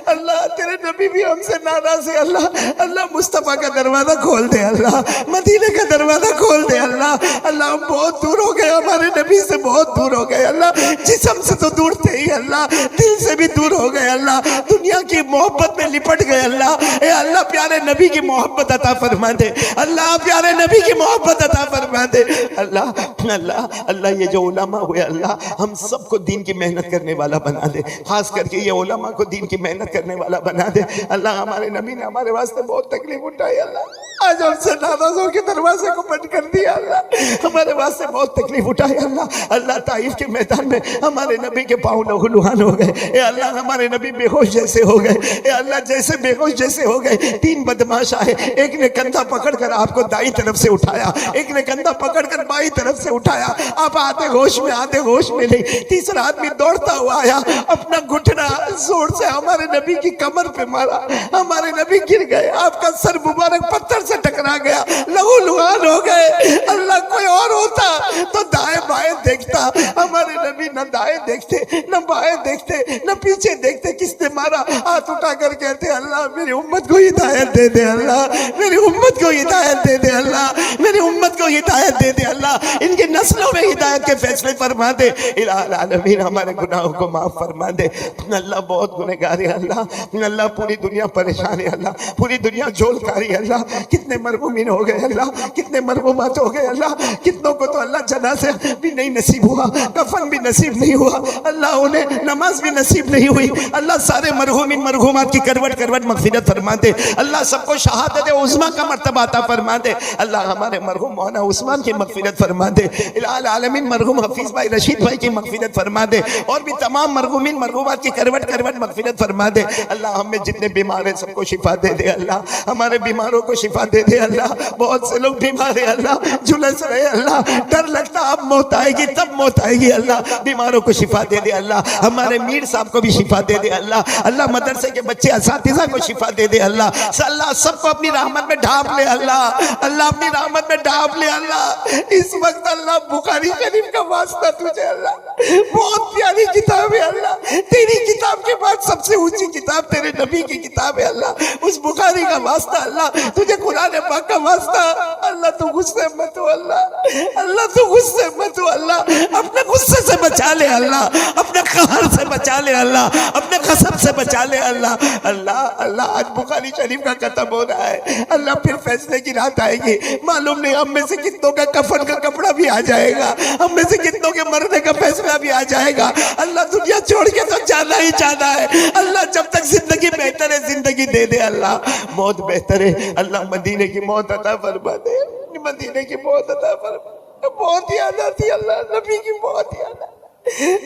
اللہ تیرے نبی بھی ہم سے ناراض ہے اللہ مصطفیٰ کا دروازہ کھول دے اللہ مدینے کا دروازہ کھول دے اللہ ہم بہت دور ہو گئے ہمارے نبی سے بہت دور ہو گئے اللہ جسم سے تو دور تھے ہی اللہ دل سے بھی دور ہو گئے اللہ دنیا کی محبت میں لپٹ گئے اللہ پیارے نبی کی محبت عطا فرما دے اللہ پیارے نبی کی محبت عطا فرما دے اللہ یہ جو علماء ہوئے اللہ ہم سب کو دین کی محنت کرنے والا بنا دے خاص کر کے یہ علماء کو دین کی محنت کرنے والا بنا دے اللہ ہمارے نبی نے ہمارے واسطے بہت تکلیف اٹھائی اللہ آج ہم سے ناراضوں کے دروازے کو بند کر دیا اللہ ہمارے واسطے بہت تکلیف اٹھائی اللہ طائف کے میدان میں ہمارے نبی کے پاؤں لہو لہان ہو گئے اے اللہ ہمارے نبی بے ہوش جیسے ہو گئے اے اللہ جیسے بے ہوش جیسے ہو گئے تین بدماش آئے ایک نے کندھا پکڑ کر آپ کو دائیں طرف سے اٹھایا ایک نے کندھا پکڑ کر بائیں طرف سے اٹھایا آپ آتے ہوش میں نہیں تیسرا آدمی دوڑتا ہوا آیا اپنا گھٹنا زور سے ہمارے نبی کی کمر پہ مارا ہمارے نبی گر گئے آپ کا سر مبارک پتھر سے ٹکرا گیا لہو لہان ہو گئے اللہ کوئی اور ہوتا تو دائیں بائیں دیکھتا ہمارے نبی نہ دائیں دیکھتے نہ بائیں دیکھتے نہ پیچھے دیکھتے کس نے مارا ہاتھ اٹھا کر کہتے اللہ میری امت کو ہدایت دے دے اللہ میری امت کو ہدایت دے دے اللہ میری امت کو ہدایت دے دے اللہ ان کی نسلوں میں ہدایت کے فیصلے فرما دے الہ العالمین ہمارے گناہوں کو معاف فرما دے اللہ بہت گنہگار ہے اللہ پوری دنیا پریشان ہے اللہ پوری دنیا جھولکاری ہے اللہ کتنے مرحومین ہو گئے اللہ کتنے مرحومات ہو گئے اللہ کتنوں کو تو اللہ جنازہ بھی نہیں نصیب ہوا کفن بھی نصیب نہیں ہوا اللہ انہیں نماز بھی نصیب نہیں ہوئی اللہ سارے مرحومین مرحومات کی کروٹ کروٹ مغفرت فرما دے اللہ سب کو شہادت عظمیٰ کا مرتبہ عطا فرما دے اللہ ہمارے مرحوم مولانا عثمان کی مغفرت فرما دے الہ العالمین مرحوم حفیظ بھائی رشید بھائی کی مغفرت فرما دے اور بھی تمام مرحومین مرحومات کی کروٹ کروٹ مغفرت فرما دے اللہ ہم میں جتنے بیمار ہیں سب کو شفا دے دے اللہ ہمارے بیماروں کو شفا دے دے اللہ بہت سے لوگ بیمار ہیں اللہ جھلس رہے اللہ ڈر لگتا اب موت آئے گی تب موت آئے گی اللہ بیماروں کو شفا دے دے اللہ ہمارے میر صاحب کو بھی شفا دے دے اللہ مدرسے کے بچے اساتذہ کو شفا دے دے اللہ سب کو اپنی رحمت میں ڈھانپ لے اللہ اپنی رحمت میں ڈھانپ لے اللہ اس وقت اللہ بخاری شریف کا واسطہ تجھے اللہ بہت پیاری کتاب ہے اللہ تیری کتاب کے بعد سب سے اونچی کتاب تیرے نبی کی کتاب ہے اللہ اس بخاری کا واسطہ اللہ تجھے قرآن پاک کا واسطہ اللہ غصے مت ہو اللہ، اللہ تو غصے مت ہو اللہ، اپنے غصے سے بچا لے اللہ، اپنے قہر سے بچا لے اللہ، اپنے غضب سے بچا لے اللہ۔ اللہ اللہ آج بخاری شریف کا ختم ہو رہا ہے اللہ، پھر فیصلے کی رات آئے گی، معلوم نہیں ہم میں سے کتنوں کا کفن کا کپڑا بھی آ جائے گا، ہم میں سے کتنوں کے مرنے کا فیصلہ بھی آ جائے گا اللہ۔ دنیا چھوڑ کے تو جانا ہی جانا ہے اللہ، جب تک زندگی بہتر ہے زندگی دے دے اللہ، موت بہتر ہے اللہ، مدینے کی موت عطا فرما دے، مدینے کی موت عطا فرما۔ بہت یاد آتی اللہ، نبی کی بہت یاد آتی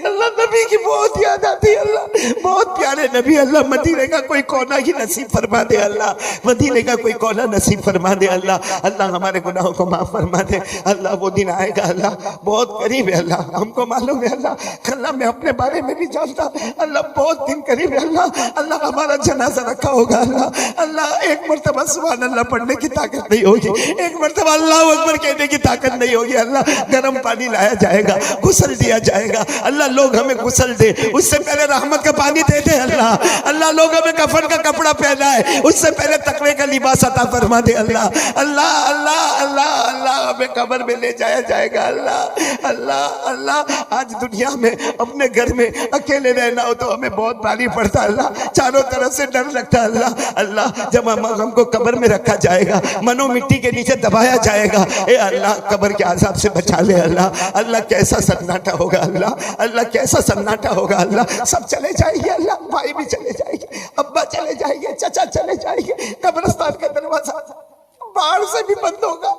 اللہ، نبی کی بہت یاد آتی اللہ، بہت پیارے نبی اللہ، مدینے کا کوئی کونا ہی نصیب فرما دے اللہ، مدینے کا کوئی کونا نصیب فرما دے اللہ، اللہ ہمارے گناہوں کو معاف فرما دے اللہ۔ وہ دن آئے گا اللہ، بہت قریب ہے اللہ، ہم کو معلوم ہے اللہ، اللہ میں اپنے بارے میں بھی جانتا اللہ، بہت دن قریب ہے اللہ، اللہ ہمارا جنازہ رکھا ہوگا اللہ، اللہ ایک مرتبہ سبحان اللہ پڑھنے کی طاقت نہیں ہوگی، ایک مرتبہ اللہ اکبر کہنے کی طاقت نہیں ہوگی اللہ، گرم پانی لایا جائے گا، غسل دیا جائے گا اللہ، لوگ ہمیں غسل دے، اس سے پہلے رحمت کا پانی دے دے اللہ، اللہ لوگ ہمیں کفن کا کپڑا پہنائے، اس سے پہلے تقوی کا لباس عطا فرما دے اللہ، اللہ اللہ اللہ اللہ ہمیں قبر میں لے جایا جائے گا اللہ، اللہ اللہ آج دنیا میں اپنے گھر میں اکیلے رہنا ہو تو ہمیں بہت بھاری پڑتا اللہ، چاروں طرف سے ڈر لگتا اللہ، اللہ جب ہم کو قبر میں رکھا جائے گا، منو مٹی کے نیچے دبایا جائے گا، اے اللہ قبر کے عذاب سے بچا لے اللہ، اللہ کیسا سناٹا ہوگا اللہ، اللہ کیسا سناٹا ہوگا اللہ، سب چلے جائیں گے اللہ، بھائی بھی چلے جائیں گے، ابا چلے جائیں گے، چچا چلے جائیں گے، قبرستان کا دروازہ باہر سے بھی بند ہوگا،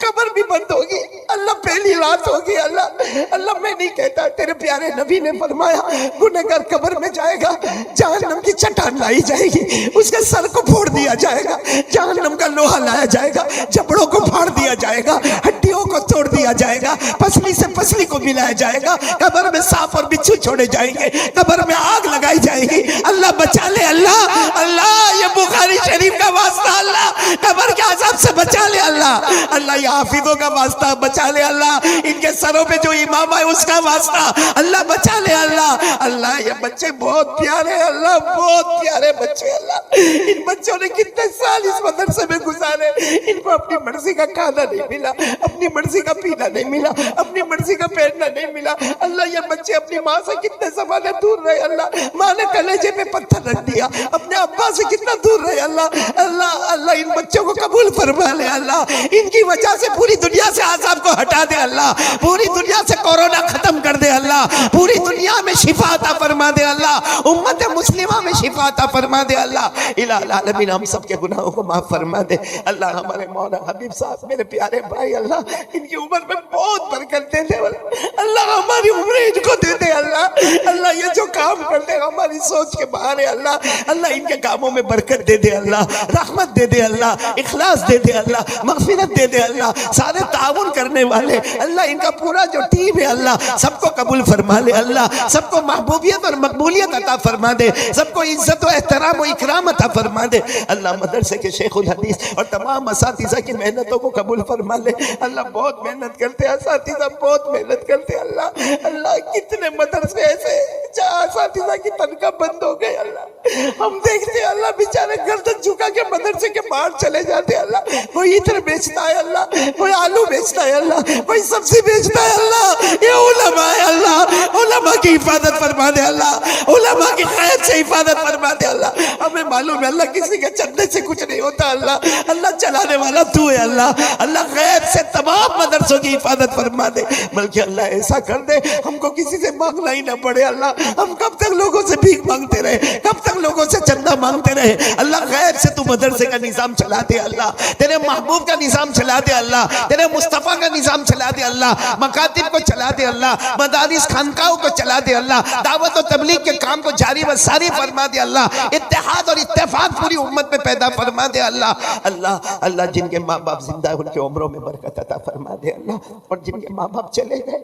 قبر بھی بند ہوگی اللہ، پہلی رات ہوگی اللہ، اللہ میں نہیں کہتا، تیرے پیارے نبی نے فرمایا گنہگار قبر میں جائے گا، جہنم کی چٹان لائی جائے گی، اس کے سر کو پھوڑ دیا جائے گا، جہنم کا لوہا لایا جائے گا، جبڑوں کو پھاڑ دیا جائے گا، ہڈیوں کو توڑ دیا جائے گا، پسلی سے پسلی کو ملایا جائے گا، قبر میں سانپ اور بچھو چھوڑے جائیں گے، قبر میں آگ لگائی جائے گی، اللہ بچا لے اللہ، اللہ یہ بخاری شریف کا واسطہ اللہ، قبر کے عذاب سے بچا لے اللہ، اللہ یہ حافظوں کا واسطہ بچا لے اللہ، ان کے سروں پہ جو امام ہے اس کا واسطہ اللہ بچا لے اللہ، اللہ یہ بچے بہت پیارے اللہ، بہت پیارے بچے اللہ، ان بچوں نے کتنے سال اس مدرسے میں گزارے، ان کو اپنی مرضی کا کھانا نہیں ملا، اپنی مرضی کا پینا نہیں ملا، اپنی مرضی کا پہننا نہیں ملا اللہ، یہ بچے اپنی ماں سے کتنے زمانے دور رہے اللہ، ماں نے کلیجے پہ پتھر رکھ دیا، اپنے ابا سے کتنا دور رہے اللہ، اللہ اللہ ان بچوں کو قبول فرما لے اللہ، ان کی وجہ سے پوری دنیا سے عذاب کو ہٹا دے اللہ، پوری دنیا سے کورونا ختم کر دے اللہ، پوری دنیا میں شفا عطا فرما دے اللہ، امت مسلمہ میں شفا عطا فرما دے اللہ، الہ العالمین ہم سب کے گناہوں کو معاف فرما دے اللہ، ہمارے مولا حبیب صاحب میرے پیارے بھائی اللہ، ان کی عمر میں بہت برکت دے دے اللہ، ہماری عمر ان کو دے دے اللہ، اللہ یہ جو کام کرتے ہماری سوچ کے باہر ہے اللہ، اللہ ان کے کاموں میں برکت دے دے اللہ، رحمت دے دے اللہ، اخلاص دے دے اللہ، مغفرت دے دے اللہ، سارے تعاون کرنے والے اللہ، ان کا پورا جو ٹیم ہے اللہ سب کو قبول فرما لے اللہ، سب کو محبوبیت اور مقبولیت عطا فرما دے، سب کو عزت و احترام و اکرام عطا فرما دے اللہ، مدرسے کے شیخ الحدیث اور تمام اساتذہ کی محنتوں کو قبول فرما لے اللہ، بہت محنت کرتے اساتذہ، بہت محنت کرتے اللہ، اللہ کتنے مدرسے ایسے جہاں اساتذہ کی تنخواہ بند ہو گئے اللہ، ہم دیکھتے ہیں اللہ بیچارے گردن جھکا کے مدرسے کے باہر چلے جاتے اللہ، کوئی عطر بیچتا ہے اللہ، کوئی آلو بیچتا ہے اللہ، کوئی سبزی بیچتا ہے اللہ، یہ علماء ہے اللہ، علماء کی حفاظت فرما دے اللہ، علماء کی خیر سے حفاظت فرما دے اللہ، ہمیں معلوم ہے اللہ کسی کے چندے سے کچھ نہیں ہوتا اللہ، اللہ چلانے والا تو ہے اللہ، اللہ غیب سے تمام مدرسوں کی حفاظت فرما دے، بلکہ اللہ ایسا کر دے ہم کو کسی سے مانگنا ہی نہ پڑے اللہ، ہم کب تک لوگوں سے بھیک مانگتے رہے، کب تک لوگوں سے چندہ مانگتے رہے اللہ، غیب سے تو مدرسے کا نظام چلا دے اللہ، تیرے محبوب کا نظام چلا دے اللہ، تیرے مصطفیٰ کا نظام چلا دے اللہ، مکاتب کو چلا دے اللہ، مدارس خانقاہوں کو چلا دے اللہ، دعوت و تبلیغ کے کام کو جاری و ساری فرما دے اللہ، اتحاد اور اتفاق پوری امت میں پیدا فرما دے اللہ، اللہ اللہ جن کے ماں باپ زندہ ہیں ان کے عمروں میں برکت عطا فرما دے اللہ، اور جن کے ماں باپ چلے گئے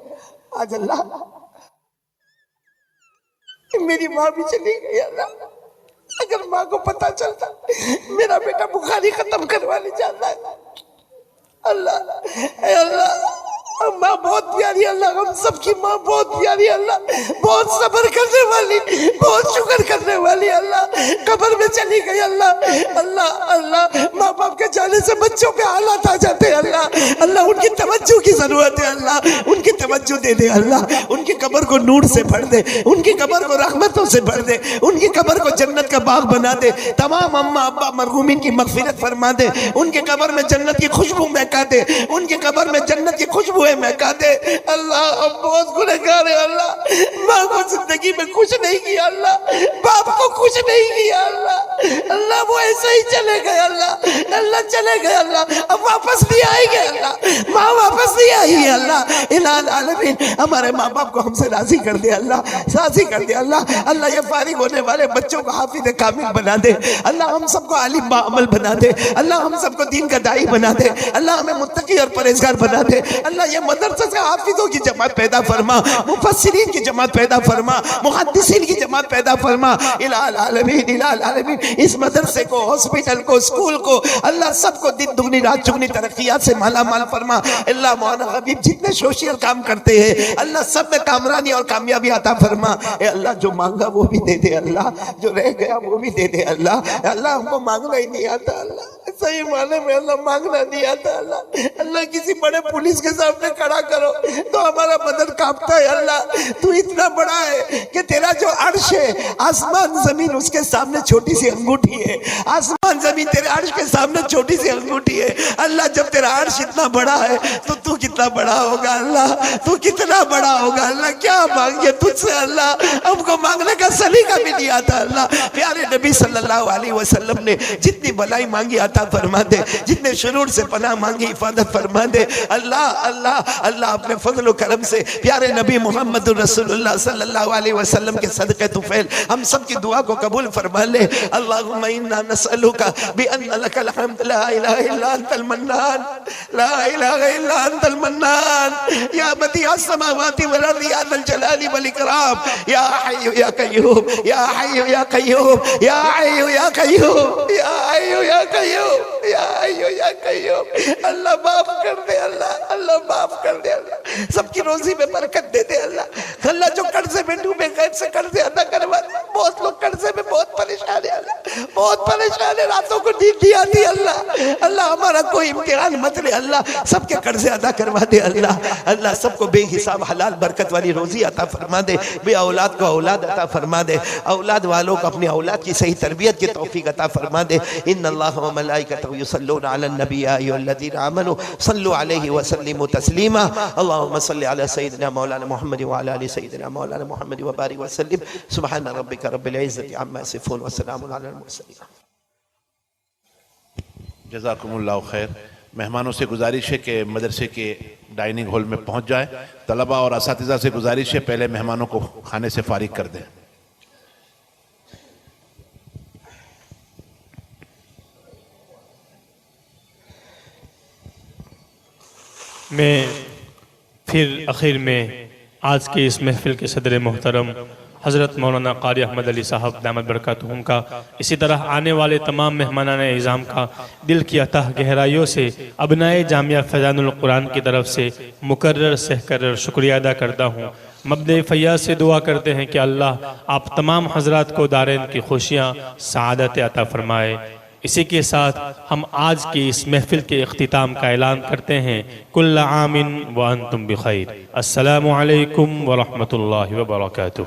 آج اللہ میری ماں بھی چلی گئی اللہ، اگر ماں کو پتا چلتا میرا بیٹا بخاری ختم کروانے جاتا ہے اللہ، اے اللہ ماں بہت پیاری اللہ، ہم سب کی ماں بہت پیاری اللہ، بہت صبر کرنے والی، بہت شکر کرنے والی اللہ، قبر میں چلی گئی اللہ۔ اللہ اللہ ماں باپ کے جانے سے بچوں پہ حالات آ جاتے ہیں اللہ، اللہ ان کی توجہ کی ضرورت ہے اللہ، ان کی توجہ دے دے اللہ، ان کی قبر کو نور سے بھر دے، ان کی قبر کو رحمتوں سے بھر دے، ان کی قبر کو جنت کا باغ بنا دے، تمام اماں ابا مرحومین کی مغفرت فرما دے، ان کی قبر میں جنت کی خوشبو مہکا دے، ان کی قبر میں جنت کی خوشبوئیں مہکا دے اللہ۔ ہم بہت گنہگار ہیں اللہ، ماں کو زندگی میں خوش نہیں کیا اللہ، باپ کو خوش نہیں کیا اللہ، اللہ وہ ایسے ہی چلے گئے اللہ، اللہ چلے گئے اللہ، اب واپس نہیں آئیں گے اللہ، ماں واپس نہیں آئی ہے اللہ۔ الہ العالمین ہمارے ماں باپ کو ہم سے راضی کر دے اللہ، راضی کر دے اللہ۔ اللہ یہ فارغ ہونے والے بچوں کو حافظ کامل بنا دے اللہ، ہم سب کو عالم باعمل بنا دے اللہ، ہم سب کو دین کا داعی بنا دے اللہ، ہمیں متقی اور پرہیزگار بنا دے اللہ۔ یہ مدرسہ سے حافظوں کی جماعت پیدا فرما، مفسرین کی جماعت پیدا فرما، محدثین کی جماعت پیدا فرما الہ العالمین، الہ العالمین۔ اس مدرسے کو، ہاسپٹل کو، اسکول کو اللہ سب کو دن دگنی رات چگنی ترقیات سے مالا مال فرما اللہ۔ مولانا حبیب جتنے سوشل کام کرتے ہیں اللہ سب میں کامرانی اور کامیابی عطا فرما اے اللہ۔ جو مانگا وہ بھی دے دے اللہ، جو رہ گیا وہ بھی دے دے اللہ۔ اللہ ہم کو مانگنا ہی نہیں آتا اللہ، صحیح معنی میں اللہ مانگنا نہیں آتا اللہ۔ اللہ کسی بڑے پولیس کے سامنے کھڑا کرو تو ہمارا بدن کانپتا ہے اللہ۔ تو اتنا بڑا ہے کہ تیرا جو عرش ہے، آسمان زمین اس کے سامنے چھوٹی سی انگوٹھی ہے، آسمان زمین تیرے عرش کے سامنے چھوٹی سی انگوٹھی ہے اللہ۔ جب تیرا عرش اتنا بڑا ہے تو کتنا بڑا ہوگا اللہ، تو کتنا بڑا ہوگا اللہ۔ کیا مانگے تجھ سے اللہ، ہم کو مانگنے کا سلیقہ بھی نہیں آتا اللہ۔ پیارے نبی صلی اللہ علیہ وسلم نے جتنی بلائی مانگی عطا فرما دے، جتنے شرور سے پناہ مانگی حفاظت فرما دے اللہ۔ اللہ اللہ اپنے فضل و کرم سے پیارے نبی محمد رسول اللہ صلی اللہ علیہ وسلم کے صدقے طفیل ہم سب کی دعا کو قبول فرما لے۔ اللہم انا نسألک بأن لک الحمد لا الہ الا انت المنان، لا الہ الا انت المنان، یا بدیع السماوات والارض یا ذا الجلال والاکرام، یا حی یا قیوم، یا حی یا قیوم، یا حی یا قیوم، یا حی یا قیوم، یا حی یا قیوم۔ اللہ معاف کر دے اللہ، اللہ معاف کر دے اللہ، سب کی روزی میں برکت دے دے اللہ۔ اللہ جو قرضے میں ڈوبے غیب سے قرضے ادا کروا دے، بہت لوگ قرضے میں بہت پریشان ہے اللہ، بہت پریشان ہے، راتوں کو نیند نہیں آتی اللہ۔ اللہ ہمارا کوئی امتحان مت لے اللہ، سب کے قرضے ادا کروا دے اللہ۔ اللہ سب کو بے حساب حلال برکت والی روزی عطا فرما دے، بے اولاد کو اولاد عطا فرما دے، اولاد والوں کو اپنی اولاد کی صحیح تربیت کی توفیق عطا فرما دے۔ ان اللہ و ملائکتہ یصلون علی النبی یا ایھا الذین آمنوا صلوا علیہ وسلموا تسلیما۔ اللہم صل علی سیدنا مولانا محمد وعلی آل سیدنا مولانا محمد وبارک وسلم۔ سبحان ربک رب العزۃ عما یصفون وسلام علی المرسلین۔ جزاکم اللہ خیر۔ مہمانوں سے گزارش ہے کہ مدرسے کے ڈائننگ ہال میں پہنچ جائیں۔ طلبہ اور اساتذہ سے گزارش ہے پہلے مہمانوں کو کھانے سے فارغ کر دیں۔ میں پھر اخیر میں آج کے اس محفل کے صدر محترم حضرت مولانا قاری احمد علی صاحب دامت برکاتہم کا، اسی طرح آنے والے تمام مہمانان اعظام کا دل کی اتہ گہرائیوں سے ابنائے جامعہ فیضان القرآن کی طرف سے مکرر سہکرر شکریہ ادا کرتا ہوں۔ مبدأ فیاض سے دعا کرتے ہیں کہ اللہ آپ تمام حضرات کو دارین کی خوشیاں سعادت عطا فرمائے۔ اسی کے ساتھ ہم آج کی اس محفل کے اختتام کا اعلان کرتے ہیں۔ کل عام وانتم بخیر۔ السلام علیکم ورحمۃ اللہ وبرکاتہ۔